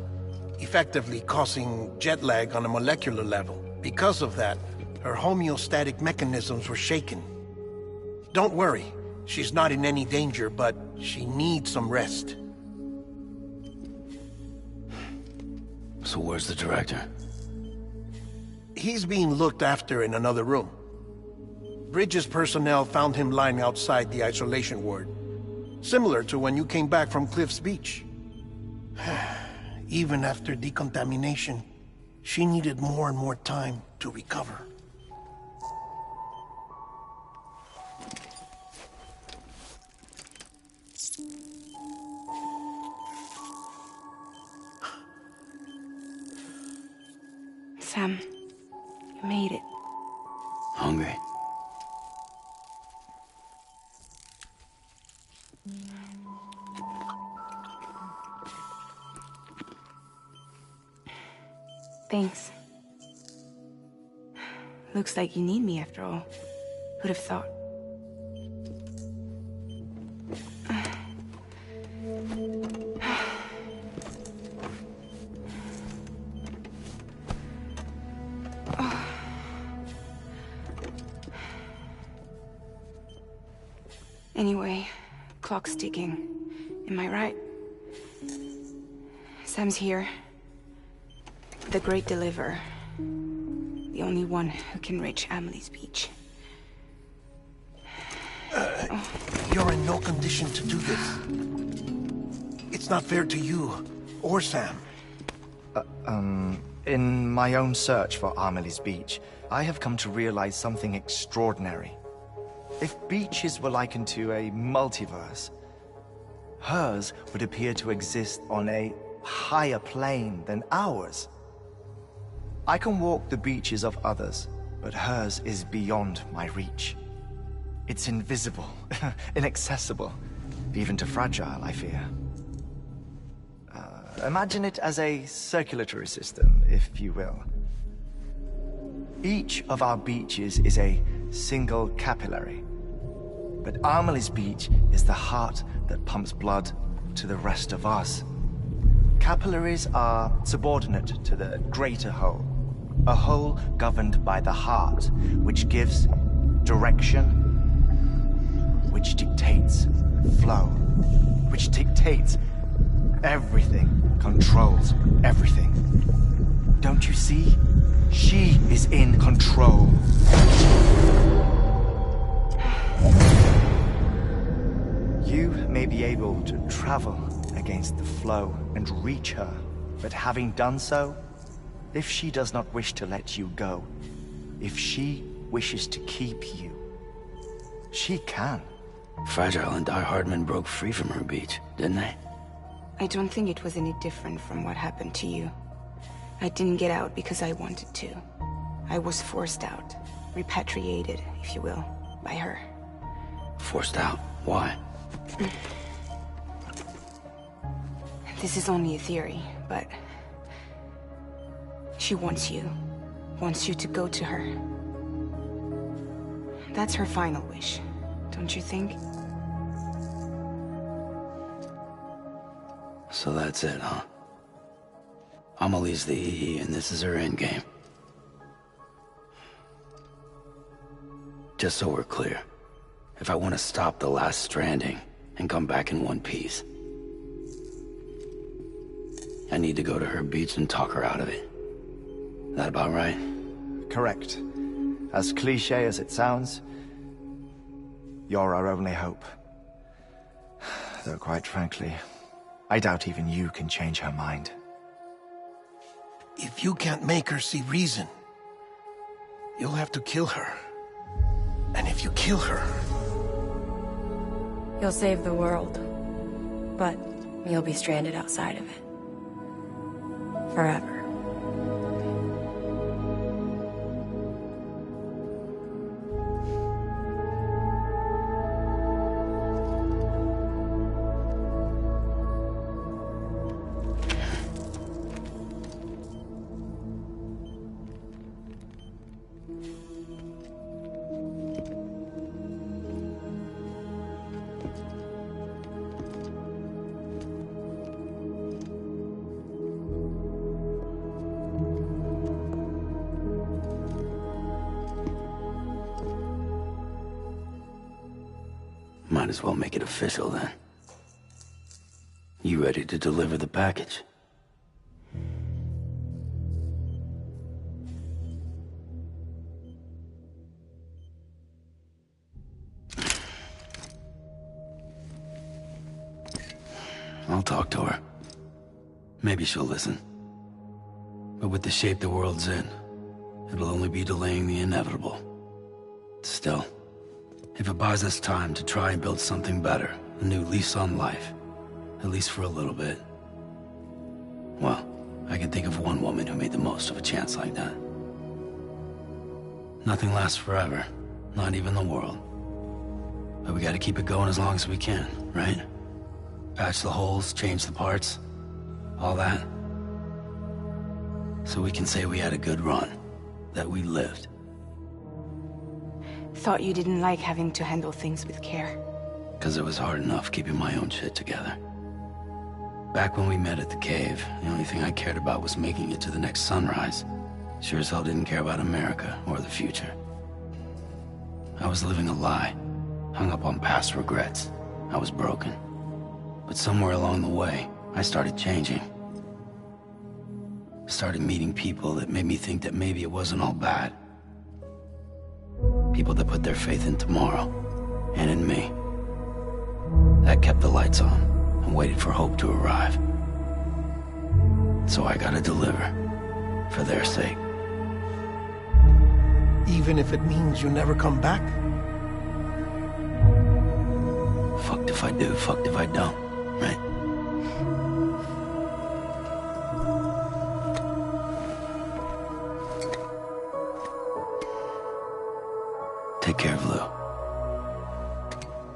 effectively causing jet lag on a molecular level. Because of that, her homeostatic mechanisms were shaken. Don't worry, she's not in any danger, but she needs some rest. So where's the director? He's being looked after in another room. Bridges personnel found him lying outside the isolation ward. Similar to when you came back from Cliff's Beach. Even after decontamination, she needed more and more time to recover. Sam, you made it. Hungry? Thanks. Looks like you need me after all. Who'd have thought? Anyway, clock's ticking. Am I right? Sam's here. The Great Deliverer. The only one who can reach Amelie's beach. You're in no condition to do this. It's not fair to you or Sam. In my own search for Amelie's beach, I have come to realize something extraordinary. If beaches were likened to a multiverse, hers would appear to exist on a higher plane than ours. I can walk the beaches of others, but hers is beyond my reach. It's invisible, inaccessible, even to Fragile, I fear. Imagine it as a circulatory system, if you will. Each of our beaches is a single capillary, but Amelie's beach is the heart that pumps blood to the rest of us. Capillaries are subordinate to the greater whole, a whole governed by the heart, which gives direction, which dictates flow, which dictates everything, controls everything. Don't you see? She is in control. You may be able to travel against the flow and reach her, but having done so, if she does not wish to let you go, if she wishes to keep you, she can. Fragile and Die Hardman broke free from her beach, didn't they? I don't think it was any different from what happened to you. I didn't get out because I wanted to. I was forced out. Repatriated, if you will, by her. Forced out? Why? This is only a theory, but... she wants you. Wants you to go to her. That's her final wish, don't you think? So that's it, huh? Amelie's the EE, and this is her endgame. Just so we're clear, if I want to stop the last Stranding and come back in one piece, I need to go to her beach and talk her out of it. That about right? Correct. As cliché as it sounds, you're our only hope. Though quite frankly, I doubt even you can change her mind. If you can't make her see reason, you'll have to kill her. And if you kill her... You'll save the world, but you'll be stranded outside of it. Forever. Might as well make it official then. You ready to deliver the package? I'll talk to her. Maybe she'll listen. But with the shape the world's in, it'll only be delaying the inevitable. Still, if it buys us time to try and build something better, a new lease on life, at least for a little bit, well, I can think of one woman who made the most of a chance like that. Nothing lasts forever, not even the world. But we gotta keep it going as long as we can, right? Patch the holes, change the parts, all that. So we can say we had a good run, that we lived. Thought you didn't like having to handle things with care. 'Cause it was hard enough keeping my own shit together. Back when we met at the cave, the only thing I cared about was making it to the next sunrise. Sure as hell didn't care about America or the future. I was living a lie, hung up on past regrets. I was broken. But somewhere along the way, I started changing. Started meeting people that made me think that maybe it wasn't all bad. People that put their faith in tomorrow, and in me. That kept the lights on, and waited for hope to arrive. So I gotta deliver. For their sake. Even if it means you never come back? Fucked if I do, fucked if I don't, right? Take care of Lou.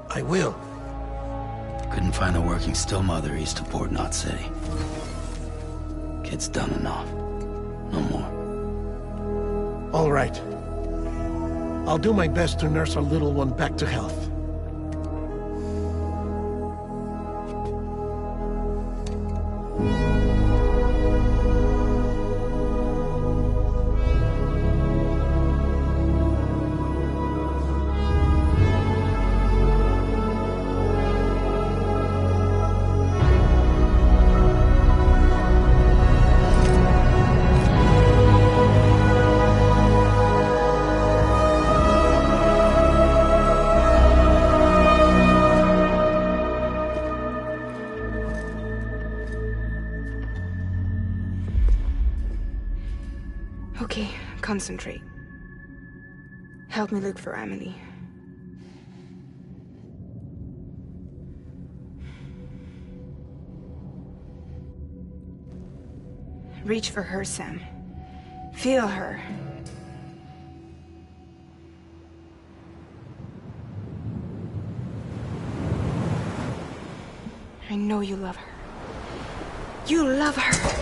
I will. Couldn't find a working still mother east of Port Knot City. Kid's done enough. No more. All right. I'll do my best to nurse our little one back to health. Okay, concentrate. Help me look for Emily. Reach for her, Sam. Feel her. I know you love her. You love her!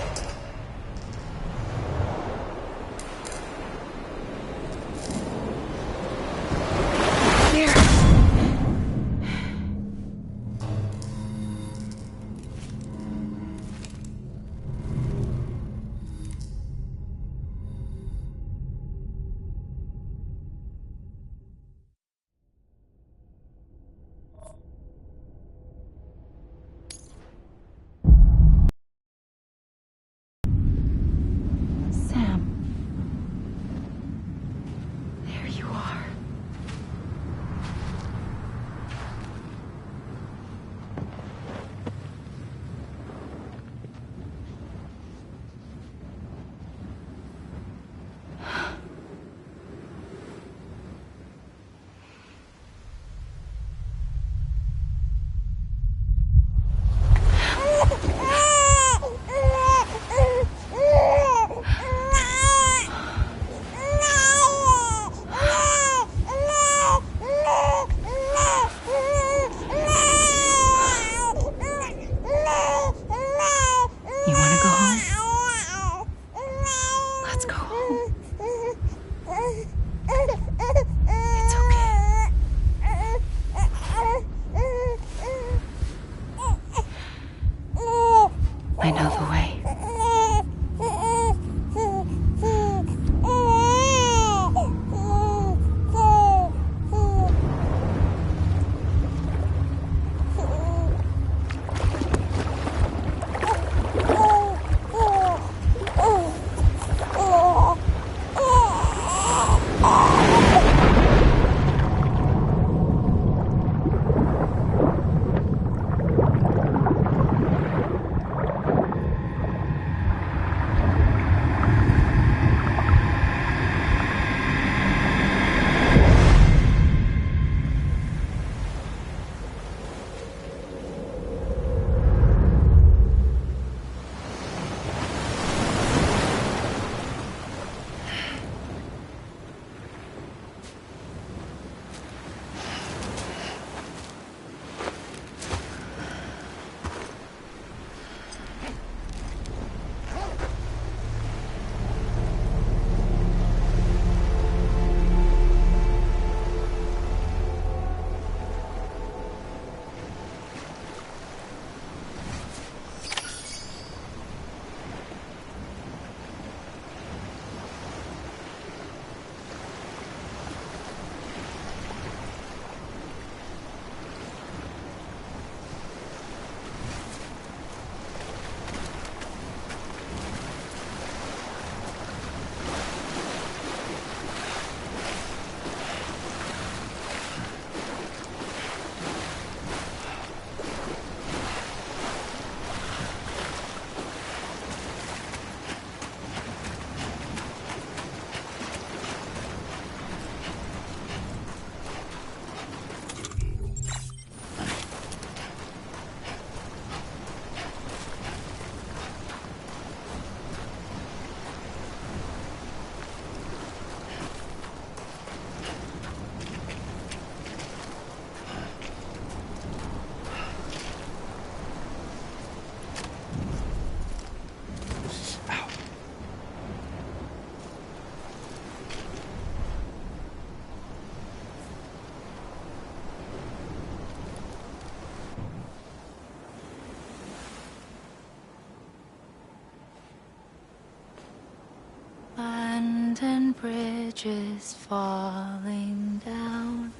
bridges falling down,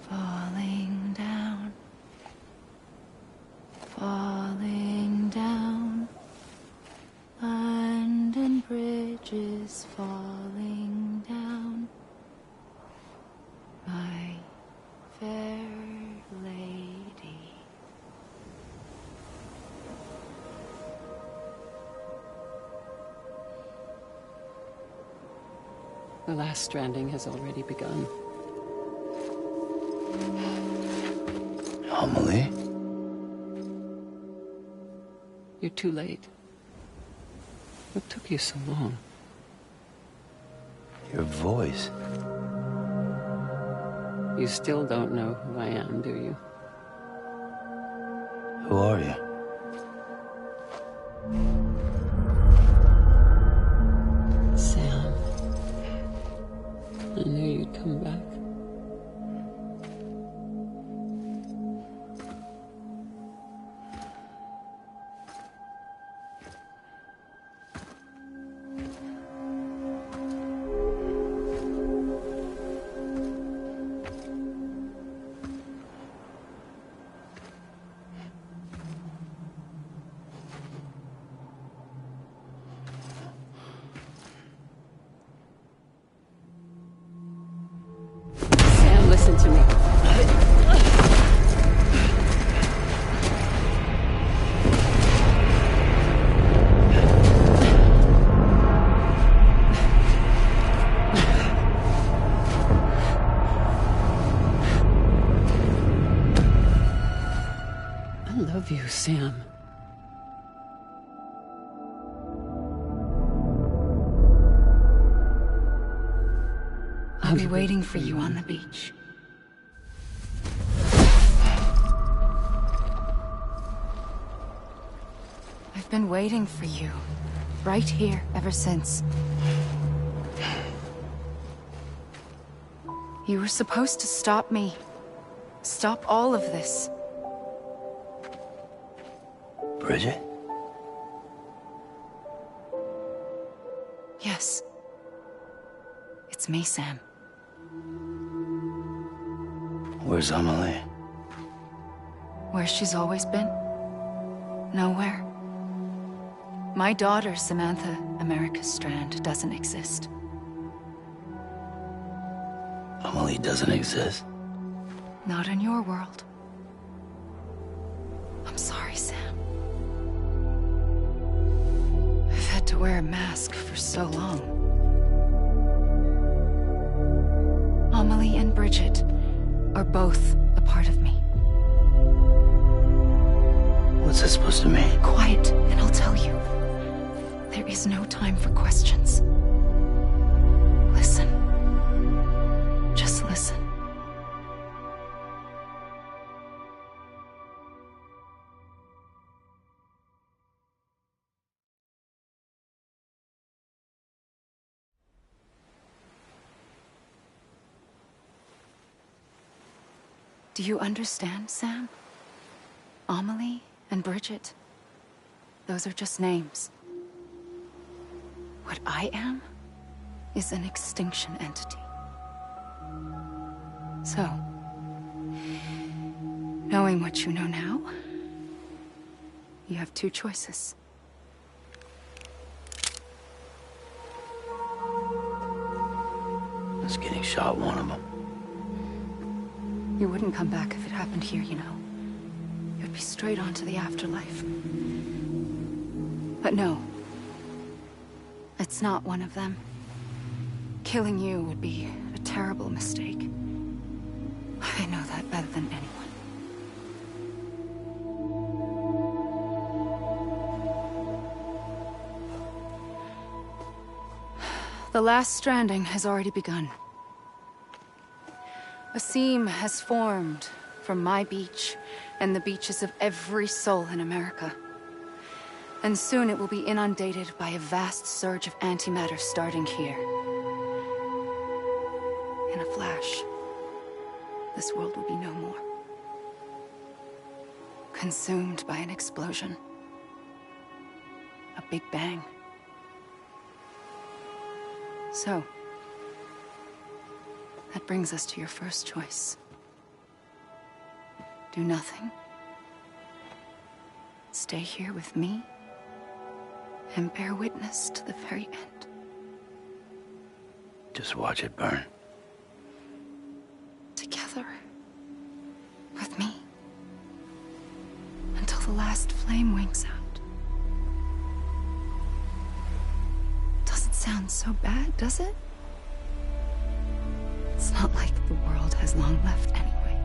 falling down, falling down. London Bridge is falling down, my fair lady. The last stranding has already begun. Amelie? You're too late. What took you so long? Your voice. You still don't know who I am, do you? Who are you? Sam. I knew you'd come back. Sam, listen to me. I love you, Sam. I'll be waiting for you on the beach. I've been waiting for you, right here, ever since. You were supposed to stop me. Stop all of this. Bridget? Yes. It's me, Sam. Where's Amelie? Where she's always been? Nowhere. My daughter, Samantha America Strand, doesn't exist. Amelie doesn't exist? Not in your world. I'm sorry, Sam. I've had to wear a mask for so long. Amelie and Bridget are both a part of me. What's that supposed to mean? Quiet, and I'll tell you. There is no time for questions. Listen. Just listen. Do you understand, Sam? Amelie and Bridget, those are just names. What I am is an extinction entity. So, knowing what you know now, you have two choices. Is getting shot one of them? You wouldn't come back if it happened here, you know. You'd be straight on to the afterlife. But no. It's not one of them. Killing you would be a terrible mistake. I know that better than anyone. The last stranding has already begun. A seam has formed from my beach and the beaches of every soul in America. And soon it will be inundated by a vast surge of antimatter starting here. In a flash, this world will be no more. Consumed by an explosion. A big bang. So, that brings us to your first choice. Do nothing. Stay here with me and bear witness to the very end. Just watch it burn. Together. With me. Until the last flame winks out. Doesn't sound so bad, does it? It's not like the world has long left anyway.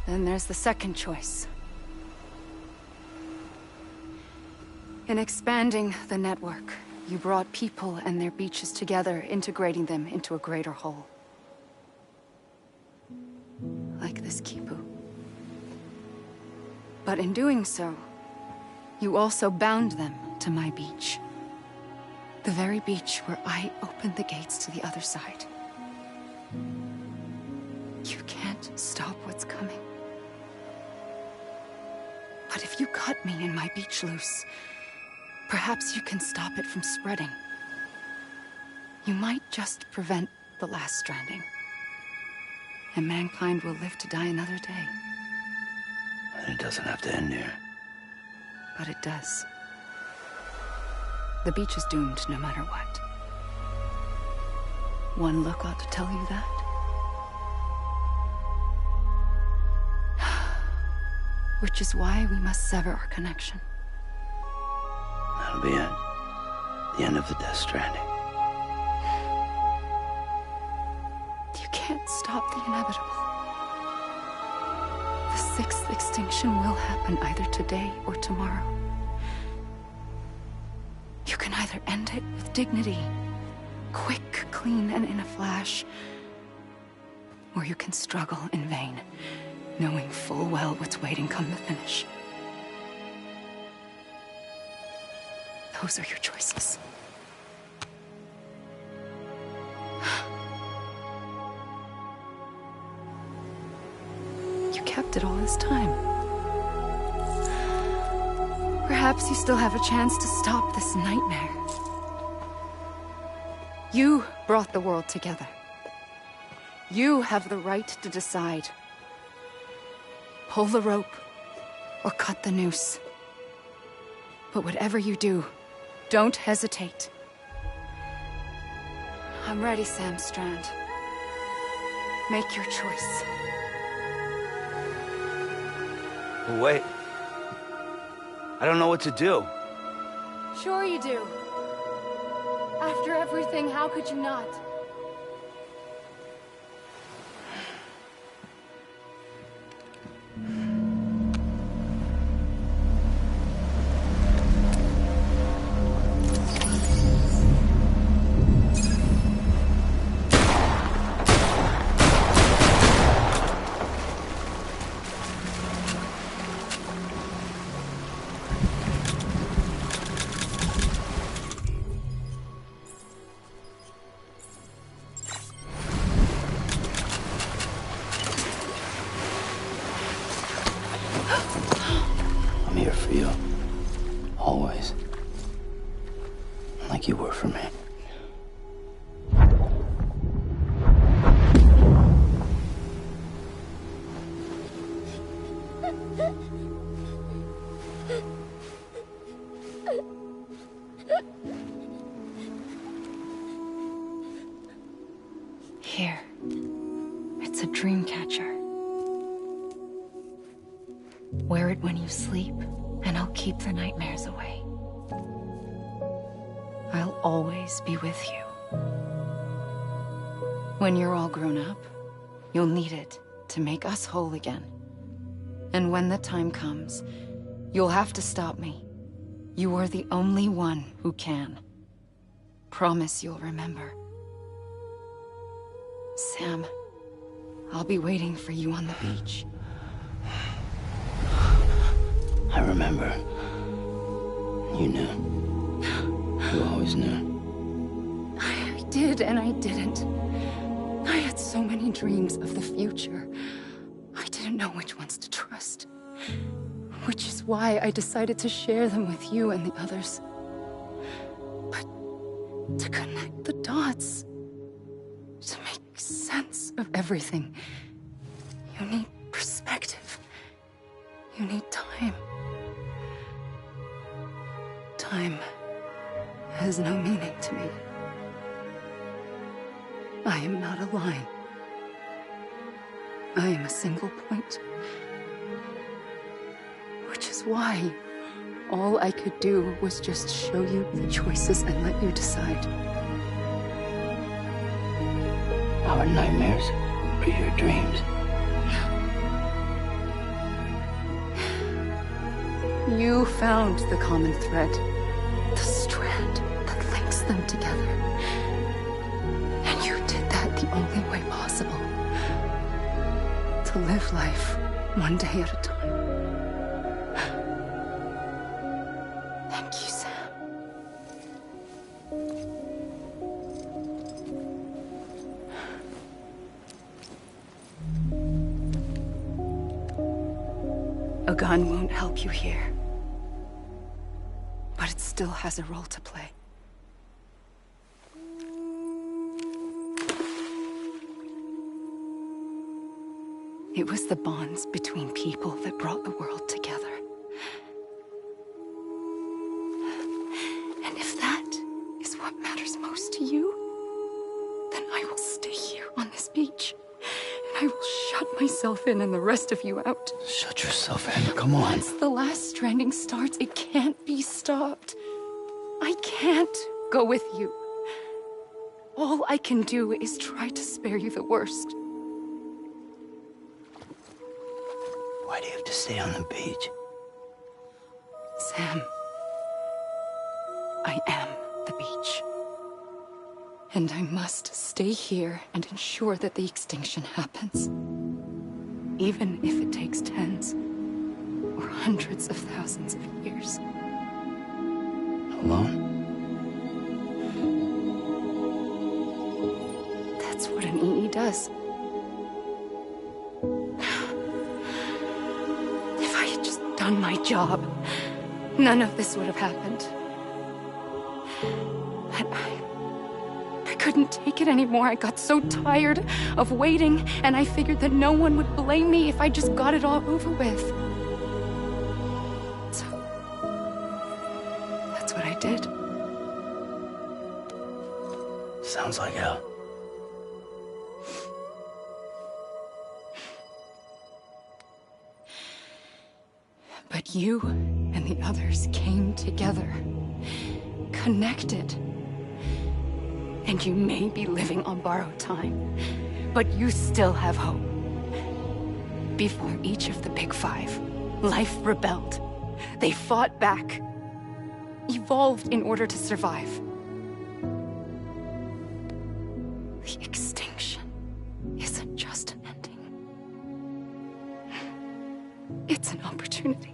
Then there's the second choice. In expanding the network, you brought people and their beaches together, integrating them into a greater whole. Like this Kipu. But in doing so, you also bound them to my beach. The very beach where I opened the gates to the other side. You can't stop what's coming. But if you cut me and my beach loose, perhaps you can stop it from spreading. You might just prevent the last stranding. And mankind will live to die another day. And it doesn't have to end here. But it does. The beach is doomed no matter what. One look ought to tell you that. Which is why we must sever our connection. That'll be it. The end of the Death Stranding. You can't stop the inevitable. The sixth extinction will happen either today or tomorrow. You can either end it with dignity, quick, clean, and in a flash, or you can struggle in vain, knowing full well what's waiting come the finish. Those are your choices. You kept it all this time. Perhaps you still have a chance to stop this nightmare. You brought the world together. You have the right to decide. Pull the rope, or cut the noose. But whatever you do, don't hesitate. I'm ready, Sam Strand. Make your choice. But wait. I don't know what to do. Sure you do. After everything, how could you not? I'm here for you. Always. Like you were for me. Here. It's a dream catcher. Wear it when you sleep, and I'll keep the nightmares away. I'll always be with you. When you're all grown up, you'll need it to make us whole again. And when the time comes, you'll have to stop me. You are the only one who can. Promise you'll remember. Sam, I'll be waiting for you on the beach. I remember. You knew. You always knew. I did and I didn't. I had so many dreams of the future. I didn't know which ones to trust. Which is why I decided to share them with you and the others. But to connect the dots, to make sense of everything, you need perspective. You need time. Time has no meaning to me. I am not a line. I am a single point. Which is why all I could do was just show you the choices and let you decide. Our nightmares are your dreams. You found the common thread, the strand that links them together. And you did that the only way possible. To live life one day at a time. Thank you, Sam. A gun won't help you here. But it still has a role to play. It was the bonds between people that brought the world together. And if that is what matters most to you, then I will stay here on this beach. And I will shut myself in and the rest of you out. Shut yourself in, come on. Once the last stranding starts, it can't be stopped. I can't go with you. All I can do is try to spare you the worst. Why do you have to stay on the beach? Sam, I am the beach. And I must stay here and ensure that the extinction happens. Even if it takes tens or hundreds of thousands of years. Alone? That's what an EE does. If I had just done my job, none of this would have happened. But I couldn't take it anymore. I got so tired of waiting, and I figured that no one would blame me if I just got it all over with. So, that's what I did. Sounds like hell. But you and the others came together, connected. And you may be living on borrowed time, but you still have hope. Before each of the Big Five, life rebelled. They fought back, evolved in order to survive. The extinction isn't just an ending. It's an opportunity.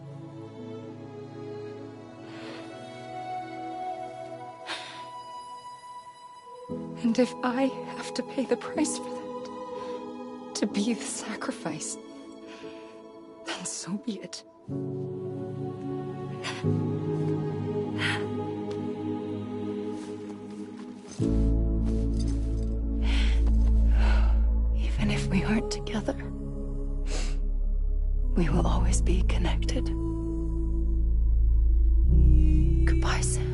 And if I have to pay the price for that, to be the sacrifice, then so be it. Even if we aren't together, we will always be connected. Goodbye, Sam.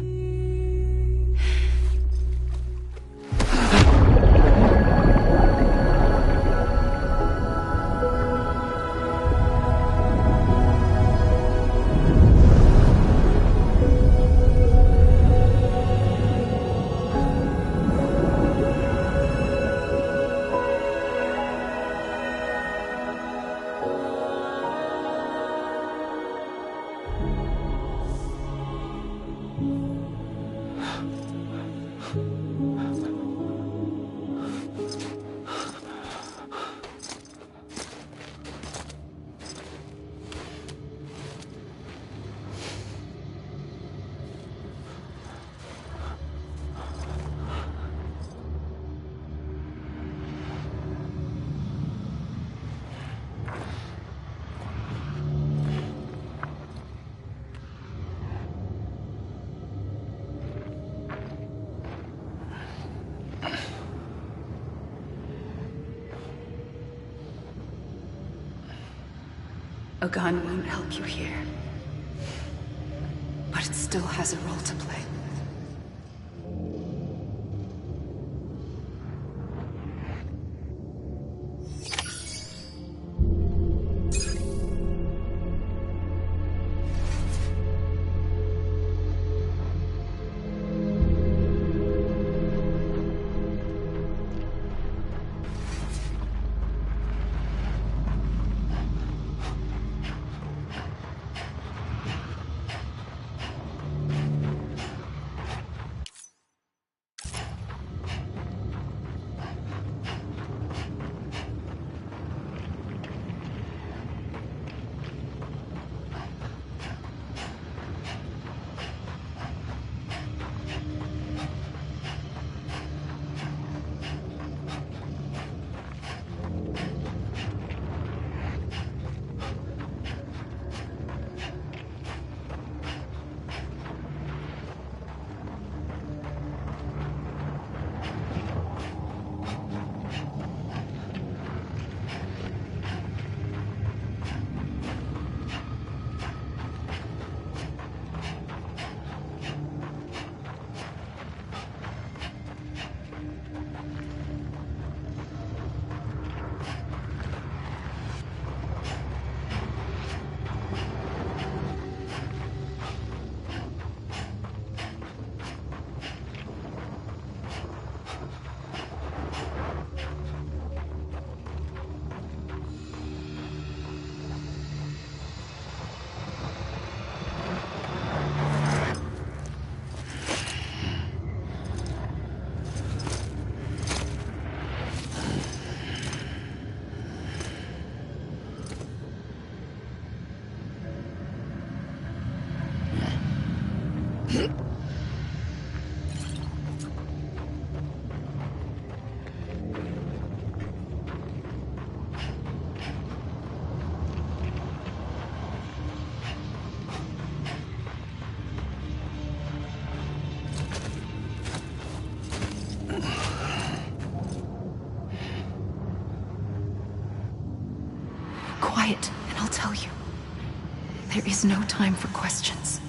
A gun won't help you here. But it still has a role to play. Quiet, and I'll tell you. There is no time for questions.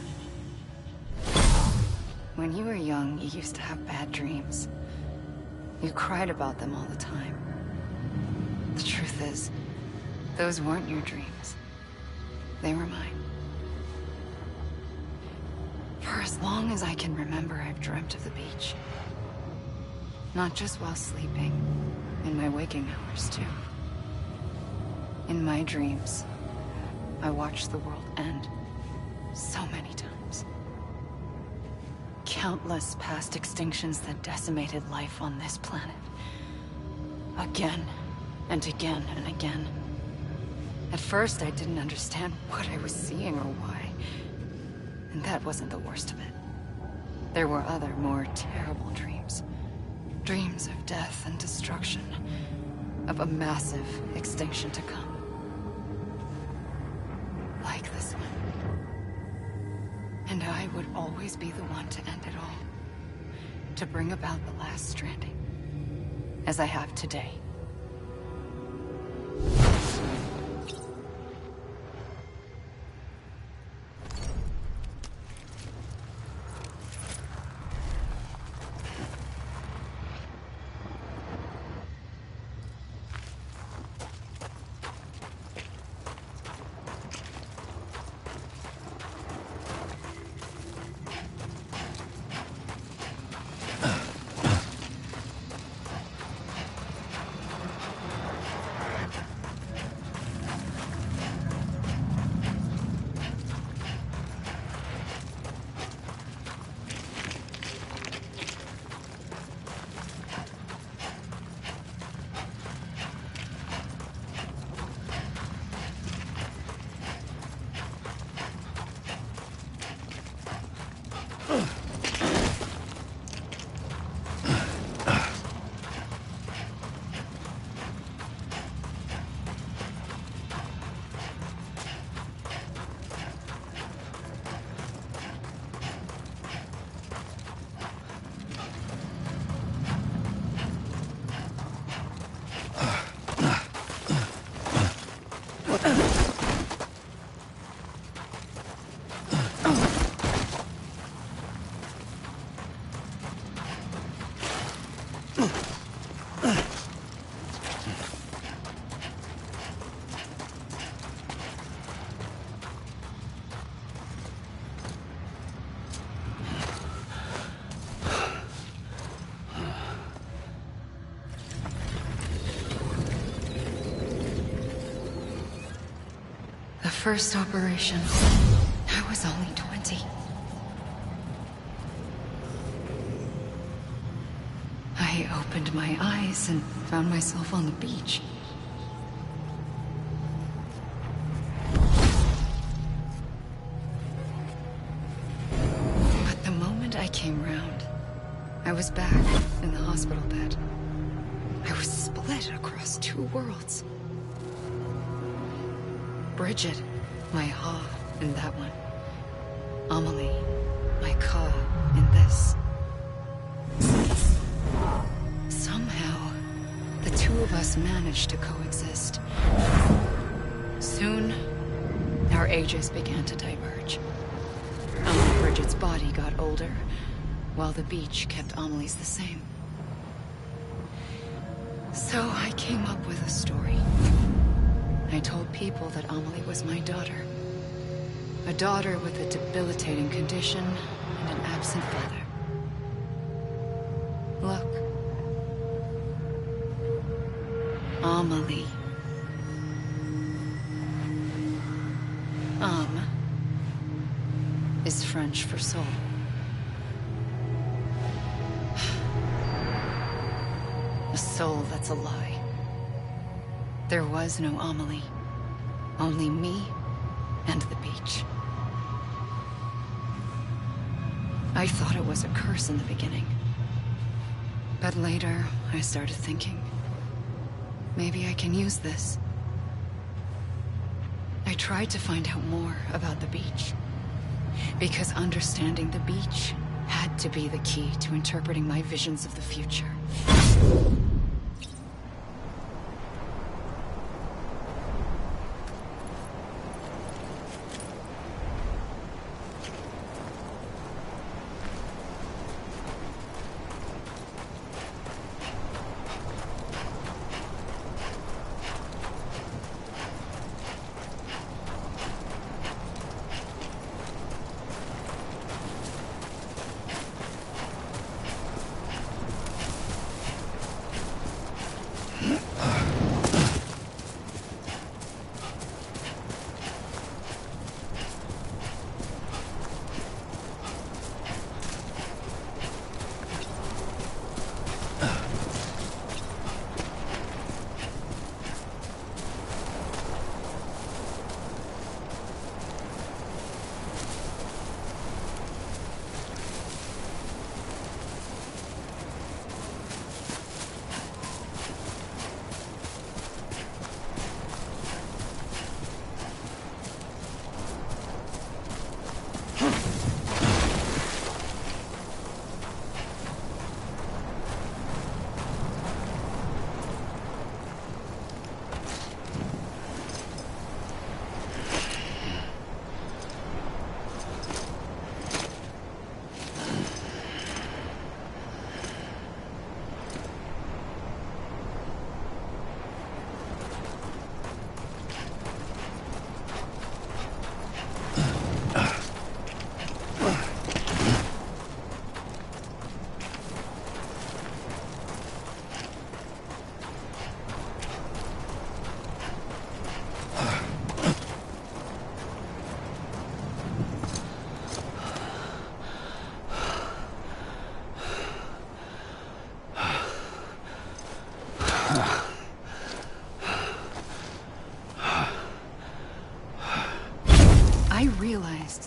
When you were young, you used to have bad dreams. You cried about them all the time. The truth is, those weren't your dreams. They were mine. For as long as I can remember, I've dreamt of the beach. Not just while sleeping, in my waking hours, too. In my dreams, I watched the world end so many times. Countless past extinctions that decimated life on this planet. Again, and again, and again. At first, I didn't understand what I was seeing or why. And that wasn't the worst of it. There were other, more terrible dreams. Dreams of death and destruction. Of a massive extinction to come. Like this one. And I would always be the one to end it all. To bring about the last stranding. As I have today. first operation, I was only 20. I opened my eyes and found myself on the beach. But the moment I came round, I was back in the hospital bed. I was split across two worlds. Bridget, my Ha in that one. Amelie, my Ka in this. Somehow, the two of us managed to coexist. Soon, our ages began to diverge. Bridget's body got older, while the beach kept Amelie's the same. So I came up with a story. I told people that Amelie was my daughter. A daughter with a debilitating condition and an absent father. Look. Amelie. Is French for soul. A soul that's a lie. There was no Amelie. Only me and the beach. I thought it was a curse in the beginning. But later, I started thinking, maybe I can use this. I tried to find out more about the beach. Because understanding the beach had to be the key to interpreting my visions of the future.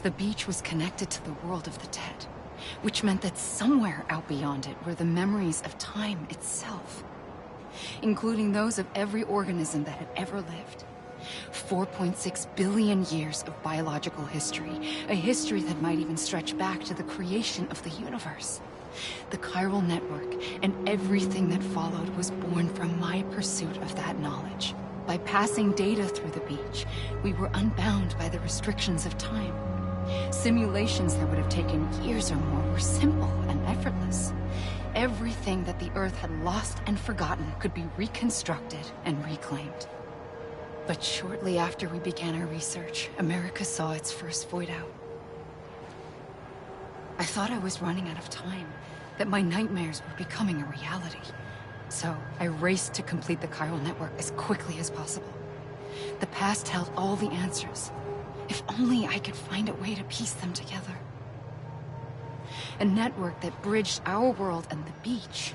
The beach was connected to the world of the dead, which meant that somewhere out beyond it were the memories of time itself, including those of every organism that had ever lived. 4.6 billion years of biological history, a history that might even stretch back to the creation of the universe. The chiral network and everything that followed was born from my pursuit of that knowledge. By passing data through the beach, we were unbound by the restrictions of time. Simulations that would have taken years or more were simple and effortless. Everything that the Earth had lost and forgotten could be reconstructed and reclaimed. But shortly after we began our research, America saw its first void out. I thought I was running out of time, that my nightmares were becoming a reality. So I raced to complete the chiral network as quickly as possible. The past held all the answers. If only I could find a way to piece them together. A network that bridged our world and the beach.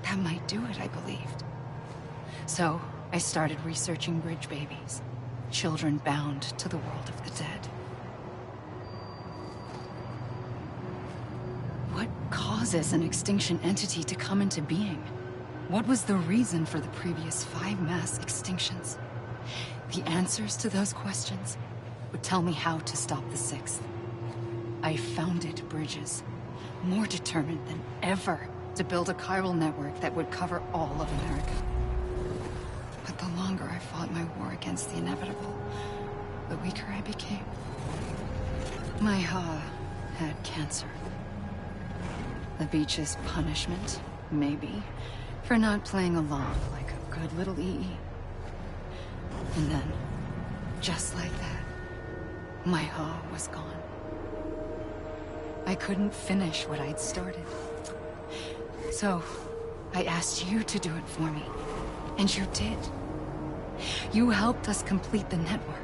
That might do it, I believed. So, I started researching bridge babies. Children bound to the world of the dead. What causes an extinction entity to come into being? What was the reason for the previous 5 mass extinctions? The answers to those questions would tell me how to stop the 6th. I founded bridges, more determined than ever to build a chiral network that would cover all of America. But the longer I fought my war against the inevitable, the weaker I became. My Ha had cancer. The beach's punishment, maybe, for not playing along like a good little EE. And then, just like that, my Ha was gone. I couldn't finish what I'd started. So, I asked you to do it for me. And you did. You helped us complete the network.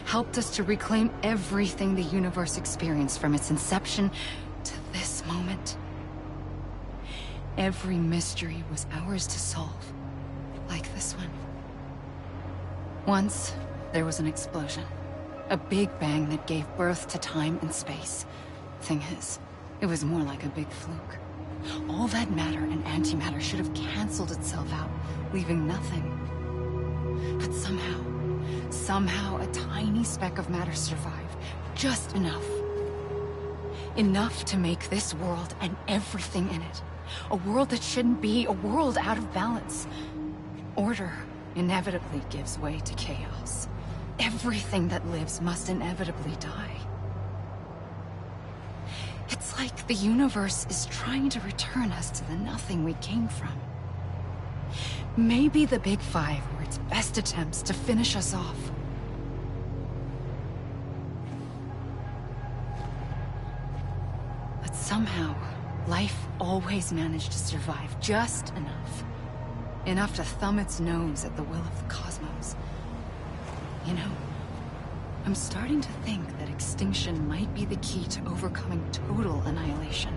Helped us to reclaim everything the universe experienced from its inception to this moment. Every mystery was ours to solve. Like this one. Once, there was an explosion. A big bang that gave birth to time and space. Thing is, it was more like a big fluke. All that matter and antimatter should have canceled itself out, leaving nothing. But somehow a tiny speck of matter survived. Just enough. Enough to make this world and everything in it. A world that shouldn't be, a world out of balance. Order inevitably gives way to chaos. Everything that lives must inevitably die. It's like the universe is trying to return us to the nothing we came from. Maybe the Big Five were its best attempts to finish us off. But somehow, life always managed to survive just enough. Enough to thumb its nose at the will of the cosmos. You know, I'm starting to think that extinction might be the key to overcoming total annihilation.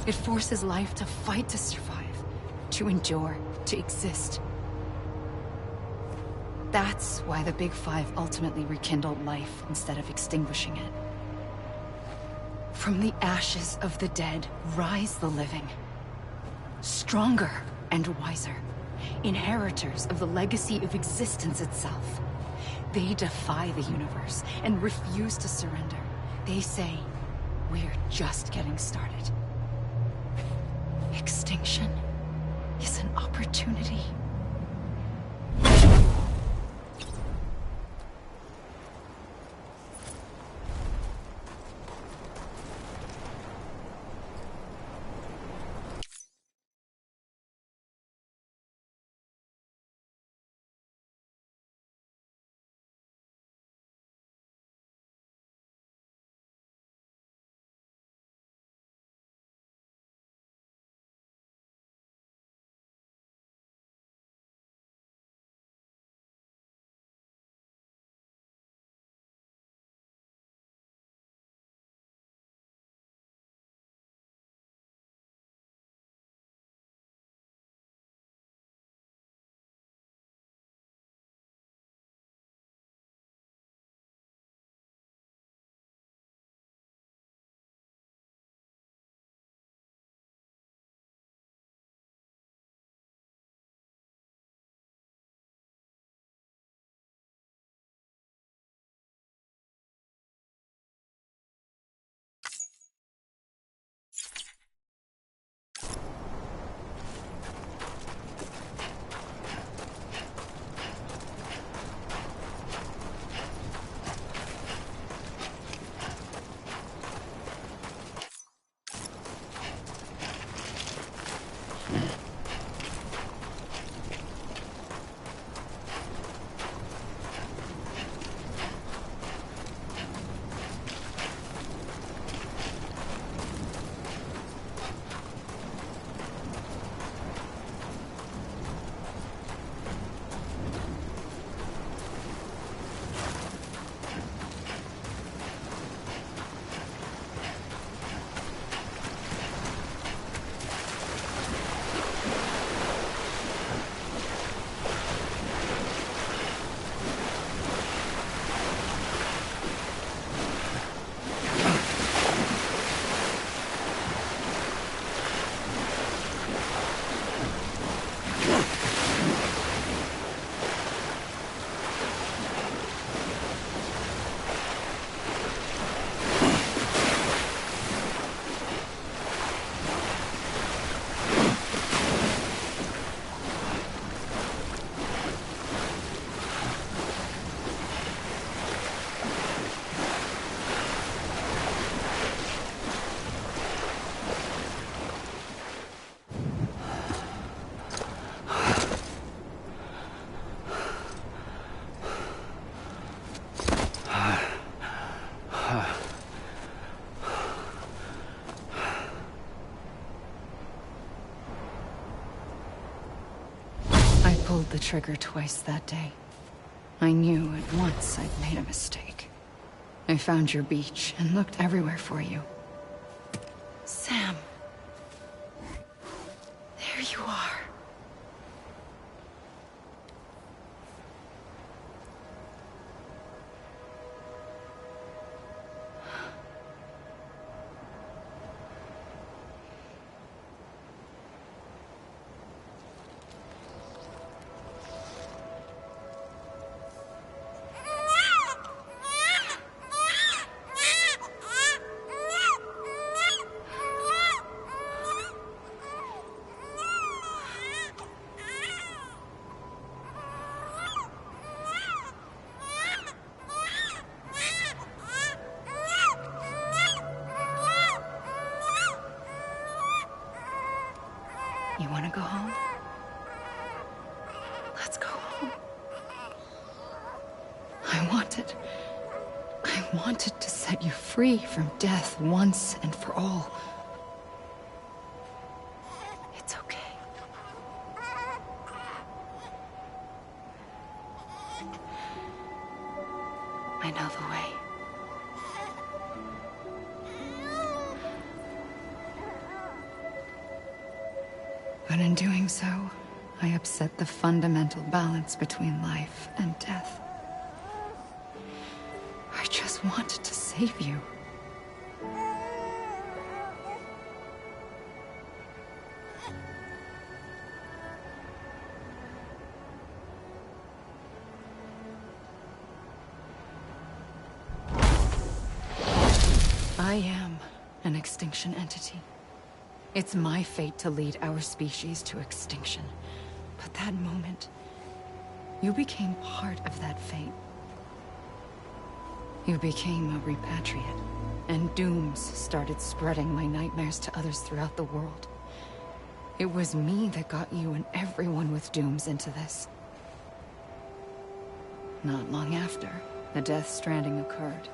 It forces life to fight to survive, to endure, to exist. That's why the Big Five ultimately rekindled life instead of extinguishing it. From the ashes of the dead rise the living. Stronger and wiser. Inheritors of the legacy of existence itself. They defy the universe and refuse to surrender. They say, we're just getting started. Extinction is an opportunity. pulled the trigger twice that day. I knew at once I'd made a mistake. I found your beach and looked everywhere for you. Sam. There you are. You want to go home? Let's go home. I wanted to set you free from death once and for all. It's okay. I know the way. But in doing so, I upset the fundamental balance between life and death. I just wanted to save you. I am an extinction entity. It's my fate to lead our species to extinction. But that moment, you became part of that fate. You became a repatriate, and dooms started spreading my nightmares to others throughout the world. It was me that got you and everyone with dooms into this. Not long after, the Death Stranding occurred.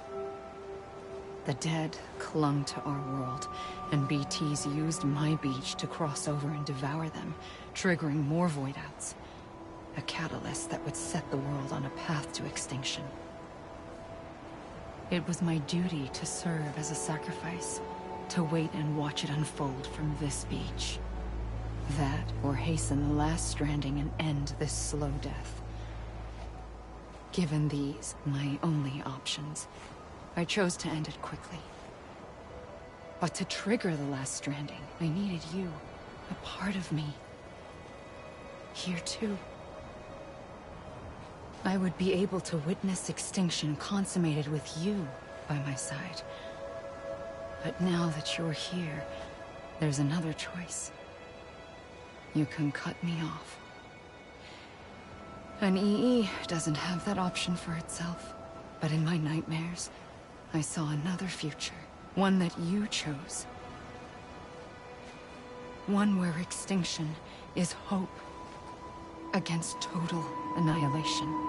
The dead clung to our world, and BTs used my beach to cross over and devour them, triggering more void-outs. A catalyst that would set the world on a path to extinction. It was my duty to serve as a sacrifice, to wait and watch it unfold from this beach. That, or hasten the last stranding and end this slow death. Given these, my only options, I chose to end it quickly. But to trigger the last stranding, I needed you, a part of me. Here too. I would be able to witness extinction consummated with you by my side. But now that you're here, there's another choice. You can cut me off. An EE doesn't have that option for itself. But in my nightmares, I saw another future. One that you chose. One where extinction is hope against total annihilation.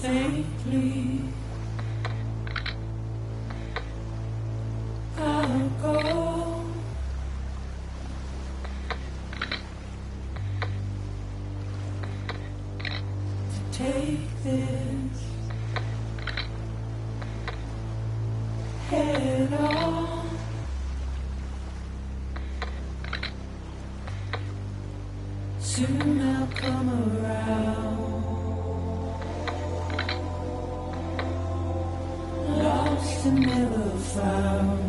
Faintly, I'll go. To take this head on. Soon I'll come around. Lost and never found.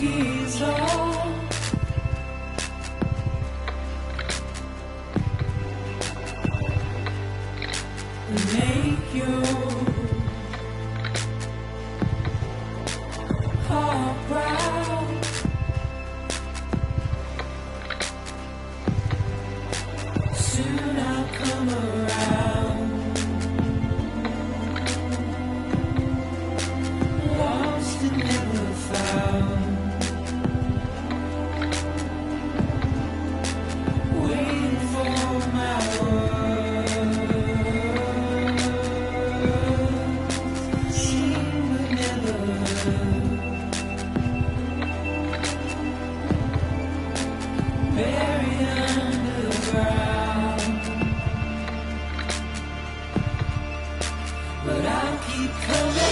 he's all. Make your heart proud. Soon I'll come around. Lost and never found. Waiting for my word. Seen but never heard. Buried underground. But I'll keep coming.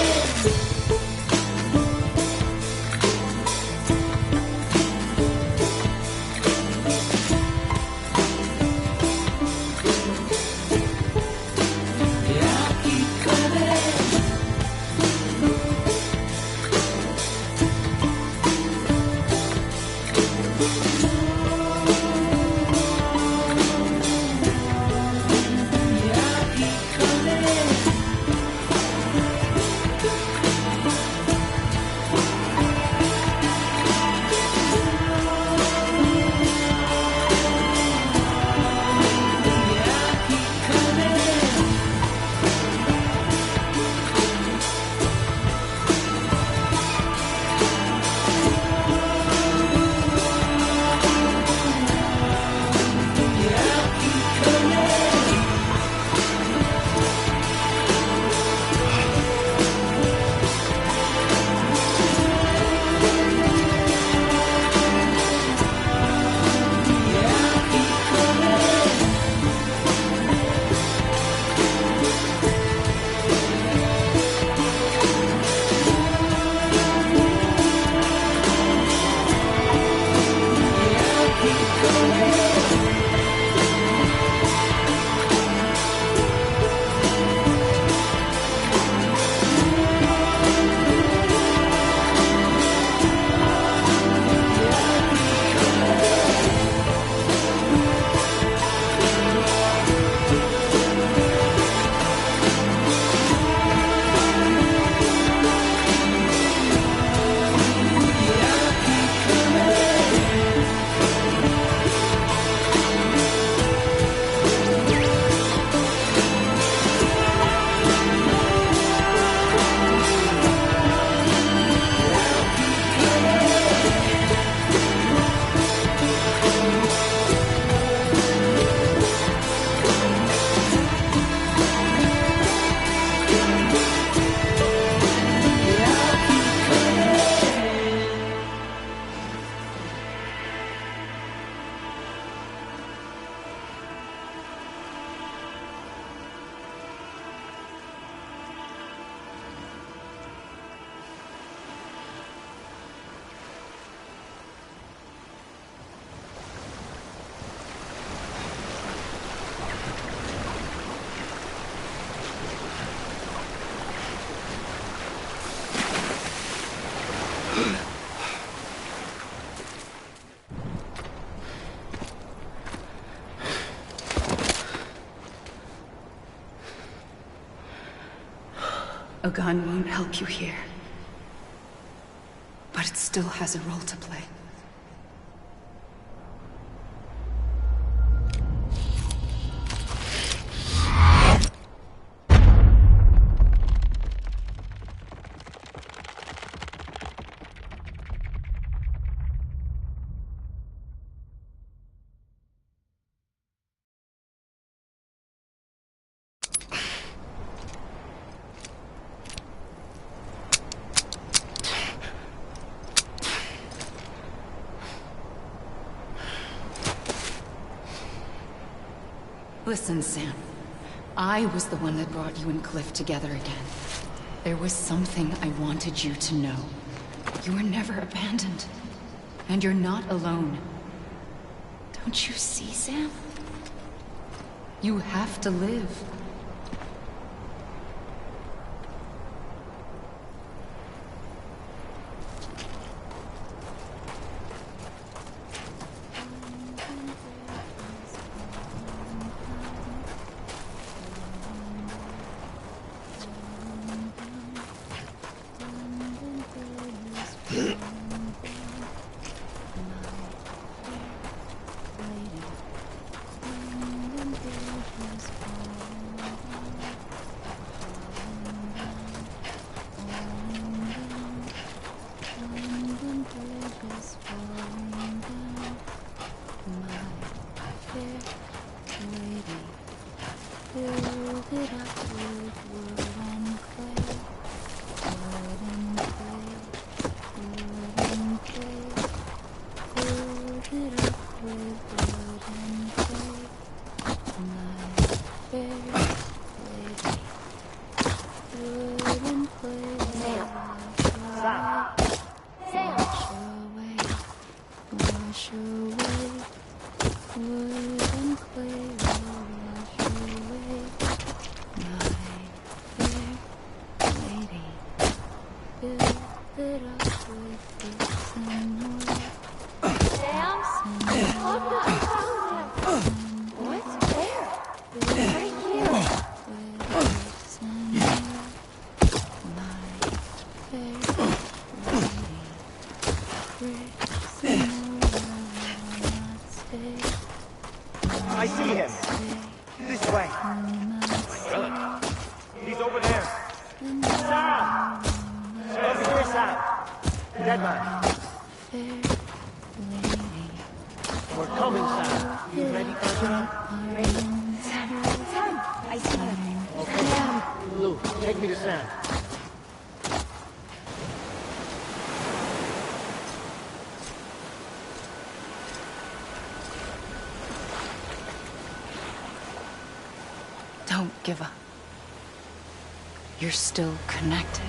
A gun won't help you here. But it still has a role to play. Listen, Sam. I was the one that brought you and Cliff together again. There was something I wanted you to know. You were never abandoned. And you're not alone. Don't you see, Sam? You have to live. that I would be somewhere. Sam? Look, I found him! What? Where? Right here! I see him. This way. Really? He's over there. Sam! Over here, Sam. Dead man. We're coming, Sam. You ready, Bertrand? Ready? Sam, I see him. Okay. Lou, take me to Sam. Don't give up. You're still connected.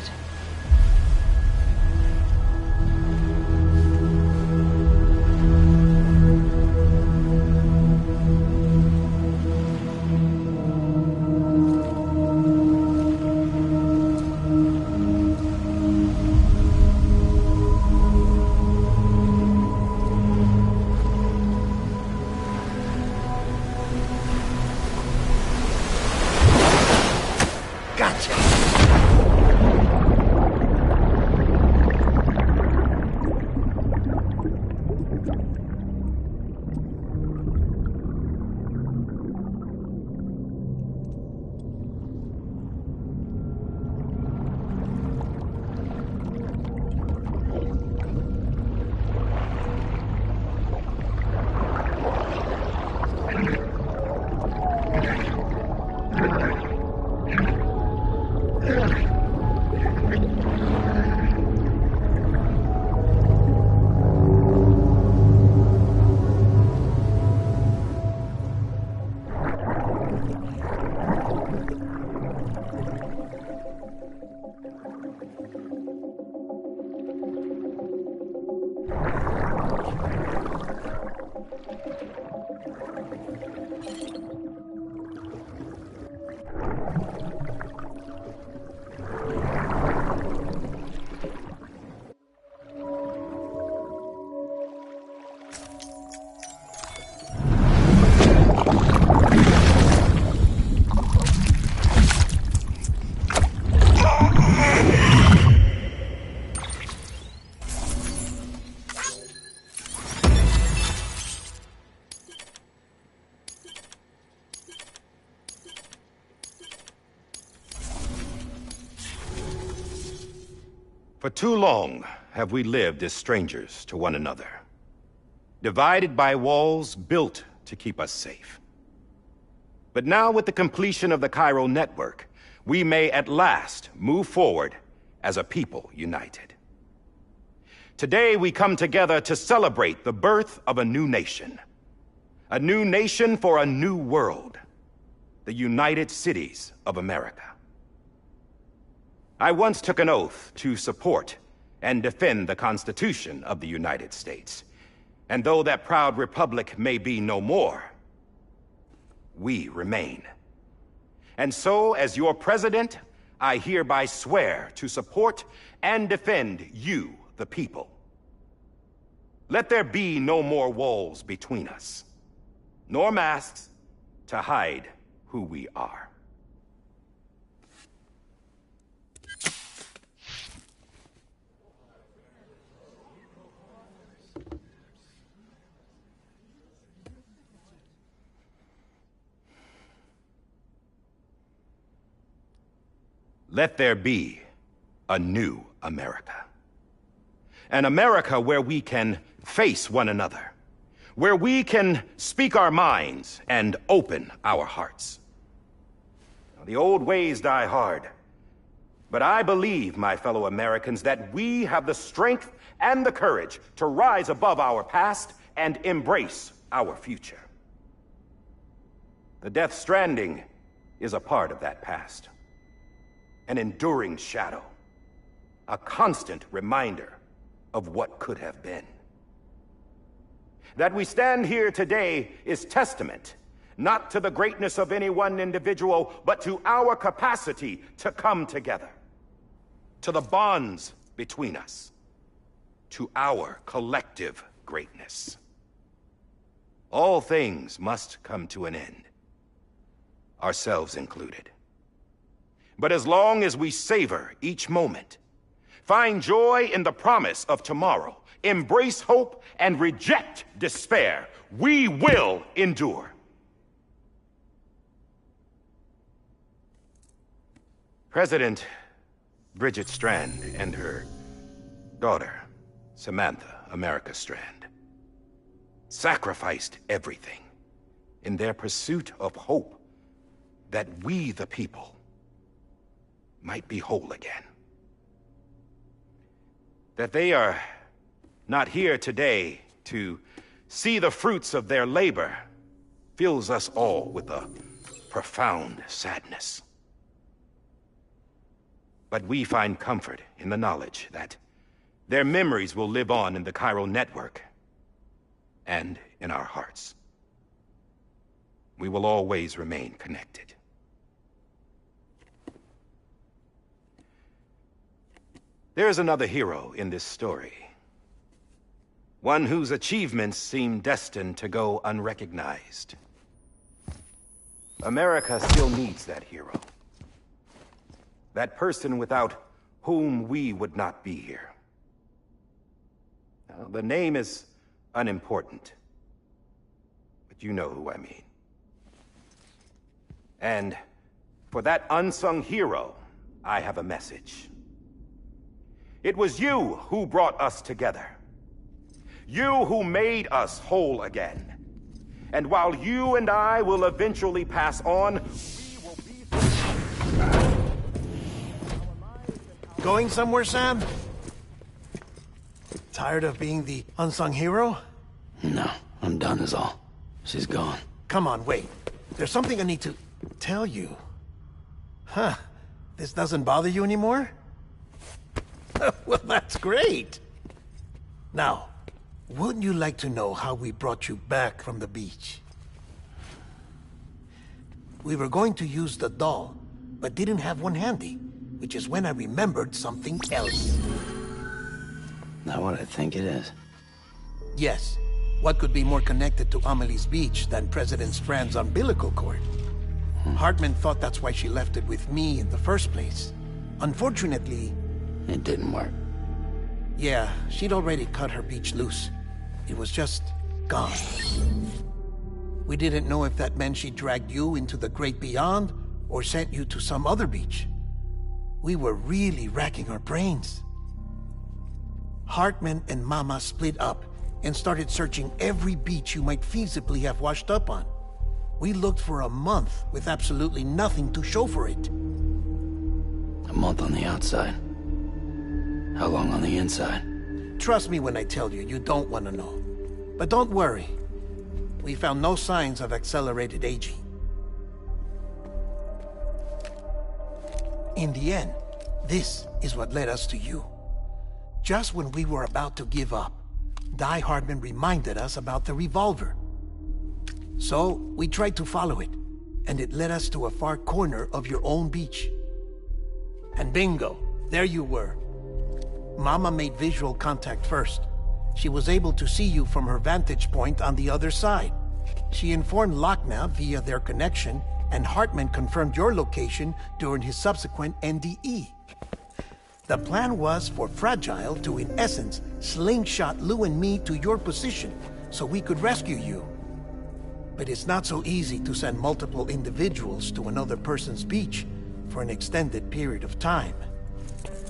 For too long have we lived as strangers to one another, divided by walls built to keep us safe. But now, with the completion of the chiral network, we may at last move forward as a people united. Today we come together to celebrate the birth of a new nation for a new world, the United Cities of America. I once took an oath to support and defend the Constitution of the United States. And though that proud republic may be no more, we remain. And so, as your president, I hereby swear to support and defend you, the people. Let there be no more walls between us, nor masks to hide who we are. Let there be a new America. An America where we can face one another, where we can speak our minds and open our hearts. Now, the old ways die hard, but I believe, my fellow Americans, that we have the strength and the courage to rise above our past and embrace our future. The Death Stranding is a part of that past. An enduring shadow, a constant reminder of what could have been. That we stand here today is testament, not to the greatness of any one individual, but to our capacity to come together, to the bonds between us to our collective greatness. All things must come to an end, ourselves included. But as long as we savor each moment, find joy in the promise of tomorrow, embrace hope, and reject despair, we will endure. President Bridget Strand and her daughter, Samantha America Strand, sacrificed everything in their pursuit of hope that we, the people, might be whole again. That they are not here today to see the fruits of their labor fills us all with a profound sadness. But we find comfort in the knowledge that their memories will live on in the chiral network and in our hearts. We will always remain connected. There is another hero in this story. One whose achievements seem destined to go unrecognized. America still needs that hero. That person without whom we would not be here. Now, the name is unimportant, but you know who I mean. And for that unsung hero, I have a message. It was you who brought us together. You who made us whole again. And while you and I will eventually pass on, we will be... Going somewhere, Sam? Tired of being the unsung hero? No, I'm done is all. She's gone. Come on, wait. There's something I need to tell you. Huh. This doesn't bother you anymore? Well, that's great. Now, wouldn't you like to know how we brought you back from the beach? We were going to use the doll, but didn't have one handy, which is when I remembered something else. Not what I think it is. Yes. What could be more connected to Amelie's beach than President Strand's umbilical cord? Hartman thought that's why she left it with me in the first place. Unfortunately... It didn't work. Yeah, she'd already cut her beach loose. It was just gone. We didn't know if that meant she dragged you into the great beyond, or sent you to some other beach. We were really racking our brains. Hartman and Mama split up and started searching every beach you might feasibly have washed up on. We looked for a month with absolutely nothing to show for it. A month on the outside. How long on the inside? Trust me when I tell you, you don't want to know. But don't worry. We found no signs of accelerated aging. In the end, this is what led us to you. Just when we were about to give up, Die Hartman reminded us about the revolver. So, we tried to follow it, and it led us to a far corner of your own beach. And bingo, there you were. Mama made visual contact first. She was able to see you from her vantage point on the other side. She informed Lochna via their connection, and Hartman confirmed your location during his subsequent NDE. The plan was for Fragile to, in essence, slingshot Lou and me to your position, so we could rescue you. But it's not so easy to send multiple individuals to another person's beach for an extended period of time.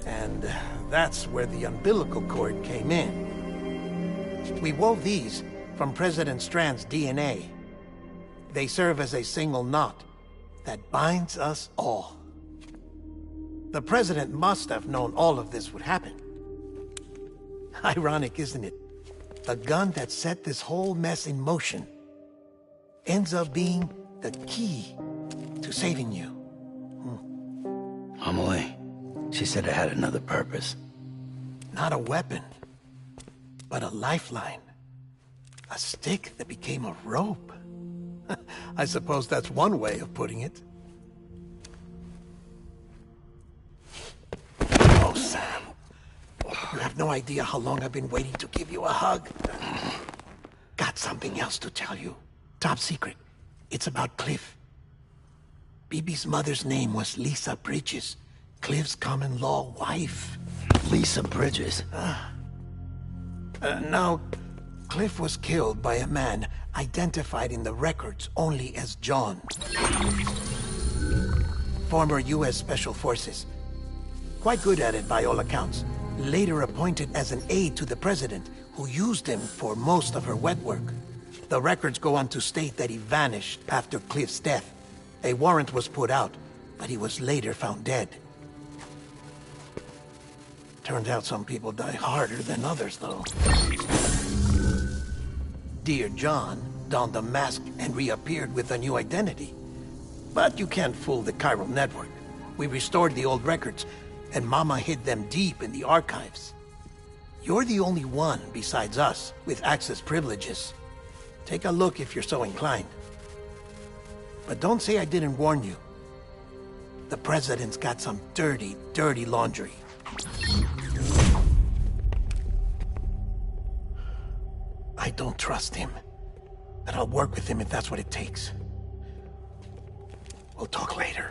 And that's where the umbilical cord came in. We wove these from President Strand's DNA. They serve as a single knot that binds us all. The President must have known all of this would happen. Ironic, isn't it? The gun that set this whole mess in motion ends up being the key to saving you. Amelie, she said it had another purpose. Not a weapon, but a lifeline. A stick that became a rope. I suppose that's one way of putting it. Oh, Sam. have no idea how long I've been waiting to give you a hug. Got something else to tell you. Top secret. It's about Cliff. Bibi's mother's name was Lisa Bridges, Cliff's common-law wife. Lisa Bridges? Now, Cliff was killed by a man identified in the records only as John. Former U.S. Special Forces. Quite good at it by all accounts. Later appointed as an aide to the president, who used him for most of her wet work. The records go on to state that he vanished after Cliff's death. A warrant was put out, but he was later found dead. Turns out some people die harder than others, though. Dear John donned a mask and reappeared with a new identity. But you can't fool the chiral network. We restored the old records, and Mama hid them deep in the archives. You're the only one, besides us, with access privileges. Take a look if you're so inclined. But don't say I didn't warn you. The president's got some dirty, dirty laundry. I don't trust him, but I'll work with him if that's what it takes. We'll talk later.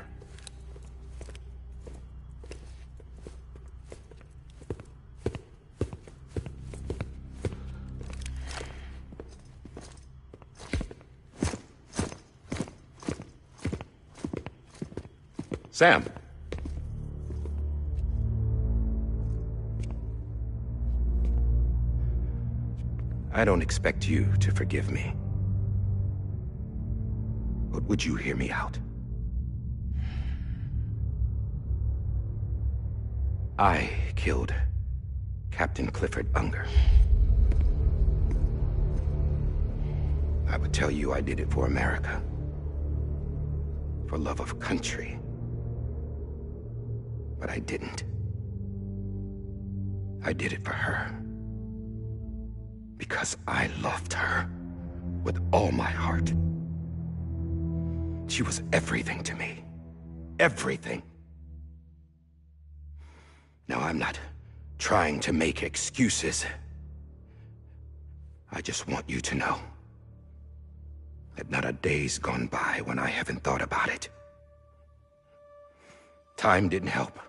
Sam. I don't expect you to forgive me. But would you hear me out? I killed Captain Clifford Unger. I would tell you I did it for America. For love of country. But I didn't. I did it for her. Because I loved her with all my heart. She was everything to me. Everything. Now, I'm not trying to make excuses. I just want you to know that not a day's gone by when I haven't thought about it. Time didn't help.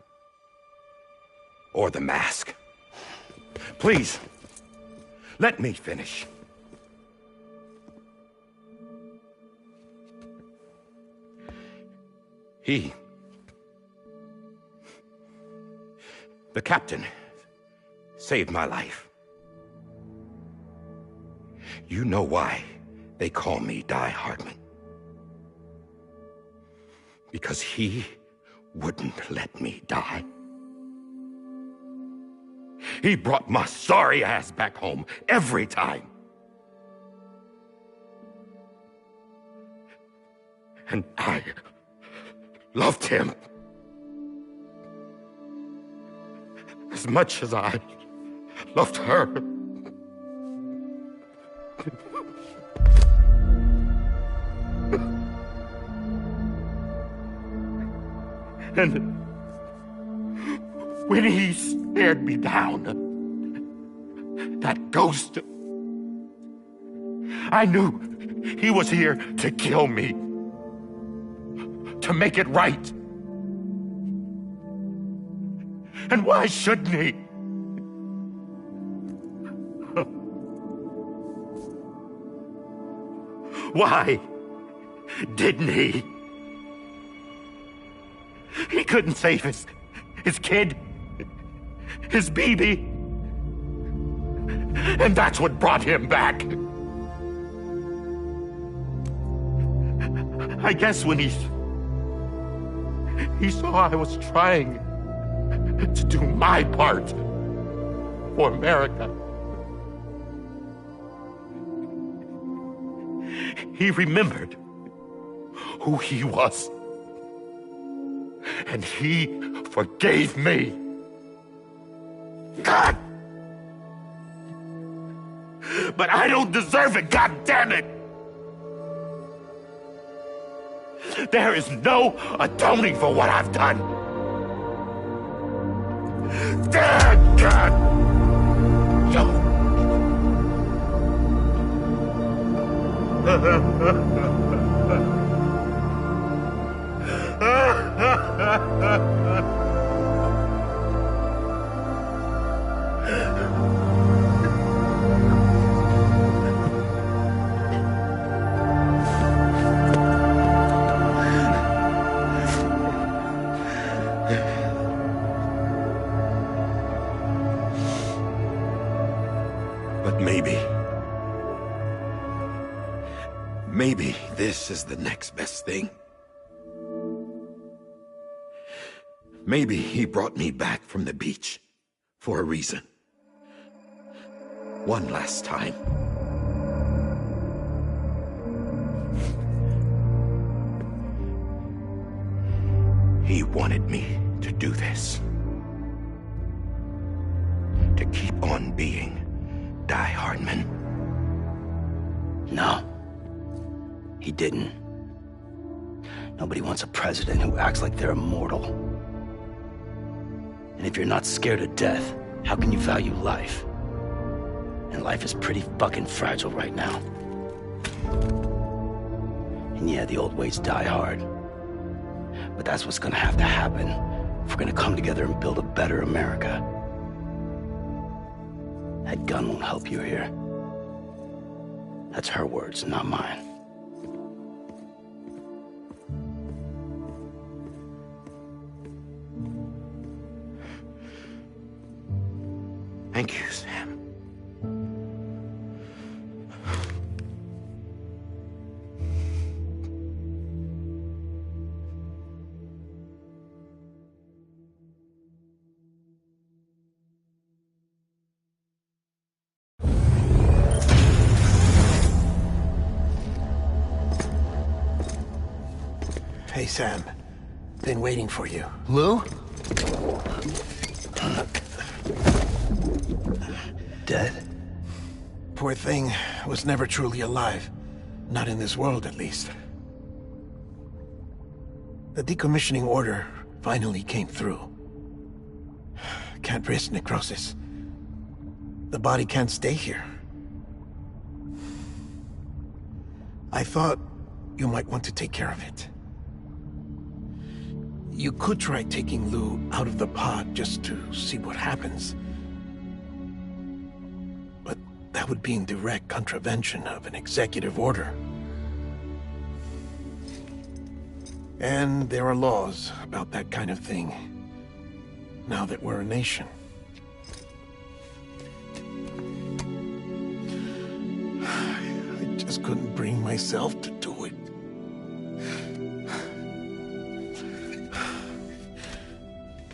Or the mask. Please, let me finish. The captain, saved my life. You know why they call me Die Hardman. Because he wouldn't let me die. He brought my sorry ass back home every time. And I loved him as much as I loved her. And when he stared me down, that ghost, I knew he was here to kill me, to make it right. And why shouldn't he? Why didn't he? He couldn't save his kid, his baby. And that's what brought him back. I guess when he saw I was trying to do my part for America, he remembered who he was. And he forgave me. God! But I don't deserve it, God damn it! There is no atoning for what I've done. Dead God! But maybe this is the next best thing. Maybe he brought me back from the beach for a reason. One last time. He wanted me to do this. To keep on being Die Hardman. No. He didn't. Nobody wants a president who acts like they're immortal. And if you're not scared of death, how can you value life? And life is pretty fucking fragile right now. And yeah, the old ways die hard. But that's what's gonna have to happen if we're gonna come together and build a better America. That gun won't help you here. That's her words, not mine. Thank you, Sam. Hey, Sam. Been waiting for you. Lou? Dead? Poor thing was never truly alive. Not in this world, at least. The decommissioning order finally came through. Can't risk necrosis. The body can't stay here. I thought you might want to take care of it. You could try taking Lou out of the pod just to see what happens. But that would be in direct contravention of an executive order. And there are laws about that kind of thing, now that we're a nation. I just couldn't bring myself to do it.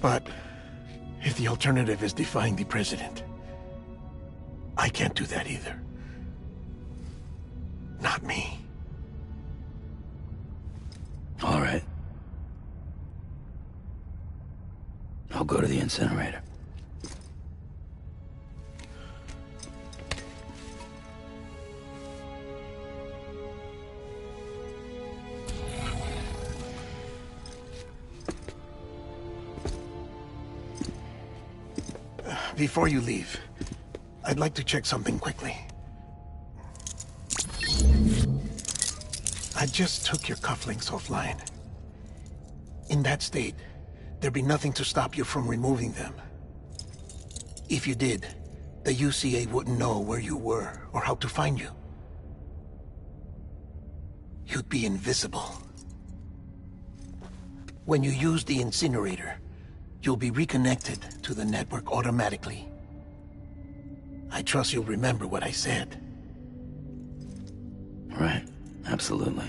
But if the alternative is defying the president, I can't do that either. Not me. All right. I'll go to the incinerator. Before you leave, I'd like to check something quickly. I just took your cufflinks offline. In that state, there'd be nothing to stop you from removing them. If you did, the UCA wouldn't know where you were or how to find you. You'd be invisible. When you use the incinerator, you'll be reconnected to the network automatically. I trust you'll remember what I said. Right, absolutely.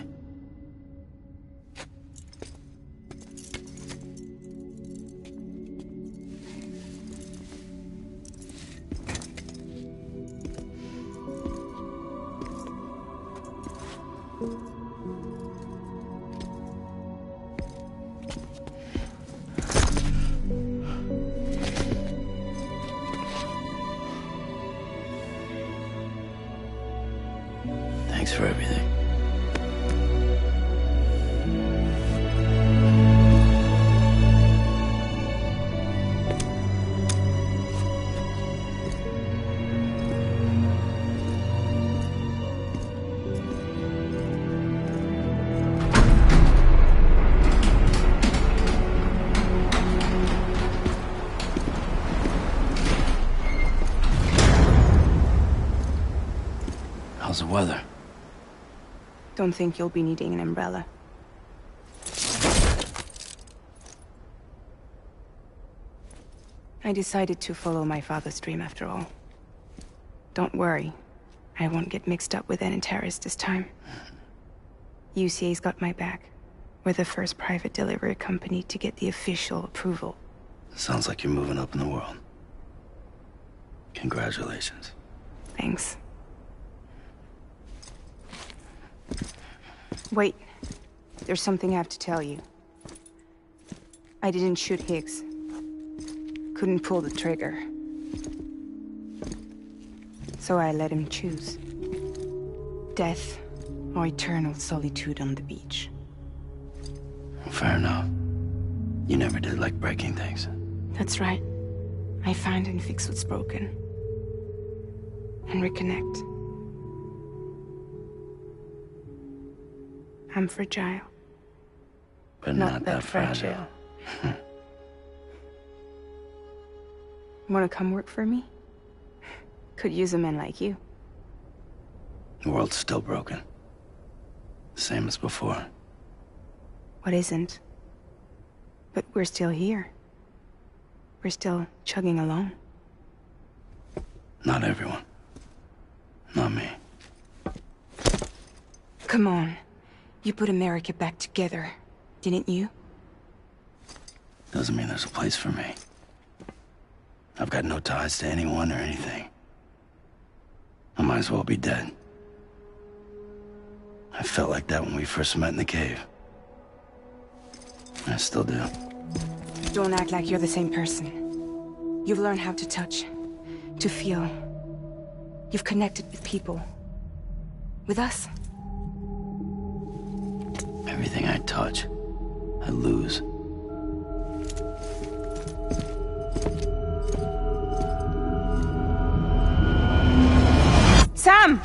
Thanks for everything. How's the weather? Don't think you'll be needing an umbrella. I decided to follow my father's dream after all. Don't worry. I won't get mixed up with any terrorists this time. UCA's got my back. We're the first private delivery company to get the official approval. Sounds like you're moving up in the world. Congratulations. Thanks. Wait. There's something I have to tell you. I didn't shoot Higgs. Couldn't pull the trigger. So I let him choose. Death or eternal solitude on the beach. Fair enough. You never did like breaking things. That's right. I find and fix what's broken. And reconnect. I'm fragile. But not that fragile. Wanna come work for me? Could use a man like you. The world's still broken. Same as before. What isn't? But we're still here. We're still chugging along. Not everyone. Not me. Come on. You put America back together, didn't you? Doesn't mean there's a place for me. I've got no ties to anyone or anything. I might as well be dead. I felt like that when we first met in the cave. I still do. Don't act like you're the same person. You've learned how to touch, to feel. You've connected with people. With us. Everything I touch, I lose. Sam!